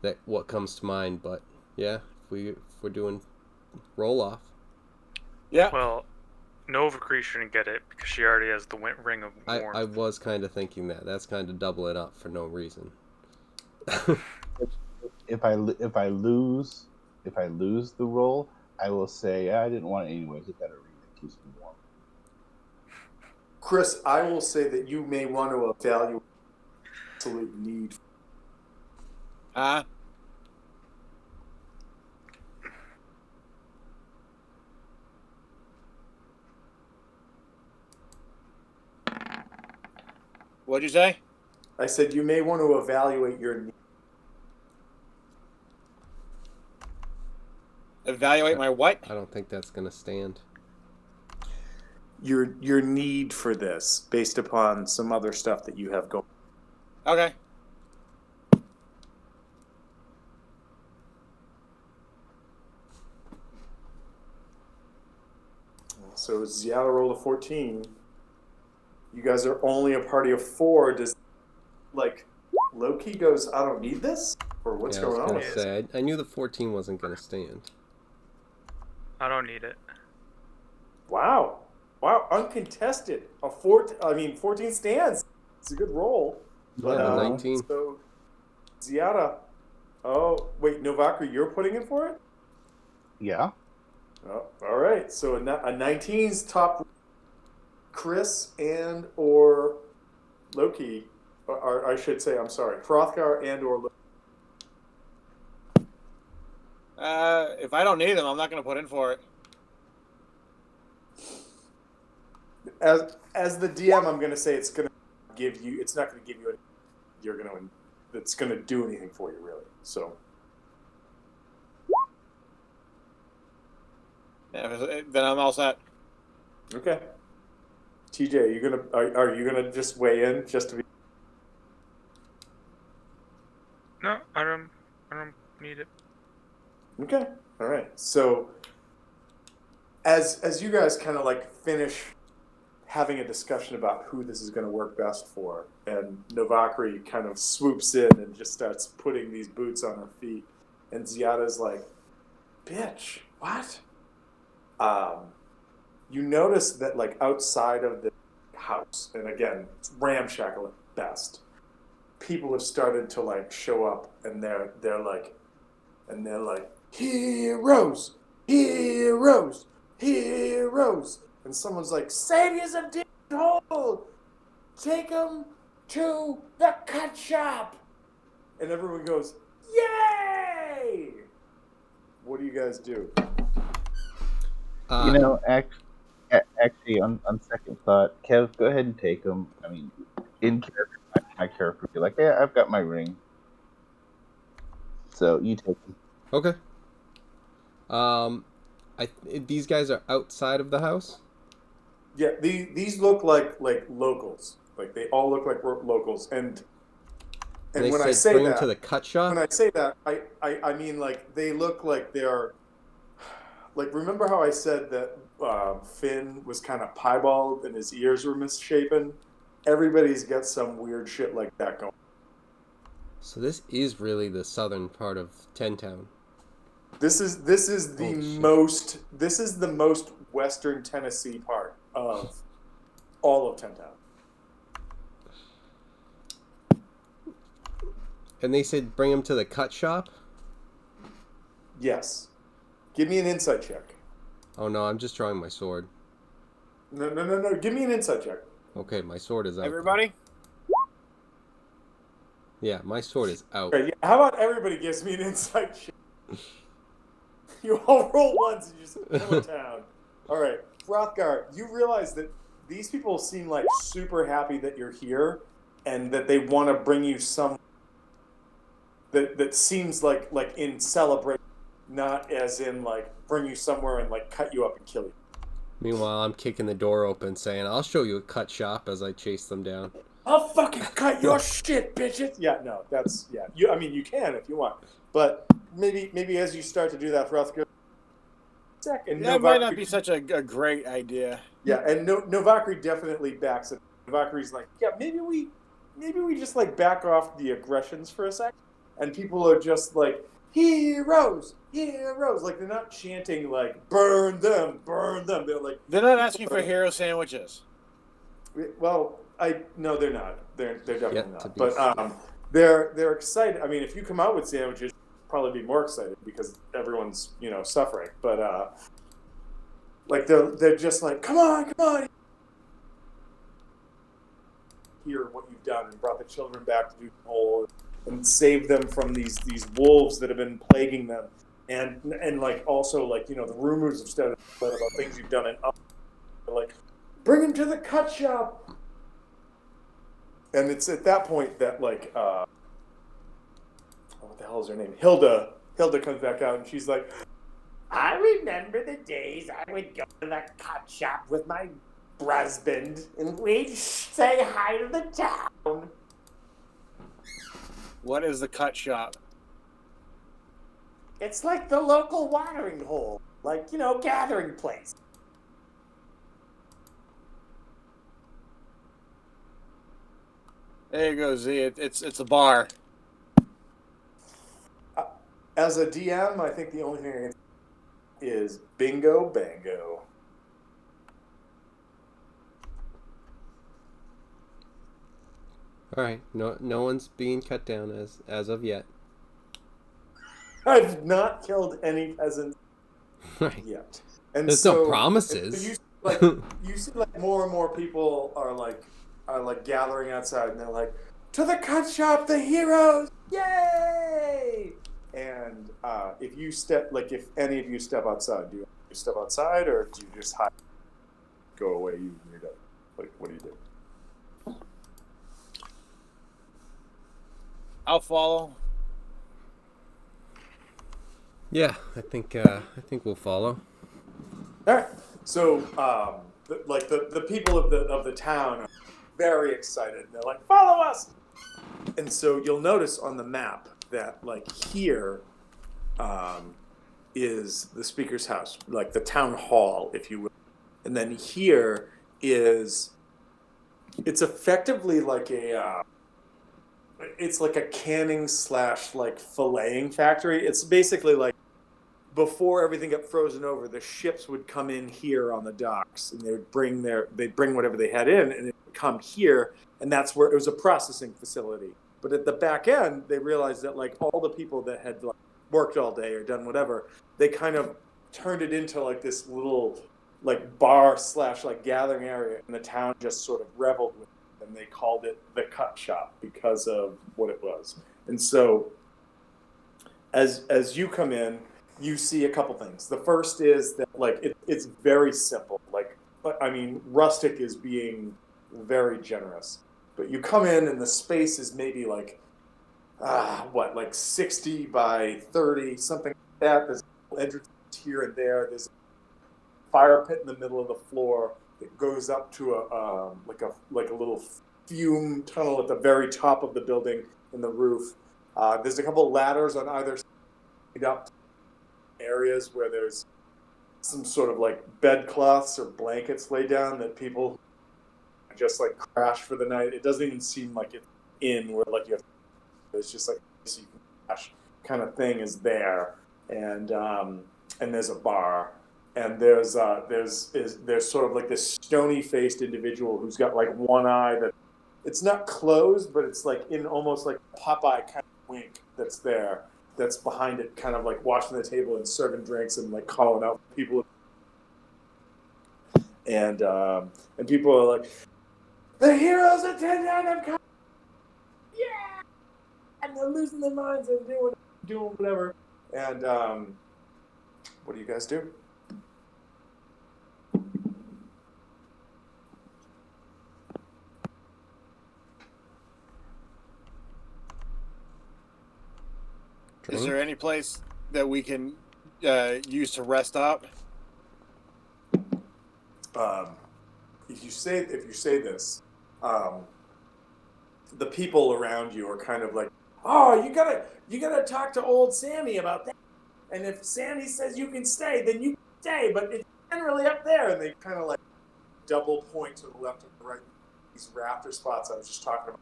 S6: that what comes to mind. But yeah, if we're doing roll off.
S2: Yeah.
S4: Well, Novacree shouldn't get it because she already has the ring of warmth.
S6: I was kind of thinking that. That's kind of double it up for no reason.
S5: If I lose the roll, I will say I didn't want it anyways. It got a ring that keeps me warm.
S1: Chris, I will say that you may want to evaluate absolute need.
S2: What'd you say?
S1: I said you may want to evaluate your need.
S2: Evaluate my what?
S6: I don't think that's gonna stand.
S1: Your need for this based upon some other stuff that you have going.
S2: Okay.
S1: So Ziala rolled a 14. You guys are only a party of 4. Does Loki goes, I don't need this? Or what's going on?
S6: I was gonna say, I knew the 14 wasn't gonna stand.
S4: I don't need it.
S1: Wow, uncontested. 14 stands. It's a good roll. But,
S6: 19.
S1: So Ziada. Oh wait, Novakri, you're putting in for it?
S5: Yeah.
S1: Oh, all right. So a 19's top. Chris and or Loki, or I should say, I'm sorry, Hrothgar and or Loki.
S2: If I don't need them, I'm not going to put in for it.
S1: As the DM, I'm going to say it's not going to give you anything. That's going to do anything for you, really. So.
S2: Yeah, then I'm all set.
S1: Okay. TJ, are you gonna just weigh in just to be?
S4: No, I don't need it.
S1: Okay. All right. So as you guys kind of like finish having a discussion about who this is going to work best for, and Novakri kind of swoops in and just starts putting these boots on her feet, and Ziada's like, "Bitch, what?" You notice that like outside of the house, and again, it's ramshackle at best, people have started to like show up, and they're like, heroes, heroes, heroes, and someone's like, saviors of Deep Hole, take them to the cut shop, and everyone goes, yay! What do you guys do?
S5: Actually, on second thought, Kev, go ahead and take them. I mean, in character, my character would be like, yeah, I've got my ring. So you take them.
S6: Okay. These guys are outside of the house?
S1: Yeah, these look like locals. Like they all look like locals, and when I say
S6: bring
S1: that,
S6: them to the cut shop.
S1: when I say that, I mean like they look like they're like, remember how I said that Finn was kind of piebald and his ears were misshapen? Everybody's got some weird shit like that going.
S6: So this is really the southern part of Ten Town.
S1: This is the most western Tennessee part of all of Ten Town.
S6: And they said bring him to the cut shop?
S1: Yes. Give me an insight check.
S6: Oh no, I'm just drawing my sword.
S1: No. Give me an insight check.
S6: Okay, my sword is out.
S2: Everybody?
S6: Yeah, my sword is out.
S1: Okay, how about everybody gives me an insight check? You all roll once and just kill a town. All right, Hrothgar, you realize that these people seem like super happy that you're here, that they want to bring you some that seems like in celebration, not as in like bring you somewhere and like cut you up and kill you.
S6: Meanwhile, I'm kicking the door open, saying, "I'll show you a cut shop," as I chase them down.
S1: I'll fucking cut your shit, bitches. Yeah, no, that's I mean, you can if you want, but maybe as you start to do that, Hrothgar. Second,
S2: That might not be such a great idea.
S1: Yeah, and Novakri definitely backs it. Novakri's like, yeah, maybe we just like back off the aggressions for a sec, and people are just like, heroes, heroes. Like they're not chanting like burn them, burn them. They're like
S2: They're not asking for hero sandwiches.
S1: Well, no, they're not. They're definitely
S6: Yet
S1: not. But they're excited. I mean, if you come out with sandwiches, you'll probably be more excited because everyone's suffering. But like they're just like, come on, hear what you've done and brought the children back to do the whole and save them from these wolves that have been plaguing them, and like also like the rumors have started about things you've done and like bring him to the cut shop. And it's at that point that like what the hell is her name? Hilda comes back out and she's like,
S7: I remember the days I would go to the cut shop with my husband and we'd say hi to the town.
S2: What is the cut shop?
S7: It's like the local watering hole, like, gathering place.
S2: There you go, Z. It's a bar.
S1: As a DM, I think the only thing I can say is bingo bango.
S6: All right, no one's being cut down as of yet.
S1: I've not killed any peasants
S6: Right.
S1: yet. And
S6: There's no promises.
S1: You see like more and more people are like gathering outside and they're like, to the cut shop, the heroes, yay! And if any of you step outside, do you step outside or do you just hide, go away? You're done. Like, what do you do?
S2: I'll follow.
S6: Yeah, I think we'll follow.
S1: All right. So, the people of the town are very excited. They're like, follow us! And so you'll notice on the map that like here is the speaker's house, like the town hall, if you will. And then here it's effectively like it's like a canning / like filleting factory. It's basically like before everything got frozen over, the ships would come in here on the docks and they'd bring whatever they had in and it would come here, and that's where it was a processing facility. But at the back end, they realized that like all the people that had like worked all day or done whatever, they kind of turned it into like this little like bar / like gathering area, and the town just sort of reveled with it, and they called it the cut shop because of what it was. And so as you come in, you see a couple things. The first is that like it's very simple. Like, I mean, rustic is being very generous. But you come in and the space is maybe like, like 60 by 30, something like that. There's entrances here and there. There's a fire pit in the middle of the floor that goes up to a little fume tunnel at the very top of the building in the roof. There's a couple ladders on either side up to areas where there's some sort of like bedcloths or blankets laid down that people just like crash for the night. It doesn't even seem like it's in where like you have. It's just like so you can crash kind of thing is there, and there's a bar, and there's sort of like this stony faced individual who's got like one eye that it's not closed, but it's like in almost like a Popeye kind of wink that's there. That's behind it, kind of like washing the table and serving drinks and like calling out people. And people are like, the heroes are 10 down, I'm coming. Yeah! And they're losing their minds and doing whatever. And what do you guys do?
S2: Is there any place that we can use to rest up?
S1: If you say this, the people around you are kind of like, oh, you gotta talk to old Sammy about that. And if Sammy says you can stay, then you can stay. But it's generally up there, and they kind of like double point to the left and the right. These rafter spots I was just talking about,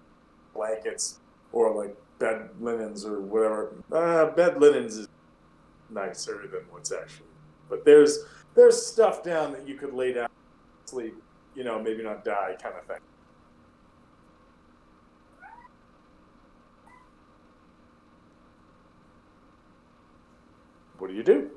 S1: blankets or like bed linens or whatever. Bed linens is nicer than what's actually. But there's stuff down that you could lay down, sleep, maybe not die, kind of thing. What do you do?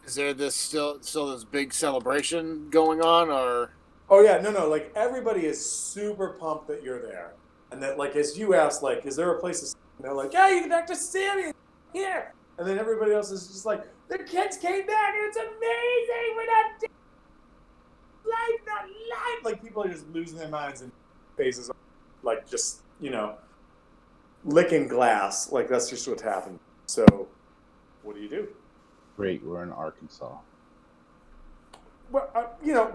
S2: Is there still this big celebration going on, or?
S1: Oh yeah, no, like everybody is super pumped that you're there, and that like as you ask, like, is there a place to? And they're like, yeah, you can talk to Sammy here, and then everybody else is just like, the kids came back and it's amazing. We're not dead. Life, not life. Like people are just losing their minds and faces, like just licking glass. Like that's just what's happened. So, what do you do?
S5: Great, we're in Arkansas.
S1: Well,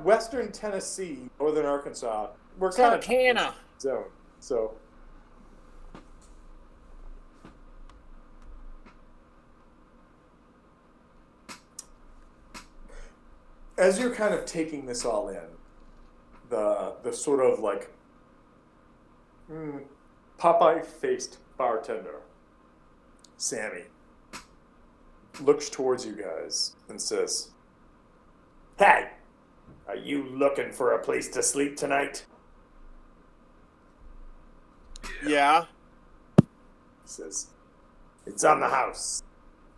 S1: Western Tennessee, Northern Arkansas, we're kind of
S2: Canna
S1: zone. So, as you're kind of taking this all in, the sort of like Popeye-faced bartender, Sammy, looks towards you guys and says, "Hey, are you looking for a place to sleep tonight?"
S2: Yeah.
S1: He says, "It's on the house.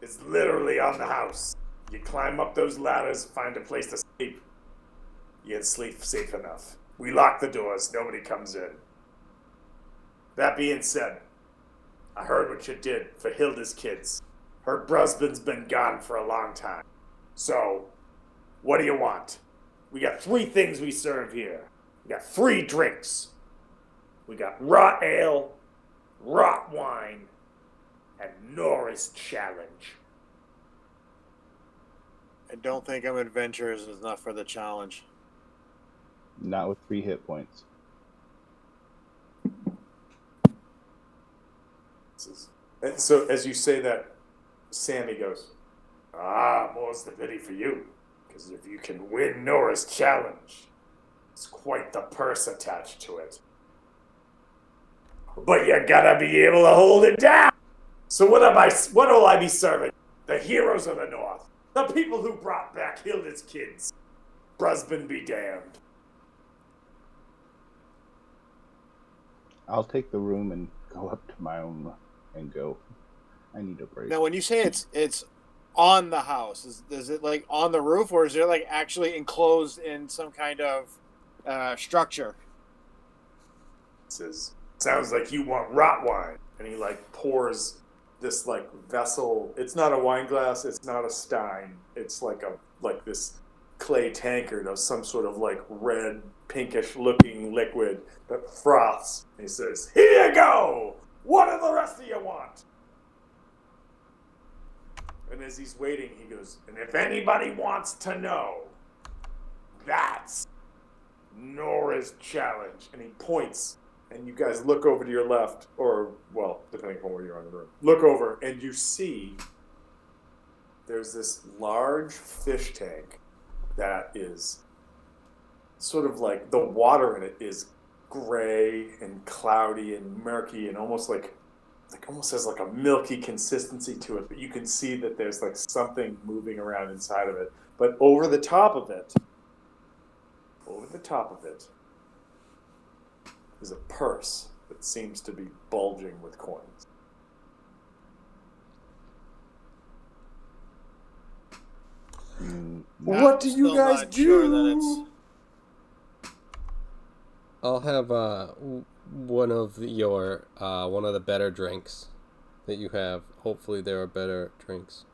S1: It's literally on the house. You climb up those ladders, find a place to sleep. You can sleep safe enough. We lock the doors. Nobody comes in. That being said, I heard what you did for Hilda's kids. Her husband's been gone for a long time. So, what do you want? We got 3 things we serve here. We got 3 drinks. We got raw ale, raw wine, and Nora's challenge."
S2: I don't think I'm adventurous enough for the challenge.
S5: Not with 3 hit points.
S1: And so as you say that, Sammy goes, more's the pity for you. Because if you can win Nora's challenge, it's quite the purse attached to it. But you gotta be able to hold it down. So what will I be serving? The heroes of the North. The people who brought back Hilda's kids. Brusbin be damned.
S5: I'll take the room and go up to my own and go. I need a break.
S2: Now, when you say it's on the house, is it like on the roof, or is it like actually enclosed in some kind of structure?
S1: It says, "Sounds like you want rot wine." And he like pours this like vessel. It's not a wine glass. It's not a stein. It's like this clay tankard of some sort of like red, pinkish looking liquid that froths. And he says, "Here you go. What do the rest of you want?" And as he's waiting, he goes, "And if anybody wants to know, that's Nora's challenge." And he points, and you guys look over to your left, or, well, depending upon where you are in the room. Look over, and you see there's this large fish tank that is sort of like the water in it is gray and cloudy and murky and almost has like a milky consistency to it, but you can see that there's like something moving around inside of it. But over the top of it is a purse that seems to be bulging with coins. What do you guys do?
S2: Sure that
S6: I'll have one of the better drinks that you have. Hopefully there are better drinks.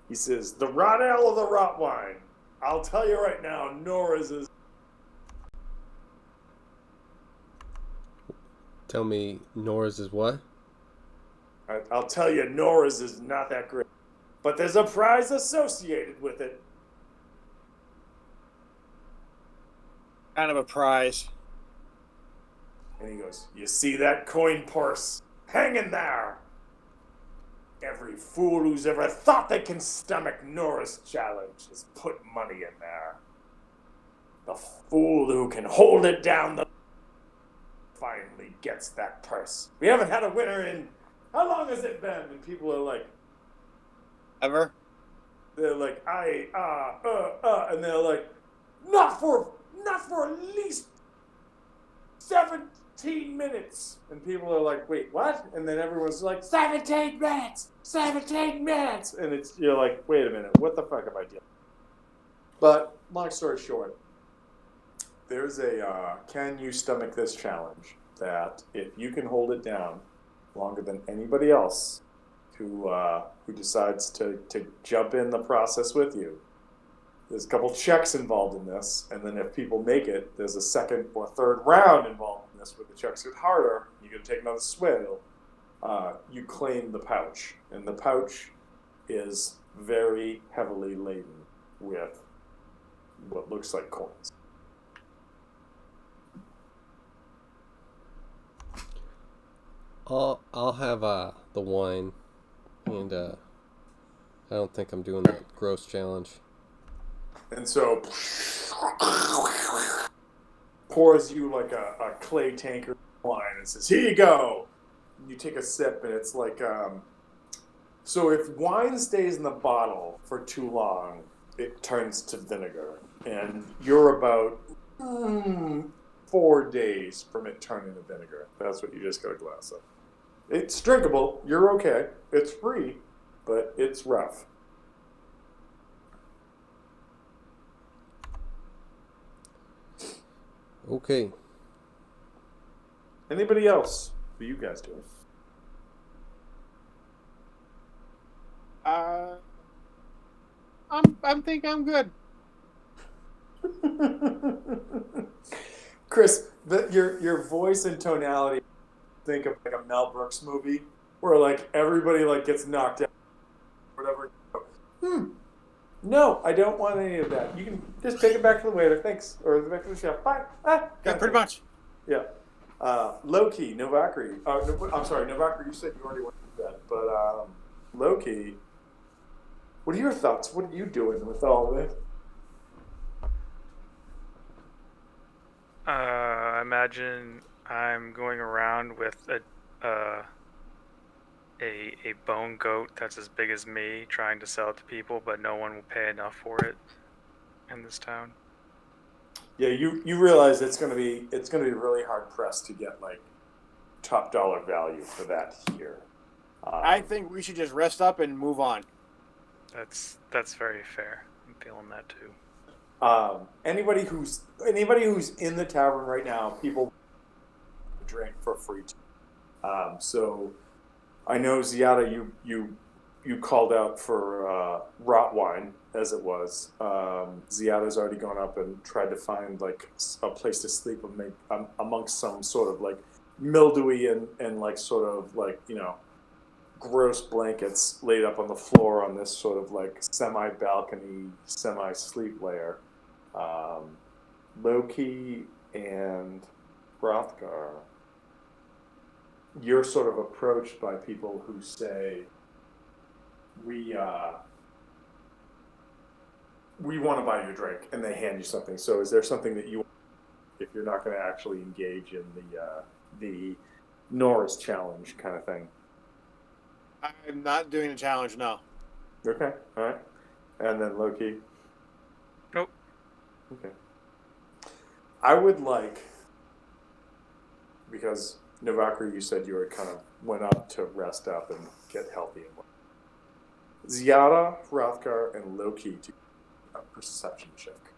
S1: He says, "The rot ale or the rot wine? I'll tell you right now, Nora's is..."
S6: Tell me, Nora's is what?
S1: I'll tell you, Nora's is not that great. But there's a prize associated with it.
S2: Kind of a prize.
S1: And he goes, you see that coin purse hanging there? Every fool who's ever thought they can stomach Nora's challenge has put money in there. The fool who can hold it down the finally gets that purse. We haven't had a winner in... How long has it been? And people are like...
S2: Ever?
S1: They're like, and they're like, not for at least 17 minutes. And people are like, wait, what? And then everyone's like, 17 minutes! 17 minutes! And you're like, wait a minute, what the fuck am I doing? But, long story short, there's a, can you stomach this challenge? That if you can hold it down longer than anybody else who decides to jump in the process with you, there's a couple checks involved in this, and then if people make it, there's a second or third round involved in this where the checks get harder. You got to take another swing. You claim the pouch, and the pouch is very heavily laden with what looks like coins.
S6: I'll have the wine, and I don't think I'm doing the gross challenge.
S1: And so pours you like a clay tankard of wine and says, here you go. And you take a sip, and it's like, so if wine stays in the bottle for too long, it turns to vinegar. And you're about 4 days from it turning to vinegar. That's what you just got a glass of. It's drinkable. You're okay. It's free, but it's rough.
S6: Okay.
S1: Anybody else? What are you guys doing?
S2: I think I'm good.
S1: Chris, your voice and tonality, think of like a Mel Brooks movie where like everybody like gets knocked out, whatever. No, I don't want any of that. You can just take it back to the waiter, thanks, or back to the chef. Bye.
S2: Yeah, pretty much.
S1: Yeah. Low-key, Novakri. I'm sorry, Novakri, you said you already went to bed, but low-key, what are your thoughts? What are you doing with all of it?
S4: I imagine I'm going around with a bone goat that's as big as me, trying to sell it to people, but no one will pay enough for it in this town.
S1: Yeah, you realize it's gonna be really hard pressed to get like top dollar value for that here.
S2: I think we should just rest up and move on.
S4: That's very fair. I'm feeling that too.
S1: Anybody who's in the tavern right now, people drink for free. So I know Ziada, you called out for rot wine, as it was. Ziada's already gone up and tried to find like a place to sleep amongst some sort of like mildewy and like sort of like, you know, gross blankets laid up on the floor on this sort of like semi-balcony, semi-sleep layer. Loki and Hrothgar, you're sort of approached by people who say, we want to buy you a drink, and they hand you something. So is there something that you want, if you're not going to actually engage in the Norris challenge kind of thing?
S2: I'm not doing the challenge, no.
S1: Okay, all right. And then Loki?
S4: Nope.
S1: Okay. I would like, because Novakri, you said you were kind of went up to rest up and get healthy and whatnot. Ziada, Hrothgar, and Loki to a perception check.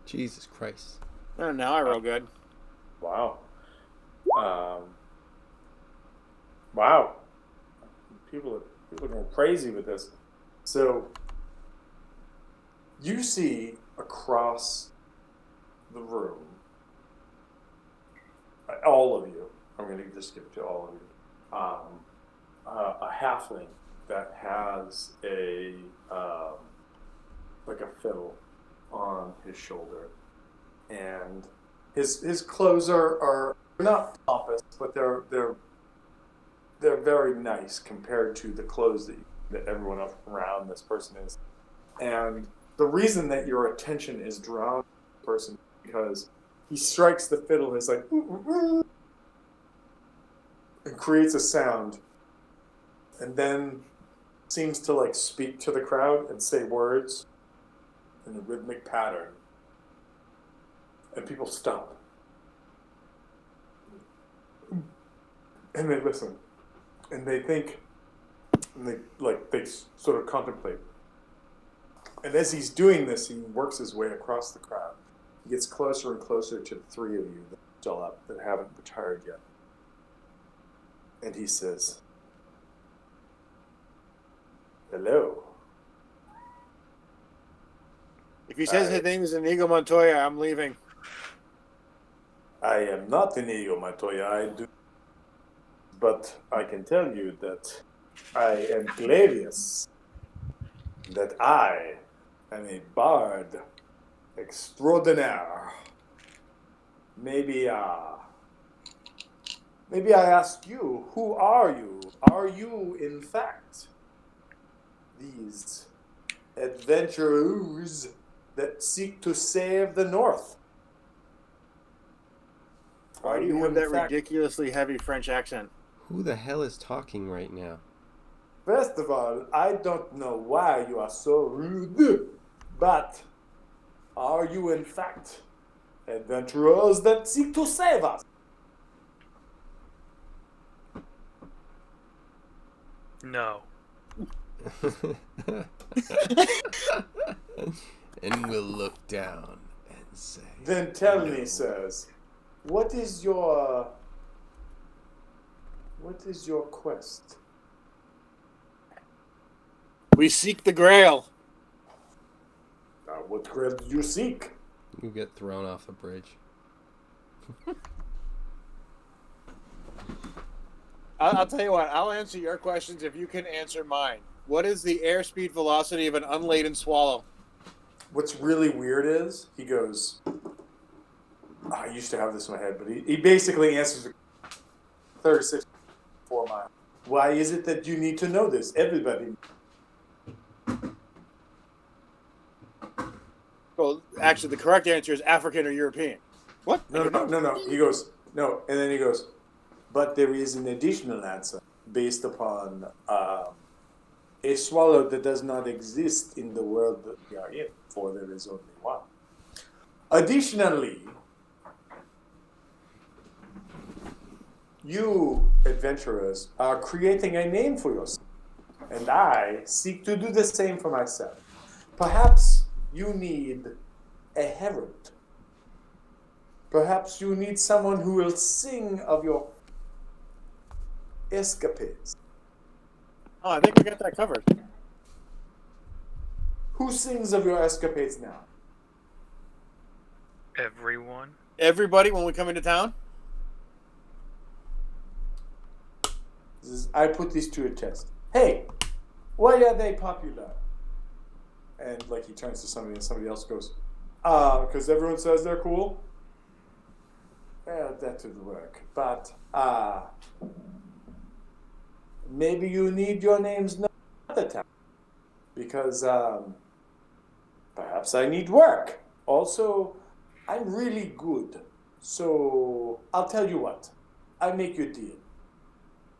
S6: Jesus Christ.
S2: Oh, now I roll good.
S1: Wow. Wow. People are going crazy with this. So You see across the room, all of you, I'm going to just give it to all of you, a halfling that has a like a fiddle on his shoulder, and his clothes are not pompous, but they're very nice compared to the clothes that everyone else around this person is. And the reason that your attention is drawn to the person is because he strikes the fiddle and is like, and creates a sound, and then seems to like speak to the crowd and say words in a rhythmic pattern. And people stop. And they listen. And they think, and they sort of contemplate. And as he's doing this, he works his way across the crowd. He gets closer and closer to the three of you that are still up, that haven't retired yet. And he says, "Hello."
S2: If he says his name is Inigo Montoya, I'm leaving.
S1: I am not Inigo Montoya, I do. But I can tell you that I am Clavius. That I am a bard extraordinaire. Maybe I ask you, who are you? Are you, in fact, these adventurers that seek to save the North?
S2: Why do you have that ridiculously heavy French accent?
S6: Who the hell is talking right now?
S1: First of all, I don't know why you are so rude, but are you, in fact, adventurers that seek to save us?
S4: No.
S6: And we'll look down and say,
S1: Then tell me, sirs, what is your quest?
S2: We seek the Grail.
S1: What grail do you seek?
S6: You get thrown off the bridge.
S2: I'll tell you what, I'll answer your questions if you can answer mine. What is the airspeed velocity of an unladen swallow?
S1: What's really weird is, he goes, I used to have this in my head, but he basically answers 36.4 miles. Why is it that you need to know this? Everybody.
S2: Well, actually, the correct answer is African or European. What?
S1: No. He goes, no. And then he goes, but there is an additional answer based upon a swallow that does not exist in the world that we are in, for there is only one. Additionally, you adventurers are creating a name for yourself, and I seek to do the same for myself. Perhaps you need a herald. Perhaps you need someone who will sing of your escapades.
S2: Oh, I think we got that covered.
S1: Who sings of your escapades now?
S4: Everyone?
S2: Everybody when we come into town?
S1: I put these to a test. Hey, why are they popular? And like he turns to somebody and somebody else goes, because everyone says they're cool. Well, that would work. But maybe you need your names known at the time. Because perhaps I need work. Also, I'm really good. So I'll tell you what. I'll make you a deal.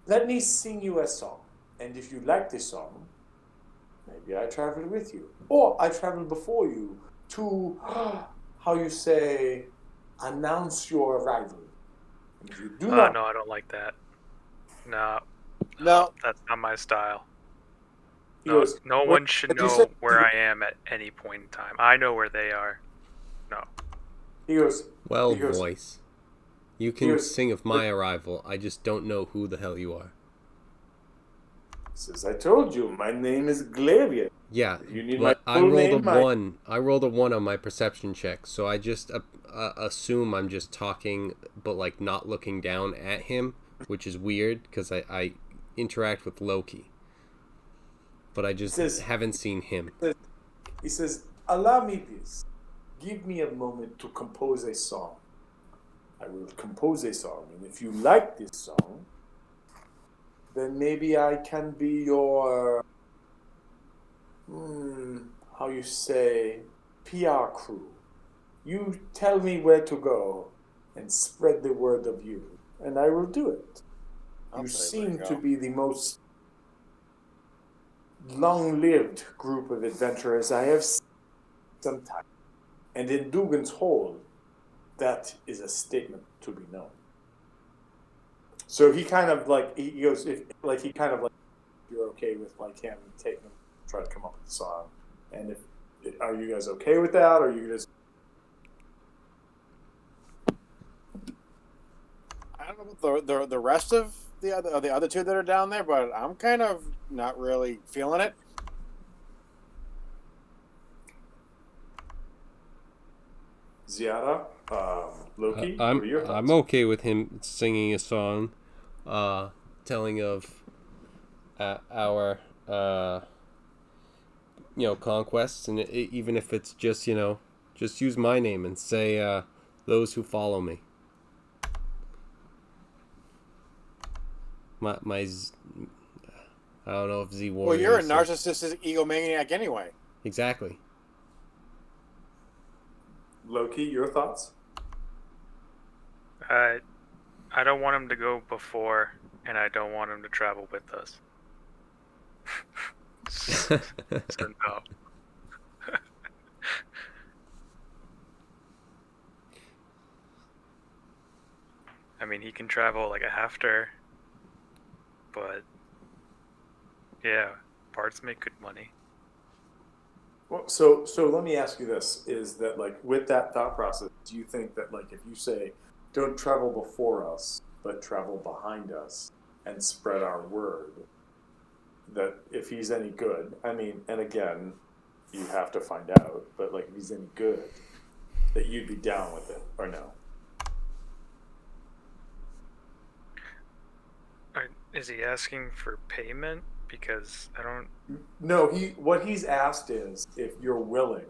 S1: Let me sing you a song. And if you like this song, maybe I travel with you. Or I travel before you to, how you say, announce your arrival. And if you do not...
S4: No, I don't like that. No, that's not my style. No one should know where I am at any point in time. I know where they are. No.
S1: He goes...
S6: Well, voice. You can sing of my arrival. I just don't know who the hell you are.
S1: says, I told you, my name is Glavius.
S6: Yeah,
S1: You need
S6: but
S1: my
S6: I
S1: full
S6: rolled
S1: name,
S6: a 1. I rolled a 1 on my perception check, so I just assume I'm just talking, but like not looking down at him, which is weird because I interact with Loki, but I just haven't seen him.
S1: He says, allow me this. Give me a moment to compose a song. I will compose a song, and if you like this song, then maybe I can be your, how you say, PR crew. You tell me where to go and spread the word of you, and I will do it. You seem to be the most long-lived group of adventurers I have seen sometime. And in Dugan's Hole, that is a statement to be known. So he kind of like, he goes, if you're okay with like him taking, try to come up with a song. And are you guys okay with that? Or are you just...
S2: I don't know about the rest of the other two that are down there, but I'm kind of not really feeling it.
S1: Ziara, Loki, what are your thoughts?
S6: I'm okay with him singing a song, telling of our conquests, and even if it's just just use my name and say those who follow me. My I don't know if Z Warrior.
S2: Well, you're a narcissistic egomaniac anyway.
S6: Exactly.
S1: Loki, your thoughts?
S4: I don't want him to go before, and I don't want him to travel with us. So no. I mean, he can travel like a halfter, but yeah, parts make good money.
S1: Well, so let me ask you this: is that like with that thought process, do you think that like if you say, "Don't travel before us, but travel behind us and spread our word," that if he's any good, I mean, and again, you have to find out, but like if he's any good, that you'd be down with it or no?
S4: Is he asking for payment? Because I don't...
S1: No, what he's asked is if you're willing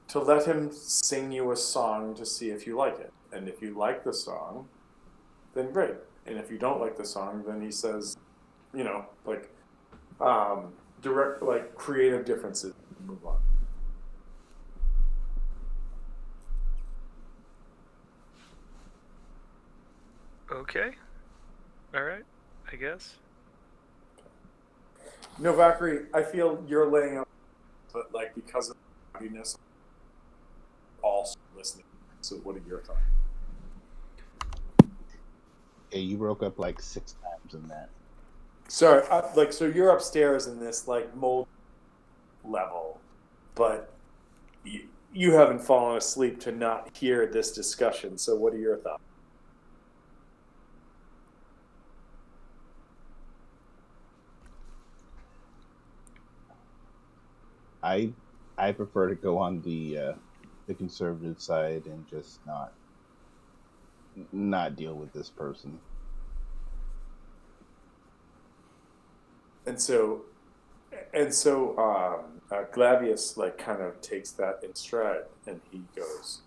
S1: to let him sing you a song to see if you like it. And if you like the song, then great. And if you don't like the song, then he says, direct, like creative differences, move on.
S4: Okay. All right, I guess.
S1: No, Valkyrie, I feel you're laying up, but like because of the happiness, also listening. So, what are your thoughts?
S5: Yeah, you broke up like 6 times in that.
S1: Sorry, so you're upstairs in this like mold level, but you haven't fallen asleep to not hear this discussion. So, what are your thoughts?
S5: I prefer to go on the conservative side and just not deal with this person.
S1: And so Glavius like kind of takes that in stride, and he goes,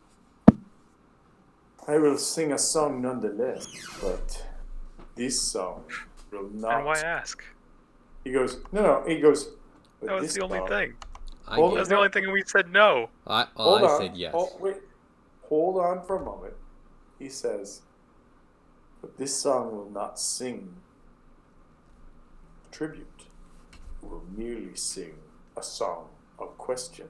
S1: "I will sing a song nonetheless, but this song will not."
S4: And why ask?
S1: He goes, "No." He goes, "But
S4: That was
S1: this
S4: the only
S1: song..."
S4: thing.
S1: Hold
S4: That's the only thing we said no.
S6: I
S1: Hold on.
S6: said yes.
S1: Hold on for a moment. He says, "But this song will not sing tribute. It will merely sing a song of question."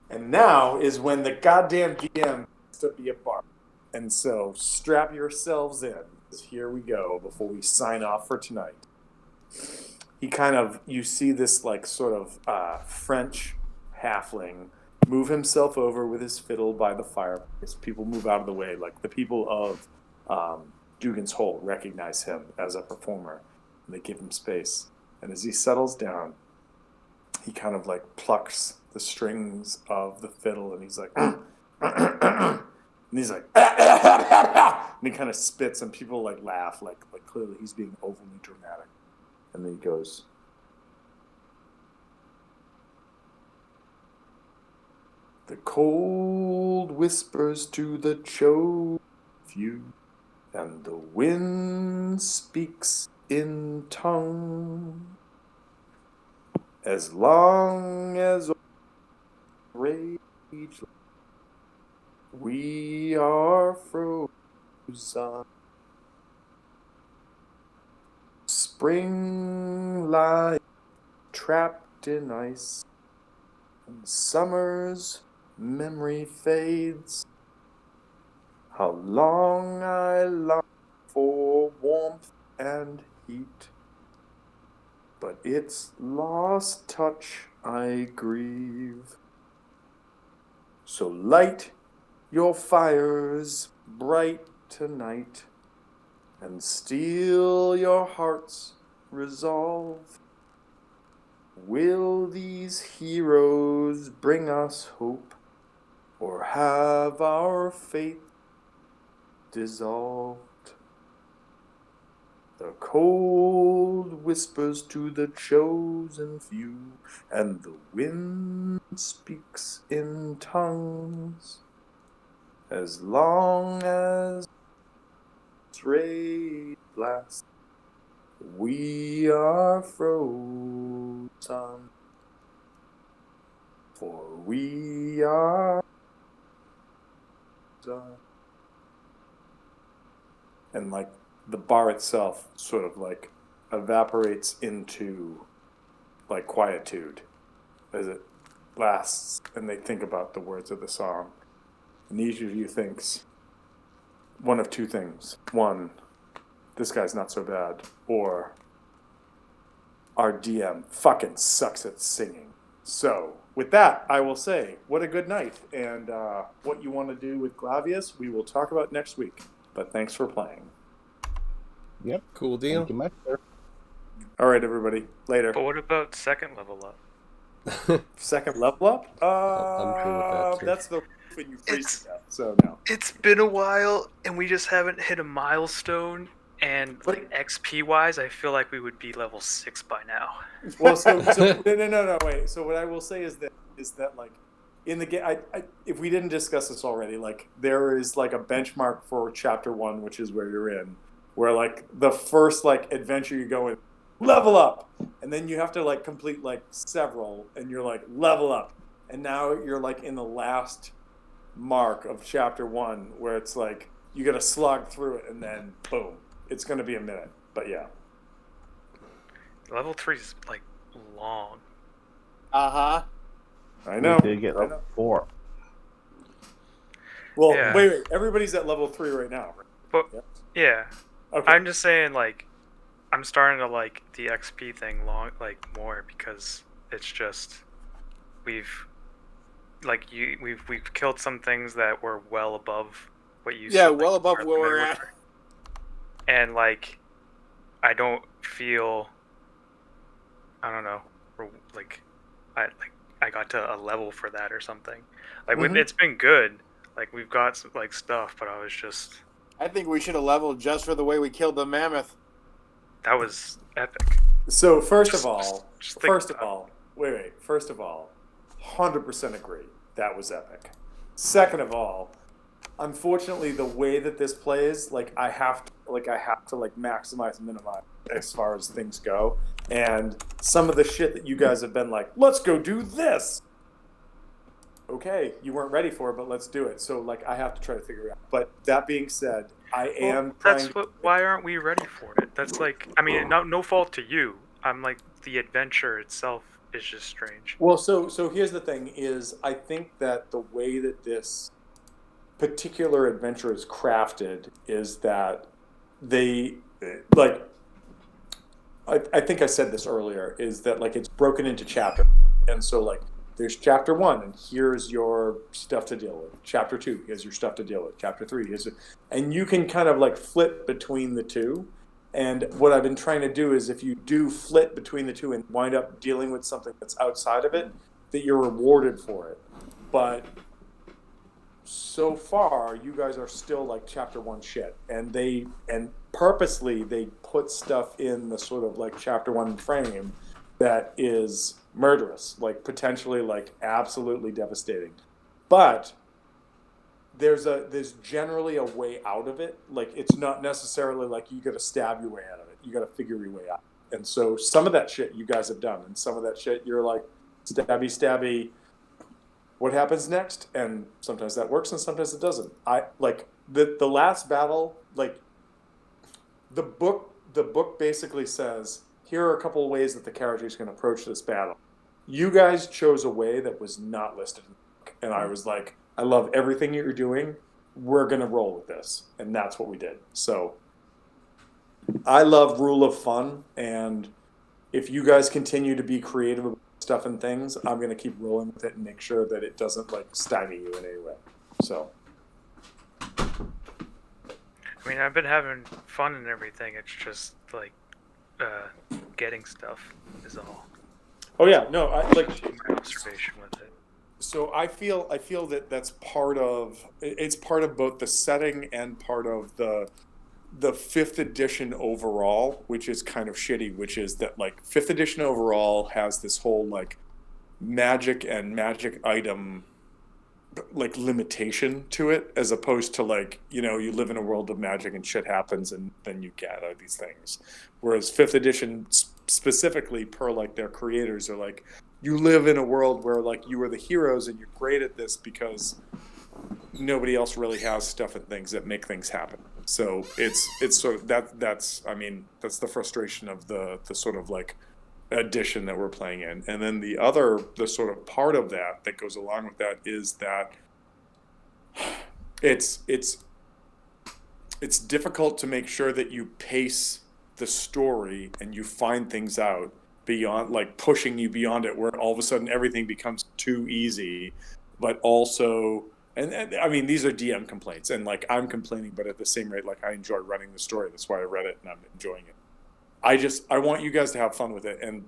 S1: And now is when the goddamn DM has to be a bar. And so strap yourselves in. Here we go before we sign off for tonight. He kind of, you see this like sort of French halfling move himself over with his fiddle by the fireplace. People move out of the way. Like the people of Dugan's Hole recognize him as a performer. And they give him space. And as he settles down, he kind of like plucks the strings of the fiddle, and he's like, and he's like, and he kind of spits, and people like laugh, like clearly he's being overly dramatic. And then he goes, the cold whispers to the chosen few, and the wind speaks in tongue. As long as rage, we are frozen. Spring lies trapped in ice, and summer's memory fades. How long I long for warmth and heat, but its lost touch I grieve. So light your fires bright tonight, and steel your heart's resolve. Will these heroes bring us hope, or have our fate dissolved? The cold whispers to the chosen few, and the wind speaks in tongues. As long as its rays last, we are frozen, for we are frozen. And like the bar itself sort of like evaporates into like quietude as it lasts, and they think about the words of the song. And each of you thinks one of two things. One, this guy's not so bad. Or our DM fucking sucks at singing. So with that, I will say, what a good night. And what you want to do with Glavius, we will talk about next week. But thanks for playing.
S5: Yep.
S6: Cool deal.
S5: Thank you much, sir.
S1: All right, everybody. Later.
S4: But what about second level up?
S1: Second level up?
S6: I'm cool with that, too.
S1: That's the when you freeze to death, so no.
S4: It's been a while, and we just haven't hit a milestone. And like XP wise, I feel like we would be level 6 by now.
S1: Well, so no, wait. So what I will say is that like in the game, if we didn't discuss this already, like there is like a benchmark for chapter 1, which is where you're in, where like the first like adventure you go in, level up, and then you have to like complete like several, and you're like level up, and now you're like in the last mark of chapter 1, where it's like you got to slog through it, and then boom, it's going to be a minute. But yeah,
S4: Level 3 is like long.
S2: Uh-huh.
S1: I know.
S5: We did get level 4.
S1: Well,
S4: Yeah.
S1: wait. Everybody's at level 3 right now. Right?
S4: But
S1: Yep.
S4: yeah,
S1: Okay.
S4: I'm just saying like I'm starting to like the XP thing more because it's just we've killed some things that were well above what you
S2: Yeah,
S4: said,
S2: well
S4: like,
S2: above
S4: our
S2: where we're
S4: limit.
S2: at.
S4: And like I don't feel I don't know like I got to a level for that or something. Like
S1: Mhm.
S4: it's been good. Like we've got some, like stuff, but I was just
S2: I think we should have leveled just for the way we killed the mammoth.
S4: that was epic.
S1: So first
S4: Just-
S1: of all,
S4: just think
S1: first of
S4: about it.
S1: all, wait. First of all, 100% agree. That was epic. Second of all, unfortunately, the way that this plays, like I have to maximize and minimize as far as things go. And some of the shit that you guys have been like, let's go do this. Okay, you weren't ready for it, but let's do it. So like I have to try to figure it out. But that being said, I am
S4: That's
S1: trying.
S4: why aren't we ready for it? That's like I mean no fault to you. I'm like the adventure itself is just strange.
S1: Well, so here's the thing: is I think that the way that this particular adventure is crafted is that they like. I think I said this earlier. Is that like it's broken into chapters, and so like there's chapter 1, and here's your stuff to deal with. Chapter 2, here's your stuff to deal with. Chapter 3, and you can kind of like flip between the two. And what I've been trying to do is if you do flit between the two and wind up dealing with something that's outside of it, that you're rewarded for it. But so far, you guys are still like chapter 1 shit. And purposely they put stuff in the sort of like chapter 1 frame that is murderous, like potentially like absolutely devastating. But there's generally a way out of it. Like it's not necessarily like you got to stab your way out of it. You got to figure your way out. And so some of that shit you guys have done, and some of that shit you're like stabby. What happens next? And sometimes that works, and sometimes it doesn't. I like the last battle. Like the book basically says here are a couple of ways that the characters can approach this battle. You guys chose a way that was not listed in the book, and I was like, I love everything you're doing. We're going to roll with this. And that's what we did. So I love rule of fun. And if you guys continue to be creative about stuff and things, I'm going to keep rolling with it and make sure that it doesn't like stymie you in any way. So.
S4: I mean, I've been having fun and everything. It's just like getting stuff is all.
S1: Oh yeah, no, I like
S4: my observation with it.
S1: So I feel that that's part of both the setting and part of the 5th edition overall, which is kind of shitty, which is that like 5th edition overall has this whole like magic and magic item like limitation to it, as opposed to like, you know, you live in a world of magic and shit happens and then you gather these things. Whereas 5th edition specifically, per like their creators, are like, you live in a world where like you are the heroes and you're great at this because nobody else really has stuff and things that make things happen. So it's sort of that's the frustration of the sort of like edition that we're playing in. And then the sort of part of that goes along with that is that it's difficult to make sure that you pace the story and you find things out beyond, like pushing you beyond it, where all of a sudden everything becomes too easy, but also, and I mean, these are DM complaints, and like I'm complaining, but at the same rate, like I enjoy running the story. That's why I read it and I'm enjoying it. I want you guys to have fun with it, and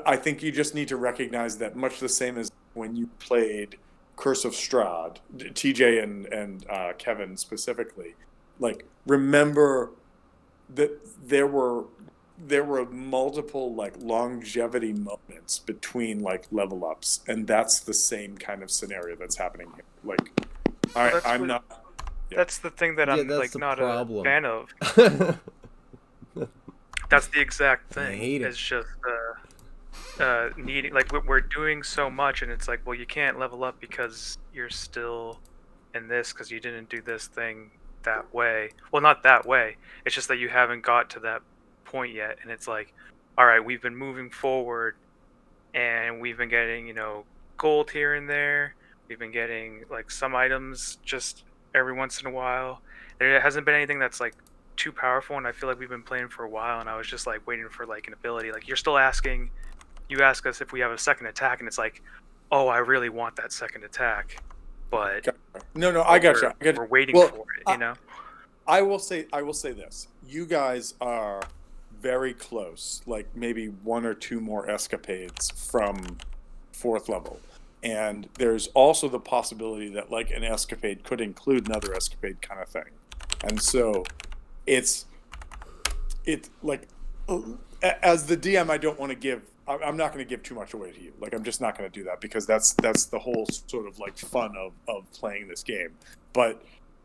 S1: I think you just need to recognize that, much the same as when you played Curse of Strahd, TJ and Kevin specifically, like remember that there were multiple like longevity moments between like level ups, and that's the same kind of scenario that's happening here. Like, all right, I'm not. Yeah.
S4: That's the thing that I'm like not
S6: problem.
S4: a fan of. That's the exact thing.
S6: I hate it.
S4: It's just needing, like we're doing so much, and it's like, well, you can't level up because you're still in this because you didn't do this thing that way. Well, not that way. It's just that you haven't got to that point yet, and it's like, all right, we've been moving forward, and we've been getting, you know, gold here and there. We've been getting like some items just every once in a while. There hasn't been anything that's like too powerful, and I feel like we've been playing for a while, and I was just like waiting for like an ability. Like you ask us if we have a second attack, and it's like, oh, I really want that second attack, but
S1: no, I got you.
S4: We're waiting for it, you know.
S1: I will say this: you guys are very close, like maybe 1 or 2 more escapades from 4th level, and there's also the possibility that like an escapade could include another escapade kind of thing, and so it's like, as the DM, I don't want to give. I'm not going to give too much away to you. Like, I'm just not going to do that, because that's the whole sort of like fun of playing this game. But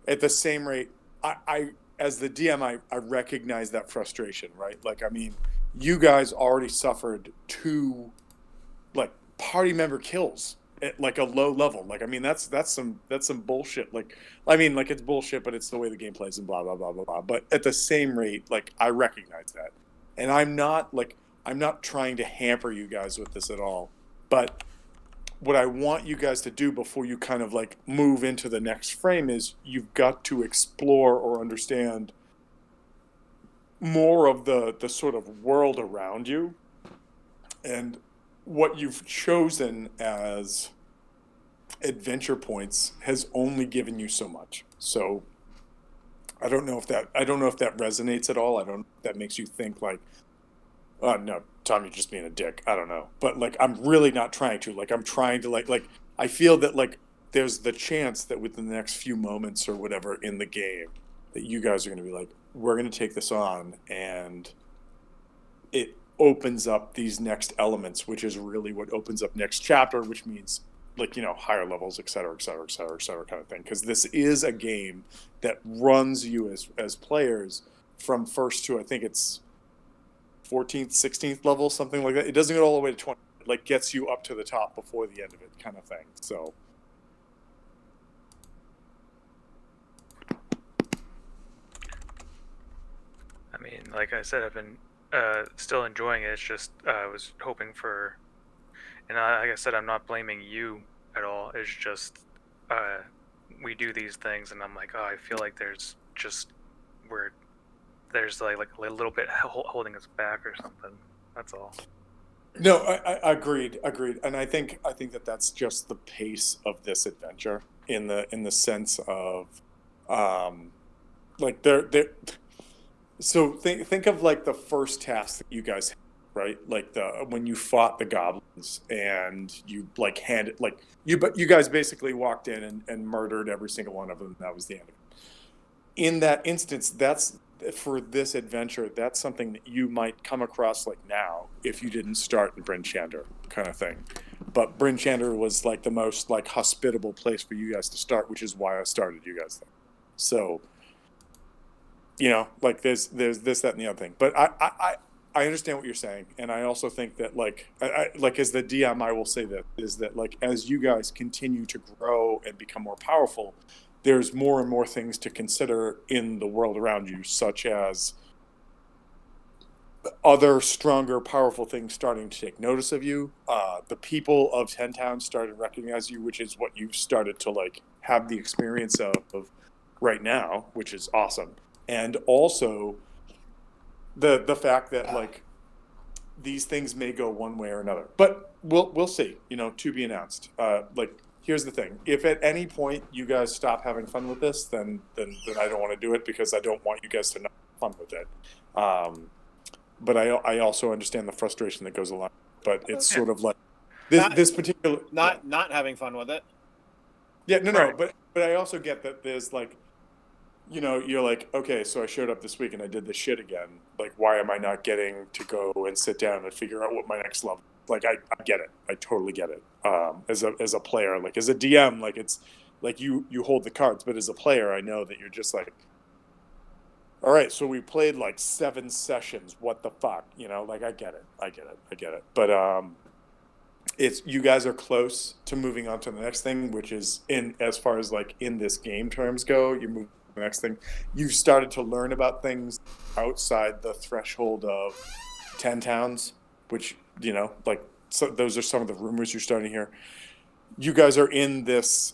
S1: at the same rate, I as the DM, I recognize that frustration, right? Like, I mean, you guys already suffered 2 like party member kills at like a low level. Like, I mean, that's some bullshit. Like, I mean, like, it's bullshit, but it's the way the game plays and blah blah blah blah blah. But at the same rate, like, I recognize that, and I'm not trying to hamper you guys with this at all. But what I want you guys to do before you kind of like move into the next frame is you've got to explore or understand more of the sort of world around you, and what you've chosen as adventure points has only given you so much. So I don't know if that resonates at all. I don't know if that makes you think like, oh no, Tom, you're just being a dick. I don't know. But like I'm really not trying to. Like I'm trying to like I feel that like there's the chance that within the next few moments or whatever in the game that you guys are gonna be like, we're gonna take this on, and it opens up these next elements, which is really what opens up next chapter, which means like, you know, higher levels, et cetera, et cetera, et cetera, et cetera, kind of thing. Because this is a game that runs you as players from first to, I think it's 14th, 16th level, something like that. It doesn't get all the way to 20. It like gets you up to the top before the end of it, kind of thing. So
S4: I mean, like I said, I've been still enjoying it. It's just I was hoping for, and like I said, I'm not blaming you at all. It's just we do these things, and I'm like, oh, I feel like there's just where there's like a little bit holding us back or something. That's all.
S1: no, I agreed, and I think that that's just the pace of this adventure in the sense of, like they're so think of like the first task that you guys had, right? Like the when you fought the goblins and you like handed like but you guys basically walked in and murdered every single one of them. That was the end of it. In that instance, that's for this adventure, that's something that you might come across like now if you didn't start in Bryn Shander, kind of thing. But Bryn Shander was like the most like hospitable place for you guys to start, which is why I started you guys there. So, you know, like there's this, that, and the other thing. But I understand what you're saying, and I also think that like like as the DM, I will say that is that like as you guys continue to grow and become more powerful, there's more and more things to consider in the world around you, such as other stronger, powerful things starting to take notice of you. The people of Ten Towns started to recognize you, which is what you've started to like have the experience of right now, which is awesome. And also the fact that like these things may go one way or another, but we'll see. You know, to be announced. Like here's the thing: if at any point you guys stop having fun with this, then I don't want to do it because I don't want you guys to not have fun with it. But I also understand the frustration that goes along. But it's sort of like this particular
S2: not having fun with it.
S1: Yeah, no, but I also get that there's like, you know, you're like, okay, so I showed up this week and I did this shit again. Like, why am I not getting to go and sit down and figure out what my next level? Like, I get it. I totally get it. As a player, like as a DM, like it's like you hold the cards, but as a player, I know that you're just like, all right, so we played like 7 sessions. What the fuck, you know? Like, I get it. But it's you guys are close to moving on to the next thing, which is in as far as like in this game terms go, you move to the next thing. You've started to learn about things outside the threshold of 10 towns, which, you know, like so those are some of the rumors you're starting to hear. You guys are in this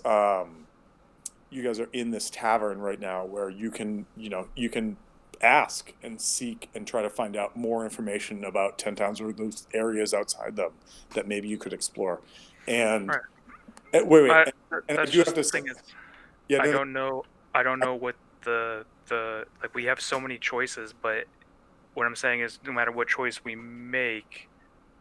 S1: tavern right now where you can ask and seek and try to find out more information about 10 towns or those areas outside them that maybe you could explore. And wait, and I do have to say, yeah,
S4: I don't know what the like we have so many choices, but what I'm saying is no matter what choice we make,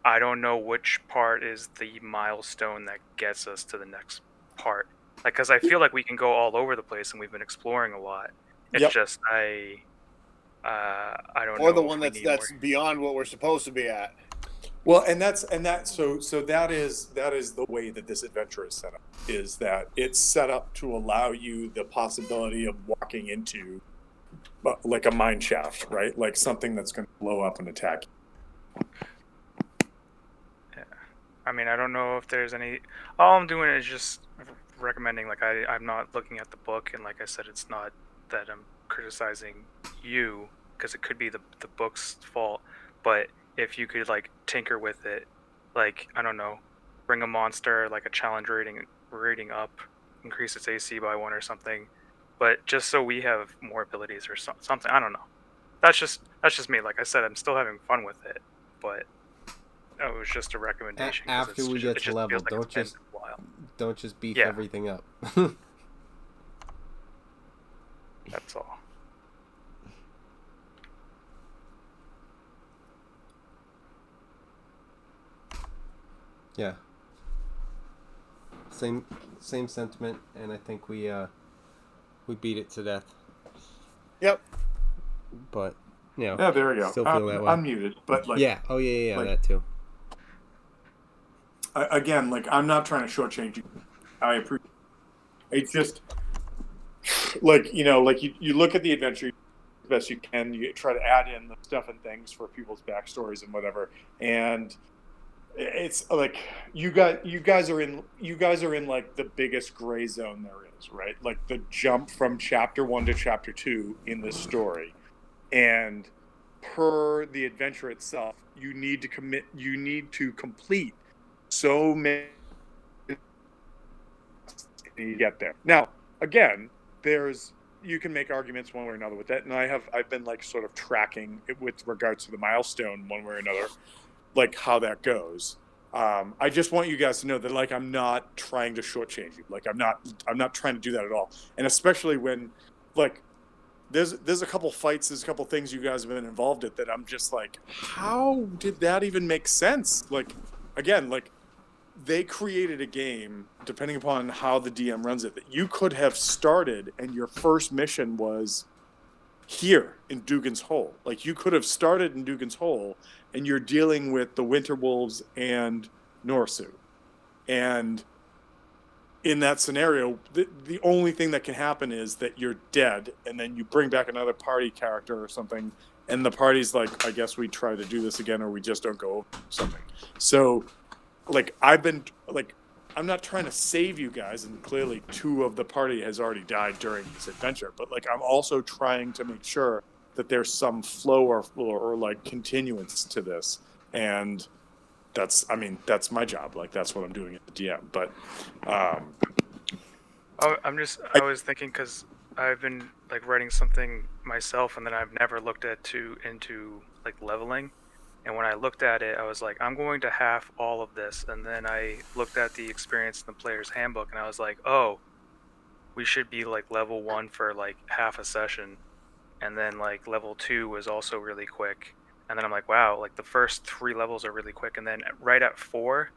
S4: I don't know which part is the milestone that gets us to the next part. Like, because I feel like we can go all over the place and we've been exploring a lot. It's just I don't know.
S2: Or the one that's beyond what we're supposed to be at.
S1: Well, so that is the way that this adventure is set up. Is that it's set up to allow you the possibility of walking into like a mine shaft, right? Like something that's going to blow up and attack you.
S4: Yeah, I mean, I don't know if there's any. All I'm doing is just recommending. Like I'm not looking at the book, and like I said, it's not that I'm criticizing you because it could be the book's fault, but if you could like tinker with it, like I don't know, bring a monster like a challenge rating up, increase its AC by 1 or something, but just so we have more abilities or something. I don't know. That's just me. Like I said, I'm still having fun with it, but it was just a recommendation.
S6: After we get to level, don't just beef everything up.
S4: That's all.
S6: Yeah. Same sentiment, and I think we beat it to death.
S1: Yep.
S6: But you know,
S1: Yeah, there we go.
S6: still feel that way.
S1: Unmuted, but like,
S6: Yeah. Oh yeah,
S1: like,
S6: that too.
S1: again, like, I'm not trying to shortchange you. I appreciate. It's just like, like you look at the adventure as best you can. You try to add in the stuff and things for people's backstories and whatever, and it's like you guys are in like the biggest gray zone there is, right? Like the jump from chapter 1 to chapter 2 in this story, and per the adventure itself, you need to complete so many. You get there. Now, again, you can make arguments one way or another with that, and I've been like sort of tracking it with regards to the milestone one way or another, like how that goes. I just want you guys to know that, like, I'm not trying to shortchange you. Like, I'm not trying to do that at all. And especially when, like, there's a couple fights, there's a couple things you guys have been involved in that I'm just like, how did that even make sense? Like, again, like, they created a game, depending upon how the DM runs it, that you could have started and your first mission was here in Dugan's Hole. Like, you could have started in Dugan's Hole and you're dealing with the Winter Wolves and Norsu. And in that scenario, the only thing that can happen is that you're dead, and then you bring back another party character or something, and the party's like, I guess we try to do this again, or we just don't go over something. So, like, I'm not trying to save you guys, and clearly 2 of the party has already died during this adventure, but, like, I'm also trying to make sure that there's some flow or like continuance to this, and that's my job. Like, that's what I'm doing at the DM. But
S4: I was thinking, because I've been like writing something myself, and then I've never looked into like leveling. And when I looked at it, I was like, I'm going to half all of this. And then I looked at the experience in the player's handbook, and I was like, oh, we should be like level 1 for like half a session. And then like level 2 was also really quick. And then I'm like, wow, like the first 3 levels are really quick. And then right at 4,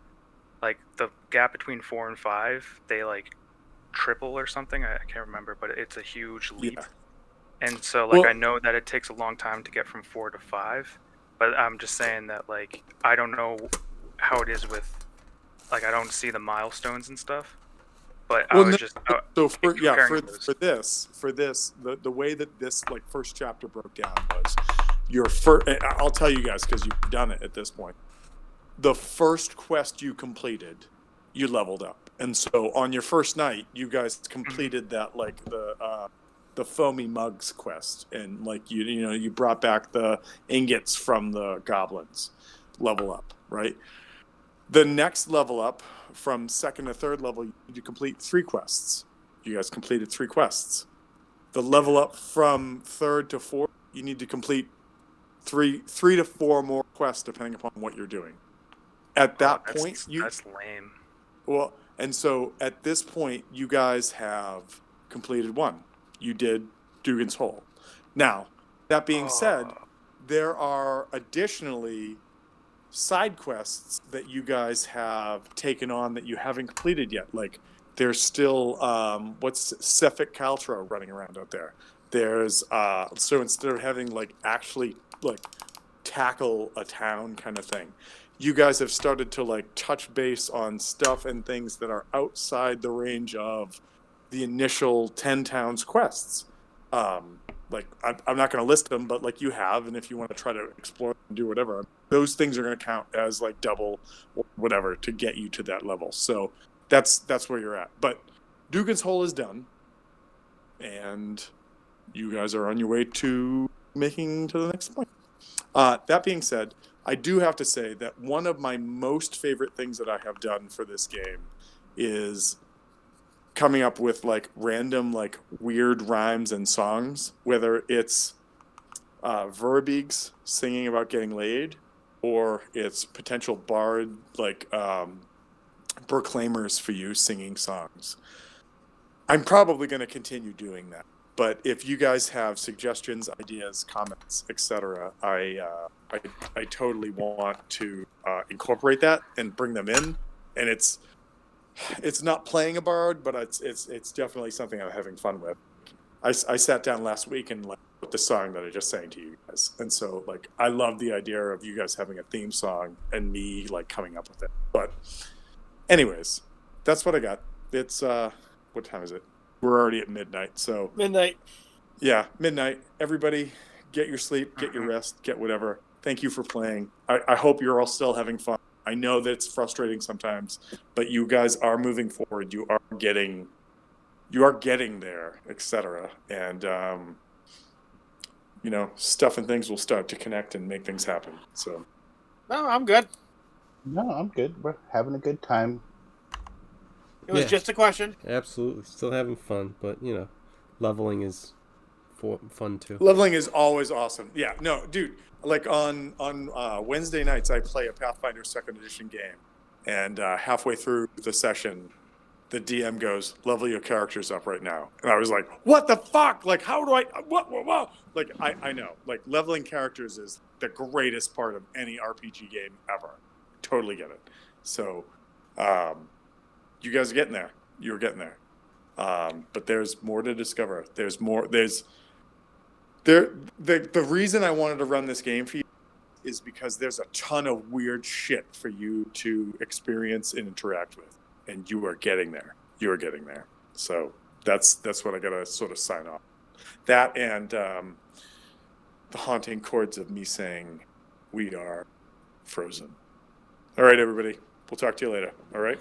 S4: like the gap between 4 and 5, they like triple or something. I can't remember, but it's a huge leap. Yeah. And so like, I know that it takes a long time to get from 4 to 5. But I'm just saying that, like, I don't know how it is with, like, I don't see the milestones and stuff. But I was just
S1: for this, the way that this like first chapter broke down was your first. I'll tell you guys because you've done it at this point. The first quest you completed, you leveled up, and so on your first night, you guys completed that, like, the foamy mugs quest, and like you brought back the ingots from the goblins. Level up, right? The next level up from 2nd to 3rd level, you need to complete 3 quests. You guys completed 3 quests. The level up from 3rd to 4th, you need to complete 3 to 4 more quests depending upon what you're doing. At that point,
S4: that's lame.
S1: Well, and so at this point, you guys have completed 1. You did Dugan's Hole. Now, that being said, there are additionally side quests that you guys have taken on that you haven't completed yet. Like, there's still what's Cephik Caltro running around out there. There's so instead of having like actually like tackle a town kind of thing, you guys have started to like touch base on stuff and things that are outside the range of the initial 10 towns quests. Like, I'm not going to list them, but like you have, and if you want to try to explore and do whatever, those things are going to count as like double or whatever to get you to that level. So that's where you're at. But Dugan's Hole is done, and you guys are on your way to making to the next point. That being said, I do have to say that one of my most favorite things that I have done for this game is coming up with like random like weird rhymes and songs, whether it's Verbeegs singing about getting laid, or it's potential bard like proclaimers for you singing songs. I'm probably going to continue doing that, but if you guys have suggestions, ideas, comments, etc., I totally want to incorporate that and bring them in. and it's not playing a bard, but it's definitely something I'm having fun with. I sat down last week and like wrote the song that I just sang to you guys, and so like I love the idea of you guys having a theme song and me like coming up with it. But anyways, that's what I got. It's what time is it? We're already at midnight, so
S2: Midnight.
S1: yeah, midnight. Everybody, get your sleep, get your rest, get whatever. Thank you for playing. I hope you're all still having fun. I know that it's frustrating sometimes, but you guys are moving forward. You are getting there, etc. And stuff and things will start to connect and make things happen. So
S2: No, I'm good.
S5: No, I'm good. We're having a good time.
S2: It was just a question.
S6: Absolutely, still having fun, but leveling is fun too.
S1: leveling is always awesome. Yeah, no, dude. Like on Wednesday nights, I play a Pathfinder 2nd Edition game, and halfway through the session, the DM goes, "Level your characters up right now," and I was like, "What the fuck? Like, how do I? What? Like, I know. Like, leveling characters is the greatest part of any RPG game ever. Totally get it. So, you guys are getting there. You're getting there. But there's more to discover. There's more. The reason I wanted to run this game for you is because there's a ton of weird shit for you to experience and interact with, and you are getting there. You are getting there. So that's what I gotta sort of sign off. That and the haunting chords of me saying, "We are frozen." All right, everybody. We'll talk to you later. All right.